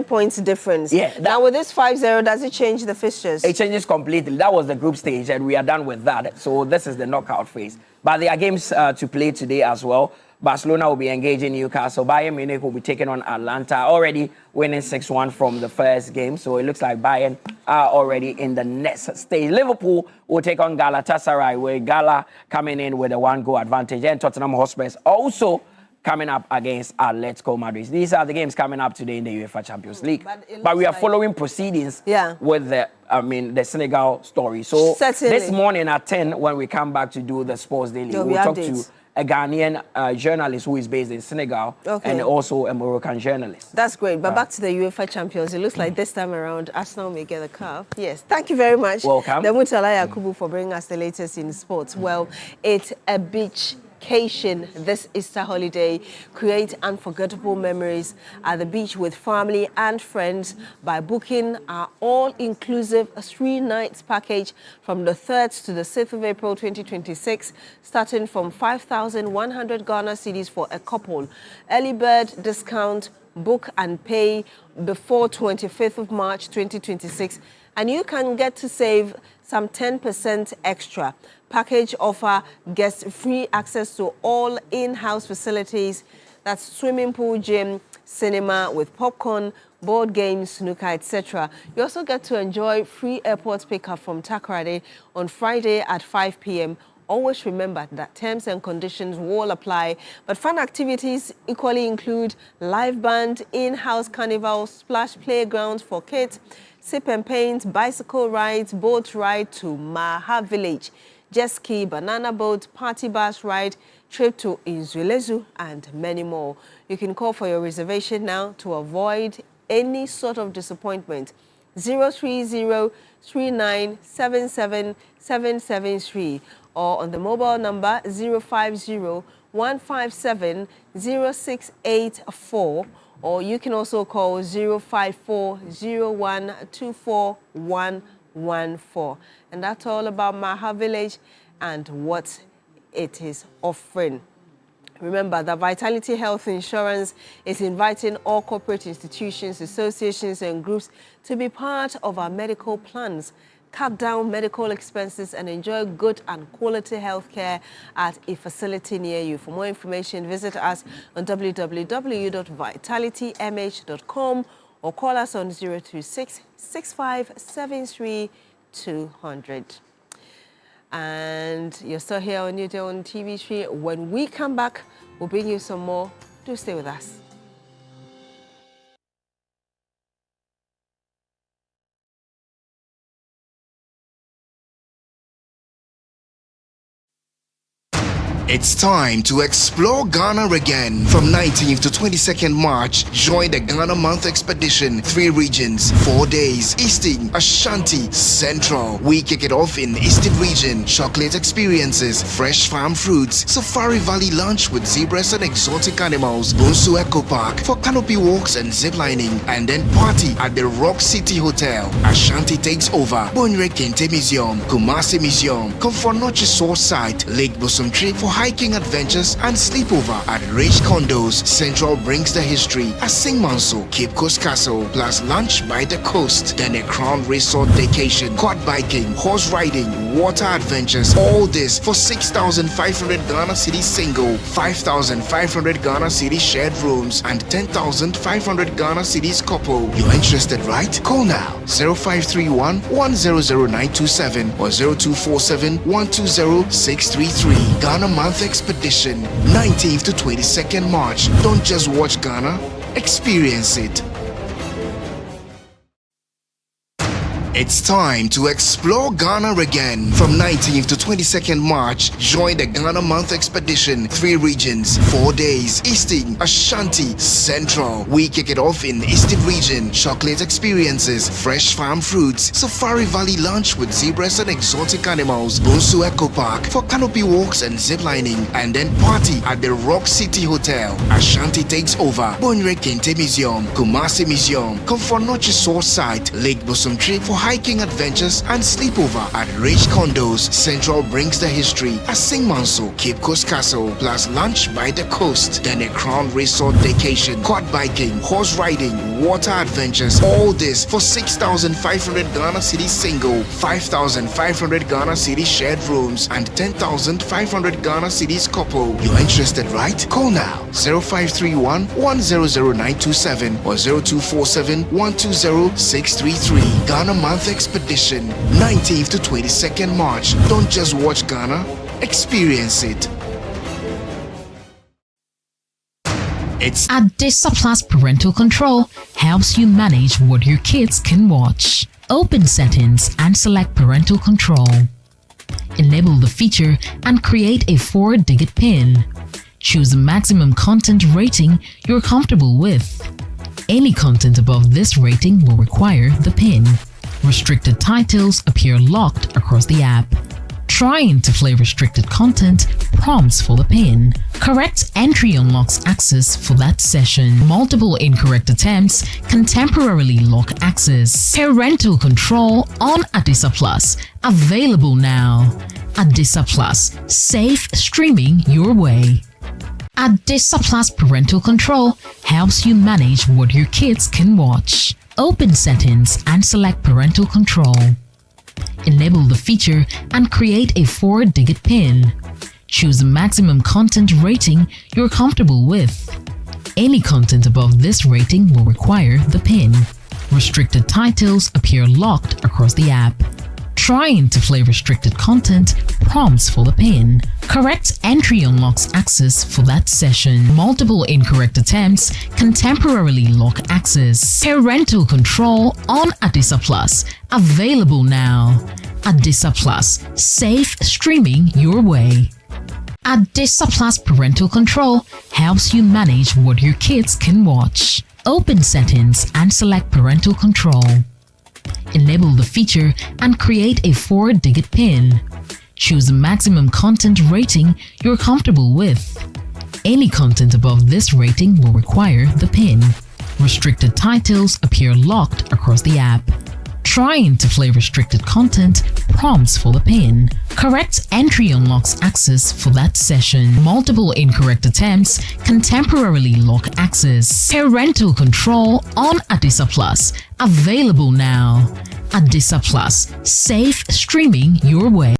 points difference. Now with this 5-0, does it change the fixtures? It changes completely. That was the group stage and we are done with that. So this is the knockout phase. But there are games to play today as well. Barcelona will be engaging Newcastle. Bayern Munich will be taking on Atlanta, already winning 6-1 from the first game. So it looks like Bayern are already in the next stage. Liverpool will take on Galatasaray, with Gala coming in with a 1-goal advantage. And Tottenham Hotspur also coming up against Atletico Madrid. These are the games coming up today in the UEFA Champions League. But we are following proceedings with the Senegal story. So this morning at 10, when we come back to do the Sports Daily, we'll talk to a Ghanaian journalist who is based in Senegal and also a Moroccan journalist. That's great. But back to the UEFA Champions, it looks like this time around, Arsenal may get the cup. Yes. Thank you very much. Welcome. Demutala Yakubu for bringing us the latest in sports. Well, it's a beach vacation this Easter holiday. Create unforgettable memories at the beach with family and friends by booking our all-inclusive 3-nights package from the 3rd to the 6th of April 2026, starting from 5,100 Ghana cedis for a couple. Early bird discount, book and pay before 25th of March 2026. And you can get to save some 10% extra. Package offer gets free access to all in-house facilities. That's swimming pool, gym, cinema with popcorn, board games, snooker, etc. You also get to enjoy free airport pickup from Takoradi on Friday at 5 p.m. Always remember that terms and conditions will apply, but fun activities equally include live band, in-house carnival, splash playgrounds for kids, sip and paint, bicycle rides, boat ride to Maha Village, jet ski, banana boat, party bus ride, trip to Inzulezu, and many more. You can call for your reservation now to avoid any sort of disappointment. 030-3977-773 or on the mobile number 050-157-0684, or you can also call 054-0124-114. And that's all about Maha Village and what it is offering. Remember that Vitality Health Insurance is inviting all corporate institutions, associations and groups to be part of our medical plans. Cut down medical expenses and enjoy good and quality health care at a facility near you. For more information, visit us on www.vitalitymh.com or call us on 026-6573-200. And you're still here on Newday on TV3. When we come back, we'll bring you some more. Do stay with us. It's time to explore Ghana again. From 19th to 22nd March, join the Ghana Month Expedition. 3 regions, 4 days. Eastern, Ashanti, Central. We kick it off in Eastern region. Chocolate experiences, fresh farm fruits, Safari Valley lunch with zebras and exotic animals, Bonsu Eco Park for canopy walks and ziplining, and then party at the Rock City Hotel. Ashanti takes over. Bonre Kente Museum, Kumasi Museum, Komfornochi Source Site, Lake Bosumtri for hiking adventures and sleepover at Rich Condos. Central brings the history at Singmanso, Cape Coast Castle, plus lunch by the coast. Then a Crown Resort vacation, quad biking, horse riding, water adventures. All this for 6,500 Ghana Cedi single, 5,500 Ghana Cedi shared rooms, and 10,500 Ghana Cedis couple. You're interested, right? Call now 0531 100927 or 0247 120 633. Ghana Month Expedition, 19th to 22nd March. Don't just watch Ghana, experience it. It's time to explore Ghana again. From 19th to 22nd March, join the Ghana Month Expedition. 3 regions, 4 days. Eastern, Ashanti, Central. We kick it off in Eastern region. Chocolate experiences, fresh farm fruits, Safari Valley lunch with zebras and exotic animals, Bonsu Eco Park for canopy walks and ziplining, and then party at the Rock City Hotel. Ashanti takes over. Bonre Kente Museum, Kumasi Museum, Komfornochi Source Site, Lake Bosumtri for hiking adventures and sleepover at Rich Condos. Central brings the history at Singmanso, Cape Coast Castle, plus lunch by the coast. Then a Crown Resort vacation, quad biking, horse riding, water adventures. All this for 6,500 Ghana Cedi single, 5,500 Ghana Cedi shared rooms, and 10,500 Ghana Cedis couple. You're interested, right? Call now 0531 100927 or 0247 120 633. Ghana Month Expedition, 19th to 22nd March. Don't just watch Ghana, experience it. It's Adisa Plus Parental Control helps you manage what your kids can watch. Open settings and select parental control. Enable the feature and create a 4-digit PIN. Choose the maximum content rating you're comfortable with. Any content above this rating will require the PIN. Restricted titles appear locked across the app. Trying to play restricted content prompts for the PIN. Correct entry unlocks access for that session. Multiple incorrect attempts can temporarily lock access. Parental control on Adisa Plus. Available now. Adisa Plus. Safe streaming your way. Adisa Plus Parental Control helps you manage what your kids can watch. Open settings and select parental control. Enable the feature and create a 4-digit PIN. Choose the maximum content rating you're comfortable with. Any content above this rating will require the PIN. Restricted titles appear locked across the app. Trying to play restricted content prompts for the PIN. Correct entry unlocks access for that session. Multiple incorrect attempts can temporarily lock access. Parental control on Adisa Plus. Available now. Adisa Plus. Safe streaming your way. Adisa Plus parental control helps you manage what your kids can watch. Open settings and select parental control. Enable the feature and create a 4-digit PIN. Choose the maximum content rating you're comfortable with. Any content above this rating will require the PIN. Restricted titles appear locked across the app. Trying to play restricted content prompts for the PIN. Correct entry unlocks access for that session. Multiple incorrect attempts can temporarily lock access. Parental control on Adisa Plus. Available now. Adisa Plus. Safe streaming your way.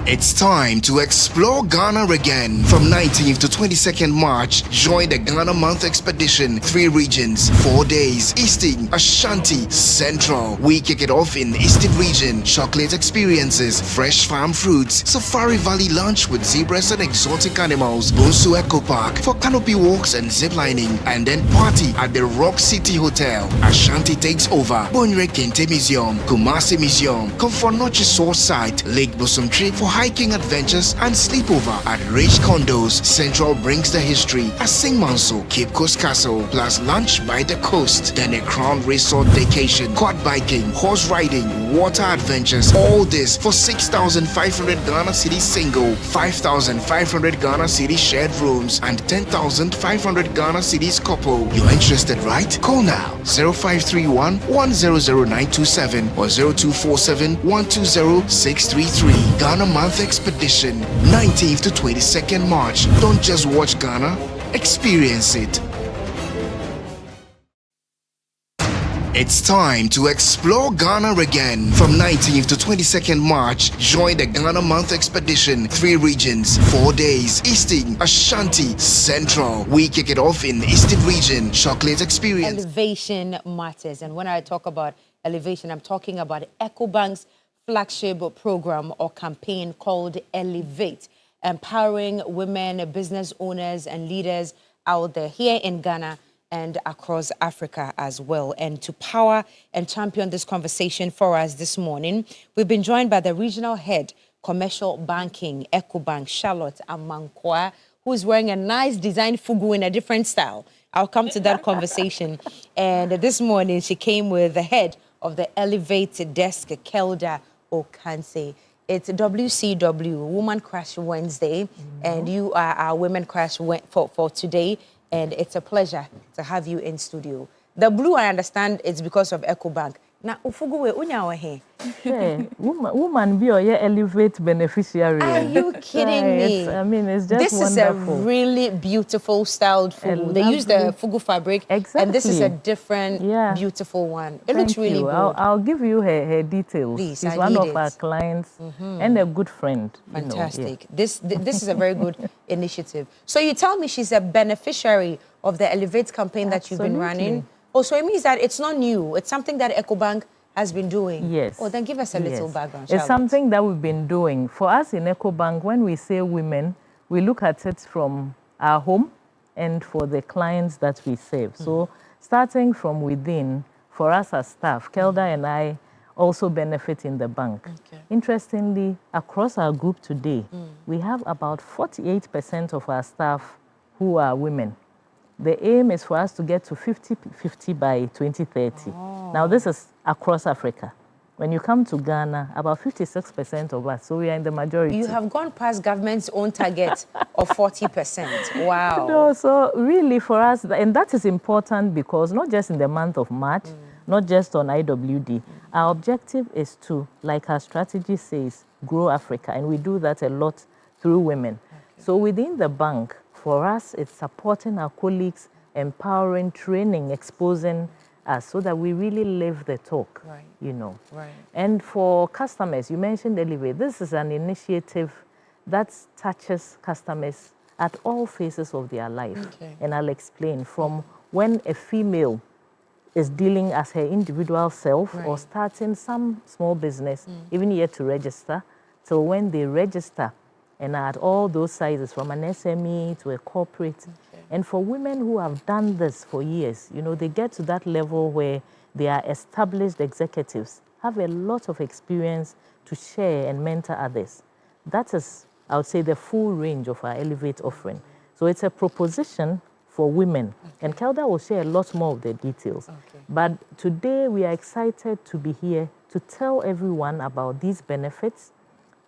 It's time to explore Ghana again. From 19th to 22nd March, join the Ghana Month Expedition. 3 regions, 4 days. Eastern, Ashanti, Central. We kick it off in Eastern region. Chocolate experiences, fresh farm fruits, Safari Valley lunch with zebras and exotic animals, Bonsu Eco Park for canopy walks and ziplining, and then party at the Rock City Hotel. Ashanti takes over. Bonre Kente Museum, Kumasi Museum, Comfort Noche Source Site, Lake Bosumtri for hiking adventures and sleepover at Rich Condos. Central brings the history at St. Manso, Cape Coast Castle, plus lunch by the coast, then a Crown Resort vacation, quad biking, horse riding, water adventures. All this for 6,500 Ghana Cedi single, 5,500 Ghana Cedi shared rooms, and 10,500 Ghana Cedis couple. You're interested, right? Call now 0531 100927 or 0247 120 633. Ghana Month Expedition, 19th to 22nd March. Don't just watch Ghana, experience it. It's time to explore Ghana again. From 19th to 22nd March, join the Ghana Month Expedition. 3 regions, 4 days. Eastern, Ashanti, Central. We kick it off in Eastern region. Chocolate experience. Elevation matters. And when I talk about elevation, I'm talking about EcoBank's flagship program or campaign called Elevate, empowering women, business owners and leaders out there here in Ghana and across Africa as well. And to power and champion this conversation for us this morning, we've been joined by the regional head, commercial banking, EcoBank, Charlotte Amankwa, who's wearing a nice design fugu in a different style. I'll come to that conversation. And this morning, she came with the head of the Elevate desk, Kelda Okanse. It's WCW, Woman Crash Wednesday, and you are our Women Crash for today, and it's a pleasure to have you in studio. The blue, I understand, it's because of EcoBank. Now, ufugu we unya he. Woman be or Elevate beneficiary. Are you kidding me? I mean, it's just this wonderful. Is a really beautiful styled fugu. They use the fugu fabric, and this is a different, beautiful one. It looks really good. I'll give you her details. Please, she's one of our clients and a good friend. Fantastic. This is a very good initiative. So you tell me she's a beneficiary of the Elevate campaign that you've been running. Oh, so it means that it's not new. It's something that EcoBank has been doing. Yes. Oh, then give us a little background, Charlotte. It's something that we've been doing. For us in EcoBank, when we say women, we look at it from our home and for the clients that we serve. So starting from within, for us as staff, Kelda and I also benefit in the bank. Interestingly, across our group today, we have about 48% of our staff who are women. The aim is for us to get to 50-50 by 2030. Now, this is across Africa. When you come to Ghana, about 56% of us, so we are in the majority. You have gone past government's own target of 40%. Wow. No, so really for us, and that is important because not just in the month of March, not just on IWD, our objective is to, like our strategy says, grow Africa, and we do that a lot through women. So within the bank, for us, it's supporting our colleagues, empowering, training, exposing us so that we really live the talk, Right. you know. Right. And for customers, you mentioned Elevate. This is an initiative that touches customers at all phases of their life. Okay. And I'll explain from when a female is dealing as her individual self or Right. starting some small business, even yet to register, till when they register and are at all those sizes, from an SME to a corporate. And for women who have done this for years, you know, they get to that level where they are established executives, have a lot of experience to share and mentor others. That is, I would say, the full range of our Elevate offering. So it's a proposition for women. And Kelda will share a lot more of the details. But today we are excited to be here to tell everyone about these benefits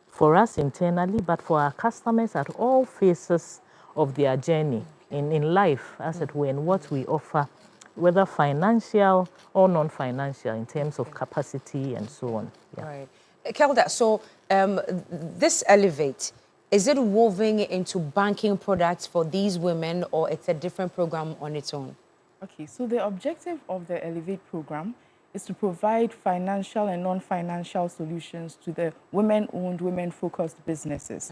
for us internally, but for our customers at all phases of their journey in life, as it were, and what we offer, whether financial or non-financial, in terms of capacity and so on. Yeah. Right. Kelda, so this Elevate, is it woven into banking products for these women, or it's a different program on its own? Okay, so the objective of the Elevate program is to provide financial and non-financial solutions to the women-owned, women-focused businesses,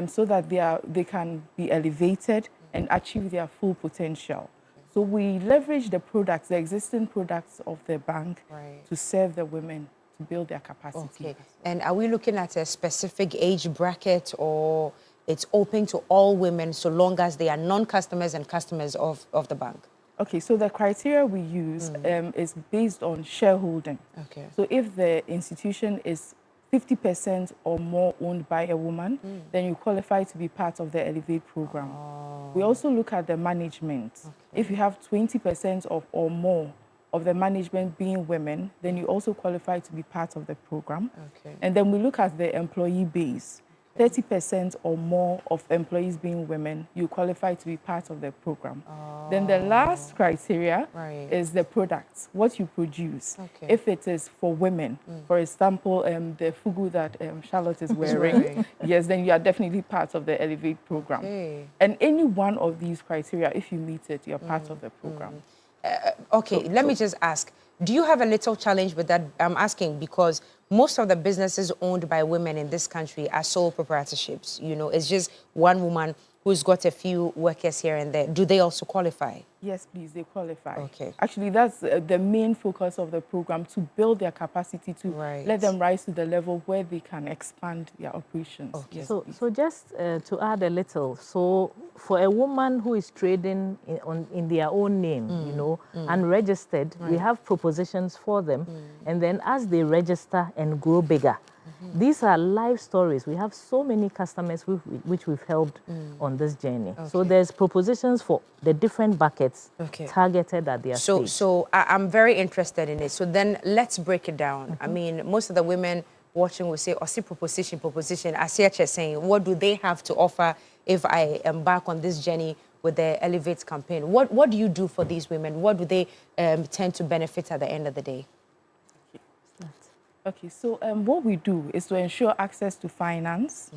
so that they can be elevated and achieve their full potential. So we leverage the products, the existing products of the bank, to serve the women, to build their capacity. Okay. And are we looking at a specific age bracket, or it's open to all women so long as they are non-customers and customers of the bank? Okay, so the criteria we use is based on shareholding. Okay. So if the institution is 50% or more owned by a woman, then you qualify to be part of the Elevate program. We also look at the management. If you have 20% or more of the management being women, then you also qualify to be part of the program. Okay. And then we look at the employee base. 30% or more of employees being women, you qualify to be part of the program. Then the last criteria is the products, what you produce. Okay. If it is for women, for example, the fugu that Charlotte is wearing, yes, then you are definitely part of the Elevate program. Okay. And any one of these criteria, if you meet it, you're part of the program. Okay, let me just ask, do you have a little challenge with that? I'm asking because most of the businesses owned by women in this country are sole proprietorships. You know, it's just one woman who's got a few workers here and there. Do they also qualify? Yes, please, they qualify. Okay. Actually, that's the main focus of the program, to build their capacity, to let them rise to the level where they can expand their operations. Okay. So just to add a little, so for a woman who is trading in their own name, you know, unregistered, we have propositions for them. And then as they register and grow bigger, these are life stories. We have so many customers which we've helped on this journey. So there's propositions for the different buckets targeted at their stage. So I'm very interested in it. So then let's break it down. I mean, most of the women watching will say, see proposition. As Siache is saying, what do they have to offer if I embark on this journey with the Elevate campaign? What do you do for these women? What do they tend to benefit at the end of the day? Okay, so what we do is to ensure access to finance,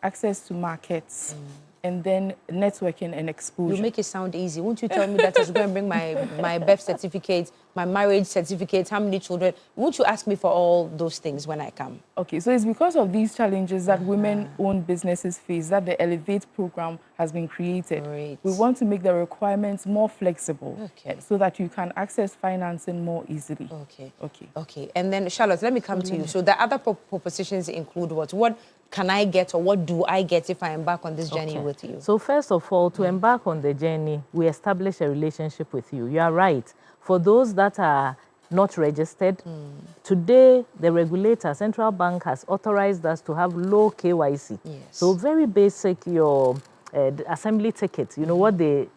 access to markets, and then networking and exposure. You make it sound easy. Won't you tell me that I was going to bring my birth certificate, my marriage certificate, how many children? Won't you ask me for all those things when I come? Okay, so it's because of these challenges that women-owned businesses face that the Elevate program has been created. Great. We want to make the requirements more flexible so that you can access financing more easily. Okay. And then, Charlotte, let me come to you. So the other propositions include what? What can I get, or what do I get if I embark on this journey with you? So first of all, to embark on the journey, we establish a relationship with you. You are right. For those that are not registered, today the regulator, Central Bank, has authorized us to have low KYC. So very basic, your assembly tickets, you know what they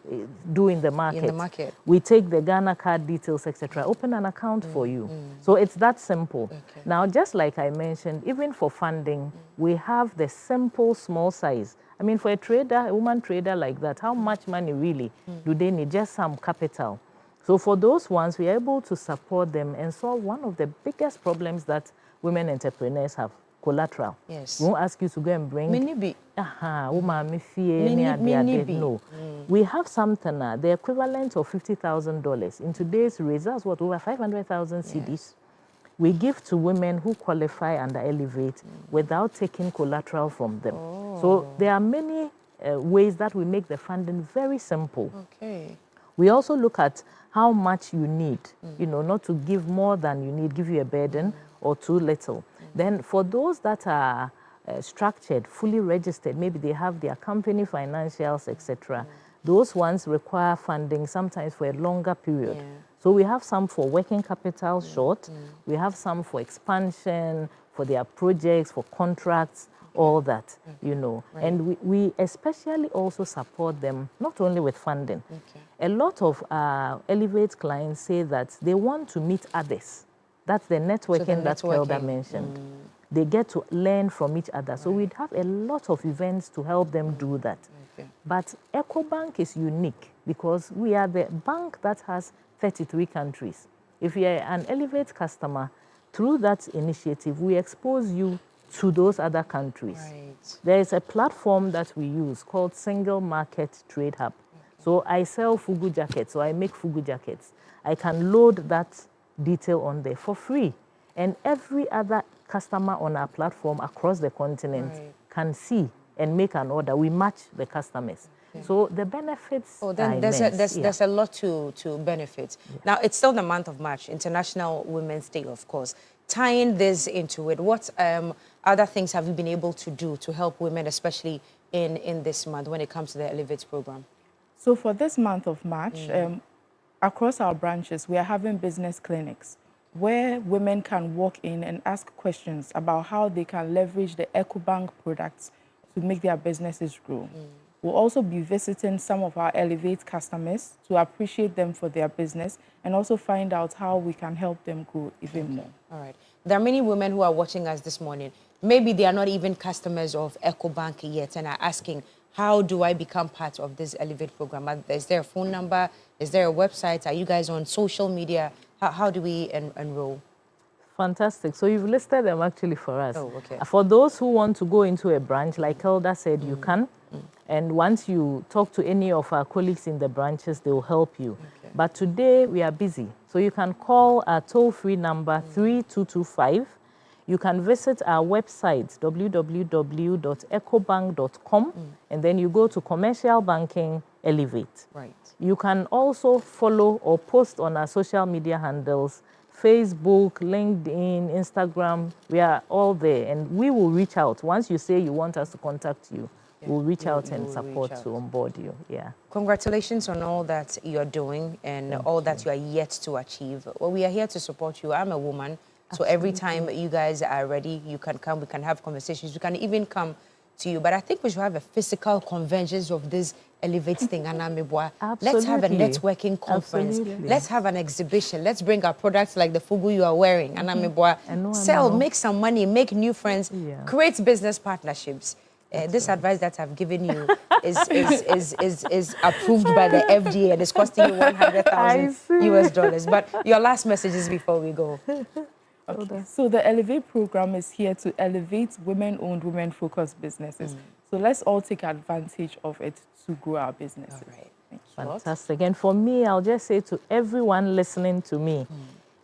do in the market. We take the Ghana card details, etc., open an account for you. So it's that simple. Now, just like I mentioned, even for funding, we have the simple small size. I mean, for a trader, a woman trader like that, how much money really do they need? Just some capital. So for those ones, we are able to support them and solve one of the biggest problems that women entrepreneurs have. collateral. Yes. We won't ask you to go and bring. Minibi. No. We have something, the equivalent of $50,000. In today's rates, that's what, over 500,000 cedis. We give to women who qualify under Elevate without taking collateral from them. So there are many ways that we make the funding very simple. Okay. We also look at how much you need, you know, not to give more than you need, give you a burden or too little. Then for those that are structured, fully registered, maybe they have their company financials, etc. Those ones require funding sometimes for a longer period. So we have some for working capital short, we have some for expansion, for their projects, for contracts, all that, you know. Right. And we especially also support them, not only with funding. A lot of Elevate clients say that they want to meet others. That's the networking that Kelda mentioned. They get to learn from each other. So we'd have a lot of events to help them do that. But EcoBank is unique because we are the bank that has 33 countries. If you're an Elevate customer, through that initiative, we expose you to those other countries. There is a platform that we use called Single Market Trade Hub. So I sell Fugu jackets, so I make Fugu jackets. I can load that detail on there for free. And every other customer on our platform across the continent can see and make an order. We match the customers. So the benefits then there's a lot to benefit. Now, it's still the month of March, International Women's Day, of course. Tying this into it, what other things have you been able to do to help women, especially in this month when it comes to the Elevate program? So for this month of March, across our branches, we are having business clinics where women can walk in and ask questions about how they can leverage the EcoBank products to make their businesses grow. We'll also be visiting some of our Elevate customers to appreciate them for their business and also find out how we can help them grow even more. All right. There are many women who are watching us this morning. Maybe they are not even customers of EcoBank yet and are asking, how do I become part of this Elevate program? Is there a phone number? Is there a website? Are you guys on social media? How do we enroll? Fantastic. So you've listed them actually for us. Oh, okay. For those who want to go into a branch, like Elda said, you can. And once you talk to any of our colleagues in the branches, they will help you. But today we are busy. So you can call our toll-free number 3225. You can visit our website, www.ecobank.com, and then you go to Commercial Banking Elevate. Right. You can also follow or post on our social media handles, Facebook, LinkedIn, Instagram. We are all there, and we will reach out. Once you say you want us to contact you, we'll reach out and support to onboard you. Yeah. Congratulations on all that you're doing and all that you are yet to achieve. Well, we are here to support you. I'm a woman, so every time you guys are ready, you can come. We can have conversations. We can even come to you. But I think we should have a physical convention of this Elevate thing. Let's have a networking conference. Let's have an exhibition. Let's bring our products like the Fugu you are wearing. Sell, make some money, make new friends, create business partnerships. This advice that I've given you is approved by the FDA and it's costing you $100,000 US. But your last messages before we go. Okay. So the Elevate program is here to elevate women-owned, women-focused businesses. So let's all take advantage of it to grow our businesses. All right. Thank you. Fantastic. And for me, I'll just say to everyone listening to me,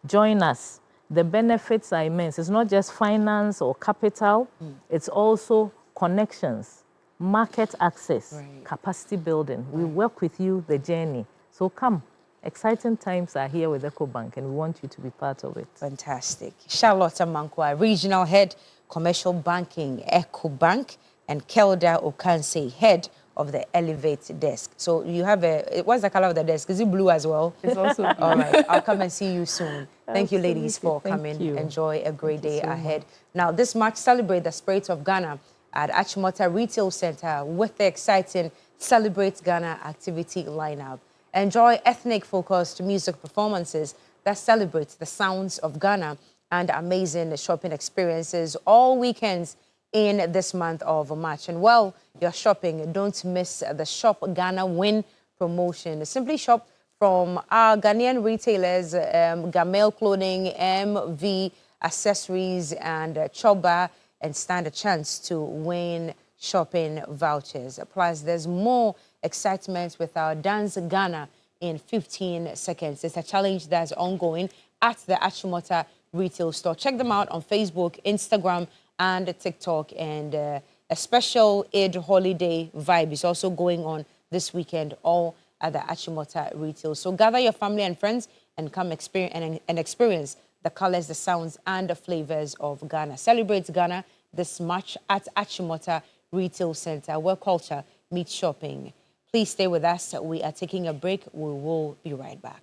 join us. The benefits are immense. It's not just finance or capital. It's also connections, market access, capacity building. We work with you the journey. So come. Exciting times are here with EcoBank, and we want you to be part of it. Fantastic. Charlotte Amankwa, Regional Head, Commercial Banking, EcoBank, and Kelda Okanse, Head of the Elevate Desk. So you have what's the color of the desk? Is it blue as well? It's also blue. All right, I'll come and see you soon. Thank you, ladies, for coming. Enjoy a great day ahead. Now, this March, celebrate the spirit of Ghana at Achimota Retail Center with the exciting Celebrate Ghana activity lineup. Enjoy ethnic-focused music performances that celebrate the sounds of Ghana and amazing shopping experiences all weekends in this month of March. And while you're shopping, don't miss the Shop Ghana Win promotion. Simply shop from our Ghanaian retailers, Gamel Clothing, MV Accessories, and Choba, and stand a chance to win shopping vouchers. Plus, there's more excitement with our Dance Ghana in 15 seconds. It's a challenge that's ongoing at the Achimota retail store. Check them out on Facebook, Instagram, and TikTok. And a special Eid holiday vibe is also going on this weekend, all at the Achimota retail. So gather your family and friends and come experience the colors, the sounds, and the flavors of Ghana. Celebrate Ghana this March at Achimota Retail Center, where culture meets shopping. Please stay with us. We are taking a break. We will be right back.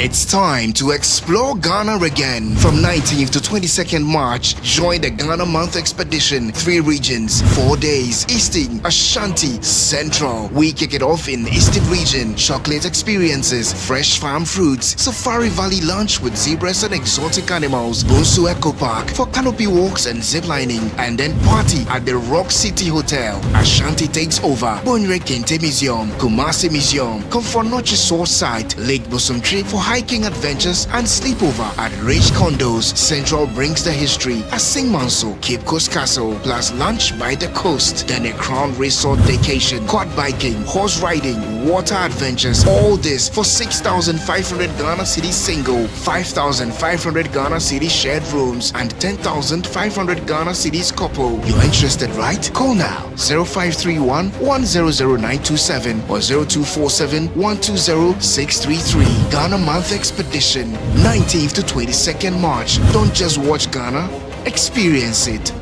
It's time to explore Ghana again. From 19th to 22nd March, join the Ghana Month Expedition. 3 regions, 4 days. Eastern, Ashanti, Central. We kick it off in the Eastern region. Chocolate experiences, fresh farm fruits, Safari Valley lunch with zebras and exotic animals, Bonsu Eco Park for canopy walks and ziplining, and then party at the Rock City Hotel. Ashanti takes over. Bonre Kente Museum, Kumasi Museum, Komfornochi Source Site, Lake Bosomtri for hiking adventures and sleepover at Rich Condos. Central brings the history. Asing Manso, Cape Coast Castle, plus lunch by the coast. Then a Crown Resort vacation, quad biking, horse riding, water adventures. All this for 6,500 Ghana Cedi single, 5,500 Ghana Cedi shared rooms, and 10,500 Ghana Cedis couple. You're interested, right? Call now 0531 100927 or 0247 120 633. Ghana Month Expedition, 19th to 22nd March. Don't just watch Ghana, experience it.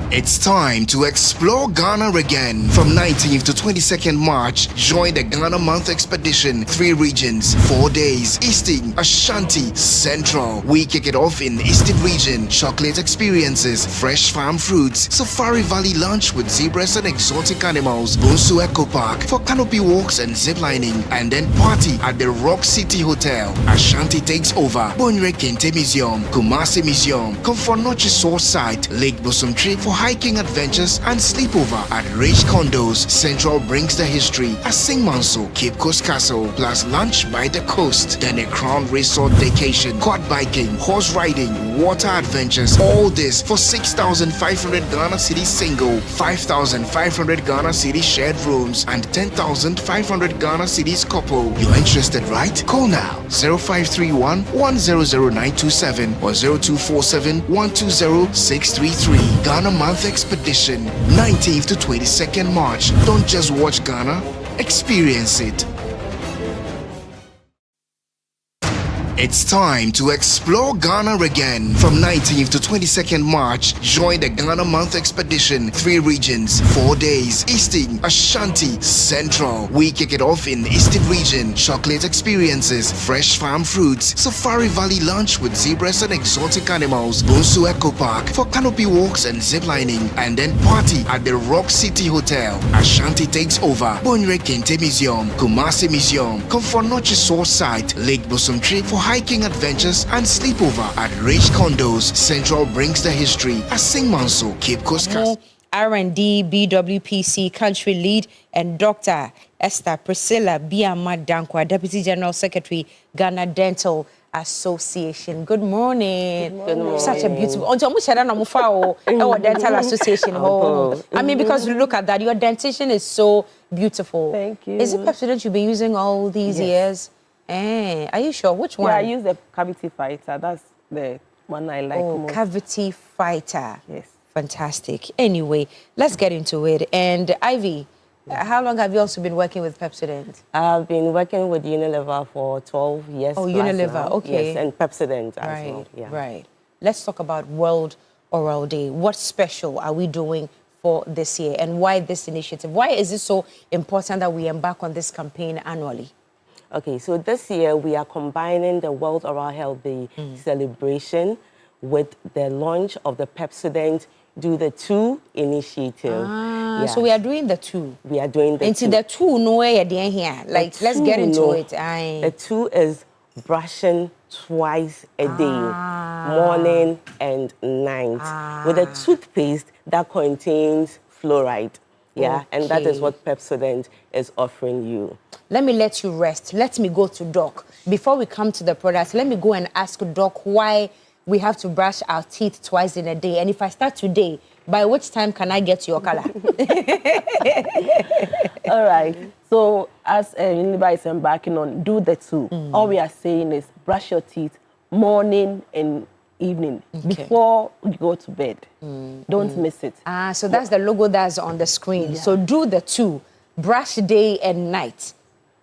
It's time to explore Ghana again. From 19th to 22nd March, join the Ghana Month Expedition. 3 regions, 4 days. Eastern, Ashanti, Central. We kick it off in the Eastern region. Chocolate experiences, fresh farm fruits, Safari Valley lunch with zebras and exotic animals, Bonsu Eco Park for canopy walks and ziplining, and then party at the Rock City Hotel. Ashanti takes over. Bonre Kente Museum, Kumasi Museum, Komfornochi Source Site, Lake Bosomtri for hiking adventures and sleepover at Rich Condos. Central brings the history. Asing Manso, Cape Coast Castle, plus lunch by the coast. Then a Crown Resort vacation, quad biking, horse riding, water adventures. All this for 6,500 Ghana Cedi single, 5,500 Ghana Cedi shared rooms, and 10,500 Ghana Cedis couple. You're interested, right? Call now 0531 100927 or 0247 120 633. Ghana Month Expedition, 19th to 22nd March. Don't just watch Ghana, experience it. It's time to explore Ghana again. From 19th to 22nd March, join the Ghana Month Expedition. 3 regions, 4 days. Eastern, Ashanti, Central. We kick it off in the Eastern region. Chocolate experiences, fresh farm fruits, Safari Valley lunch with zebras and exotic animals, Bonsu Eco Park for canopy walks and ziplining, and then party at the Rock City Hotel. Ashanti takes over. Bonre Kente Museum, Kumasi Museum, Komfornochi Source Site, Lake Bosomtri for hiking adventures and sleepover at Rich Condos. Central brings the history. Asing Manso, Cape Coast Castle. R&D BWPC country lead and Dr. Esther Priscilla Biama Dankwa, Deputy General Secretary, Ghana Dental Association. Good morning. Good morning. Such a beautiful. Our Dental Association. I mean, because look at that, your dentition is so beautiful. Thank you. Is it Pepsodent you've been using all these years? Are you sure? Which one? Yeah, I use the Cavity Fighter. That's the one I like most. Cavity Fighter. Yes. Fantastic. Anyway, let's get into it. And Ivy, how long have you also been working with Pepsodent? I've been working with Unilever for 12 years. Oh, Unilever, now. okay. Yes, and Pepsodent as well. Yeah. Right. Let's talk about World Oral Day. What special are we doing for this year, and why this initiative? Why is it so important that we embark on this campaign annually? Okay, so this year we are combining the World Oral Health Day celebration with the launch of the Pepsodent Do the Two initiative. So we are doing the Two. We are doing the Two. Into the Two, no way you're here. Like, let's get into it. The Two is brushing twice a day, morning and night, with a toothpaste that contains fluoride. Yeah, and that is what Pepsodent is offering you. Let me let you rest. Let me go to Doc. Before we come to the products, let me go and ask Doc why we have to brush our teeth twice in a day. And if I start today, by which time can I get your color? All right. So as Unilever is embarking on Do the Two, all we are saying is brush your teeth morning and evening before you go to bed. Don't miss it. So that's the logo that's on the screen. Yeah. So do the two. Brush day and night.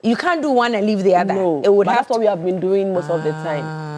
You can't do one and leave the other. No, it would that's what we have been doing most of the time.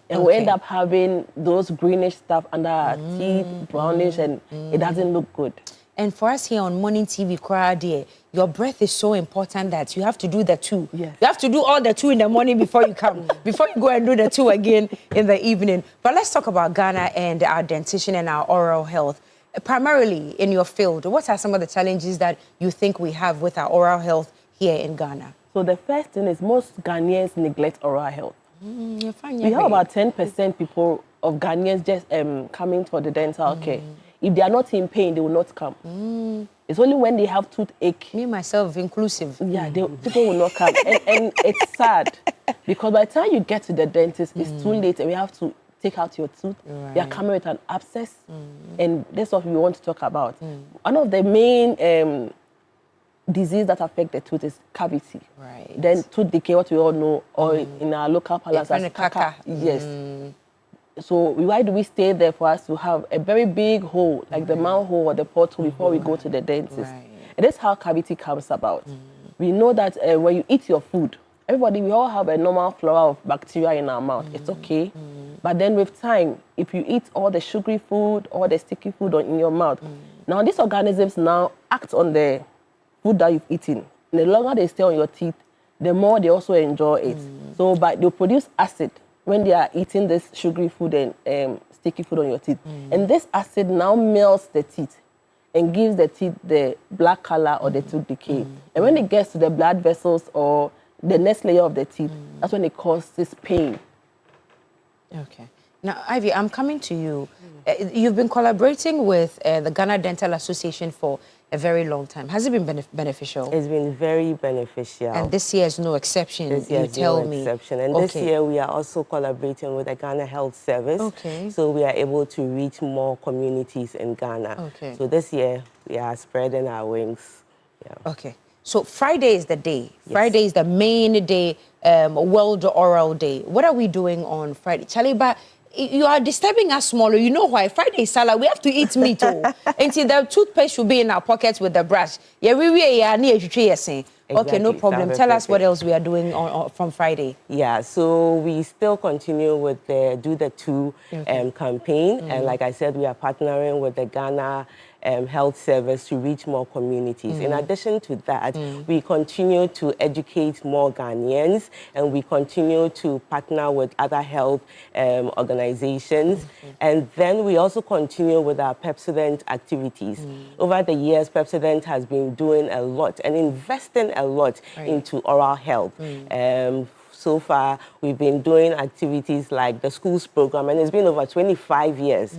And we end up having those greenish stuff under our teeth, brownish, and it doesn't look good. And for us here on Morning TV, Dear, your breath is so important that you have to do the two. Yes. You have to do all the two in the morning before you come, before you go and do the two again in the evening. But let's talk about Ghana and our dentition and our oral health. Primarily in your field, what are some of the challenges that you think we have with our oral health here in Ghana? So the first thing is most Ghanaians neglect oral health. We have about 10% people of Ghanaians just coming for the dental care. If they are not in pain, they will not come. It's only when they have toothache. Me, myself, inclusive. Yeah, people will not come. and it's sad because by the time you get to the dentist, it's too late and we have to take out your tooth. Right. You are coming with an abscess. And that's what we want to talk about. One of the main disease that affect the tooth is cavity. Right. Then tooth decay, what we all know, or in our local parlance as caca. Yes. So why do we stay there for us to have a very big hole, like the mouth hole or the porthole before we go to the dentist? Right. And that's how cavity comes about. We know that when you eat your food, we all have a normal flora of bacteria in our mouth. It's okay. But then with time, if you eat all the sugary food, all the sticky food in your mouth, now these organisms now act on the food that you've eaten. And the longer they stay on your teeth, the more they also enjoy it. So they produce acid when they are eating this sugary food and sticky food on your teeth. And this acid now melts the teeth and gives the teeth the black color or the tooth decay. And when it gets to the blood vessels or the next layer of the teeth, that's when it causes pain. Okay. Now, Ivy, I'm coming to you. You've been collaborating with the Ghana Dental Association for a very long time. Has it been beneficial? It's been very beneficial. And this year is no exception, this year you tell me. Exception. And this year we are also collaborating with the Ghana Health Service. Okay. So we are able to reach more communities in Ghana. Okay. So this year we are spreading our wings. Yeah. Okay. So Friday is the day. Yes. Friday is the main day, World Oral Day. What are we doing on Friday? Chaliba, you are disturbing us smaller. You know why? Friday is salad. We have to eat meat. Until the toothpaste should be in our pockets with the brush. Yeah, okay, no problem. Tell us what else we are doing from Friday. Yeah, so we still continue with the Do the Two campaign. And like I said, we are partnering with the Ghana Health Service to reach more communities. In addition to that, we continue to educate more Ghanaians and we continue to partner with other health organizations. And then we also continue with our Pepsodent activities. Over the years, Pepsodent has been doing a lot and investing a lot into oral health. So far, we've been doing activities like the schools program, and it's been over 25 years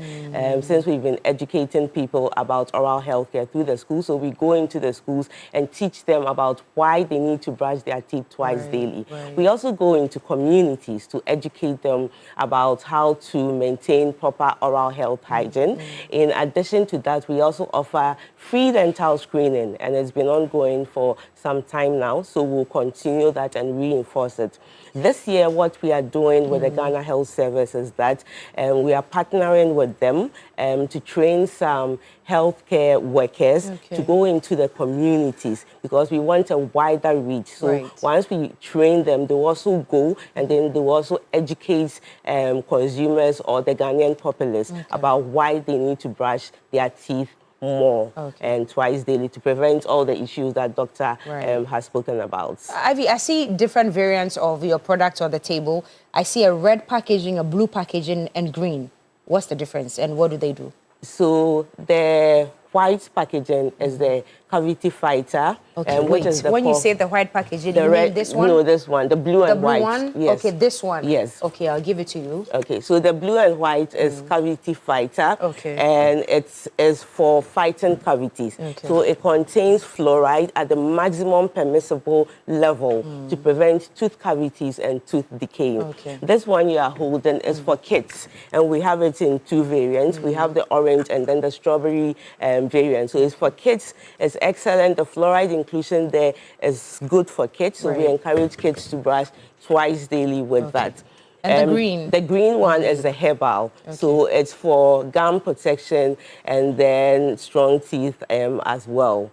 since we've been educating people about oral health care through the schools. So we go into the schools and teach them about why they need to brush their teeth twice daily. We also go into communities to educate them about how to maintain proper oral health hygiene. In addition to that, we also offer free dental screening, and it's been ongoing for some time now, so we'll continue that and reinforce it. This year, what we are doing with the Ghana Health Service is that we are partnering with them to train some healthcare workers to go into the communities because we want a wider reach. So once we train them, they will also go and then they will also educate consumers or the Ghanaian populace about why they need to brush their teeth more and twice daily to prevent all the issues that Doctor has spoken about. Ivy, I see different variants of your products on the table. I see a red packaging, a blue packaging, and green. What's the difference and what do they do? So the white packaging is the cavity fighter. Okay, which is the when you say the white packaging, the you red, mean this one? No, this one, the blue and white. The blue one? Yes. Okay, this one. Yes. Okay, I'll give it to you. Okay, so the blue and white is cavity fighter. Okay. And it is for fighting cavities. Okay. So it contains fluoride at the maximum permissible level to prevent tooth cavities and tooth decay. Okay. This one you are holding is for kids, and we have it in 2 variants. We have the orange and then the strawberry variant. So it's for kids. It's excellent. The fluoride inclusion there is good for kids. So we encourage kids to brush twice daily with that. And the green? The green one is the herbal. So it's for gum protection and then strong teeth as well.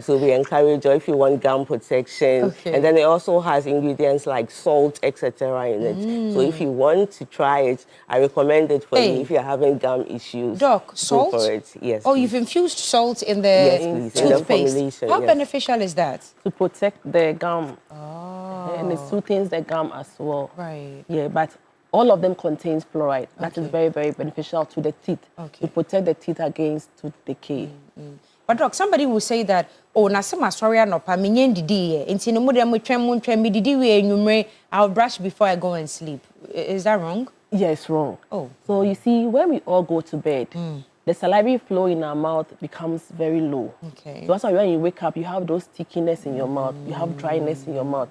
So we encourage you if you want gum protection. And then it also has ingredients like salt, etc. in it. So if you want to try it, I recommend it for you if you're having gum issues. Doc, salt? Go for it. Yes. Oh, you've infused salt in the toothpaste. How beneficial is that? To protect the gum. And it soothes the gum as well. Right. Yeah, but all of them contains fluoride. That is very, very beneficial to the teeth. To protect the teeth against tooth decay. But Doc, somebody will say that, oh, nasema sorry no pa minye ndidi nti no modem twem me didi we enyumre, I'll brush before I go and sleep. Is that wrong? Yeah, it's wrong. Oh. So you see, when we all go to bed, the salivary flow in our mouth becomes very low. Okay. So that's why when you wake up, you have those stickiness in your mouth, you have dryness in your mouth.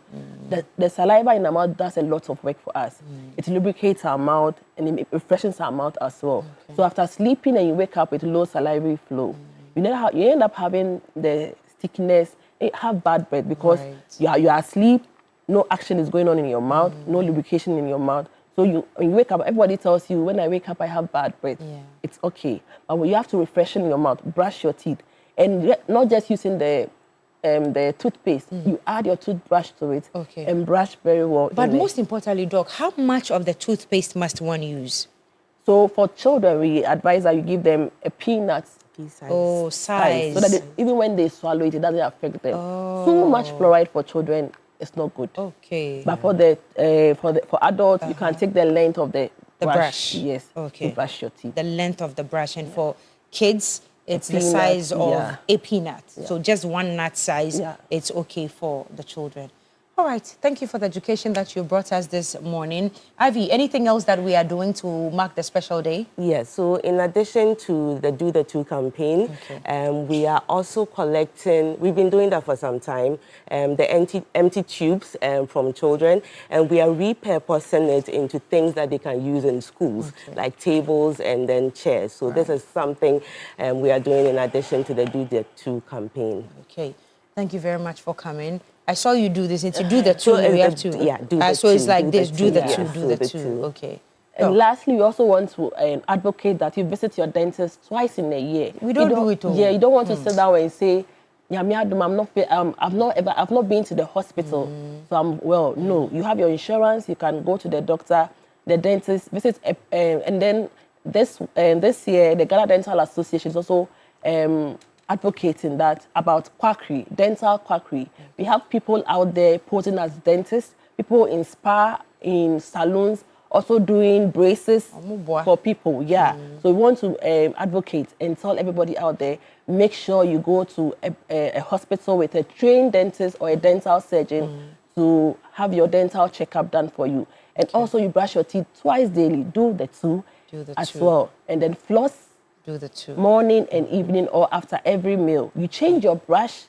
The saliva in our mouth does a lot of work for us. It lubricates our mouth and it refreshes our mouth as well. So after sleeping and you wake up with low salivary flow, you end up having the stickiness, have bad breath because you are asleep, no action is going on in your mouth, no lubrication in your mouth. So when you wake up, everybody tells you, when I wake up, I have bad breath. It's okay. But you have to refresh in your mouth, brush your teeth. And not just using the toothpaste. You add your toothbrush to it and brush very well. But most importantly, Doc, how much of the toothpaste must one use? So for children, we advise that you give them a peanut size. Oh, size. So that even when they swallow it, it doesn't affect them. Too much fluoride for children, it's not good. Okay. But for adults, you can take the length of the brush. Yes. Okay. To brush your teeth. The length of the brush, and for kids, it's the size of a peanut. So just one nut size. It's okay for the children. All right. Thank you for the education that you brought us this morning. Ivy, anything else that we are doing to mark the special day? Yes. So in addition to the Do the Two campaign, we are also collecting, we've been doing that for some time, the empty tubes from children, and we are repurposing it into things that they can use in schools, like tables and then chairs. So this is something we are doing in addition to the Do the Two campaign. Okay. Thank you very much for coming. I saw you do this. It's to do the two. We have to. Yeah, do the so two. it's like this. Do the Yeah, two. Do the two. Okay. And lastly, we also want to advocate that you visit your dentist twice in a year. We don't do it all. Yeah, you don't want to sit down and say, I've not been to the hospital, so I'm well. No, you have your insurance. You can go to the doctor, the dentist, visit, and then this year the Ghana Dental Association is also advocating that about quackery, dental quackery. We have people out there posing as dentists, people in spa, in salons, also doing braces for people. So we want to advocate and tell everybody out there, make sure you go to a hospital with a trained dentist or a dental surgeon to have your dental checkup done for you. And also you brush your teeth twice daily. Do the two as well. And then floss. Do the two. Morning and evening or after every meal. You change your brush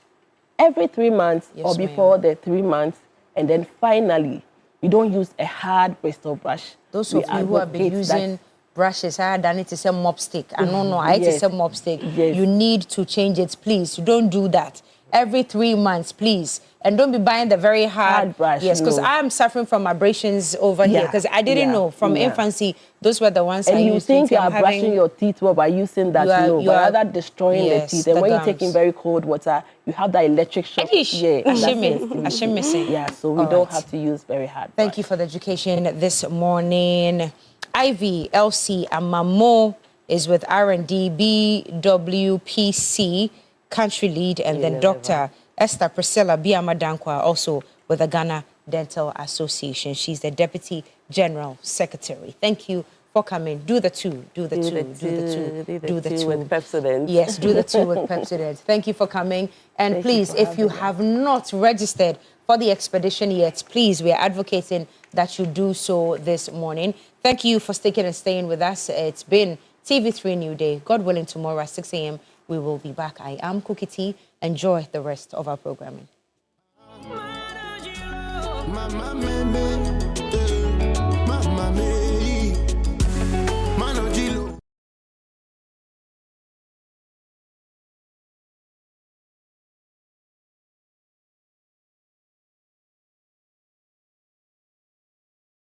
every 3 months or before the 3 months. And then finally, you don't use a hard Bristol brush. Those of you who have been using brushes hard than it is a mop stick. I don't know, it is a mop stick. You need to change it, please. You don't do that. Every 3 months, please. And don't be buying the very hard brush. Yes, because I'm suffering from abrasions over here. Because I didn't know from infancy, those were the ones and I you used. think you are brushing your teeth well by using that, you are rather destroying the teeth. And when you take in very cold water, you have that electric shock. So we don't have to use very hard. Thank you for the education this morning. Ivy, LC, Amamo is with R&D, BWPC, country lead, and then Dr. Esther Priscilla Biamadankwa, also with the Ghana Dental Association. She's the Deputy General Secretary. Thank you for coming. Do the two. Do the two. Do the two with Pepsodent. Yes, do the two with Pepsodent. Thank you for coming. And please, if you have not registered for the expedition yet, please, we are advocating that you do so this morning. Thank you for sticking and staying with us. It's been TV3 Newday. God willing, tomorrow at 6 a.m. we will be back. I am Cookie T. Enjoy the rest of our programming.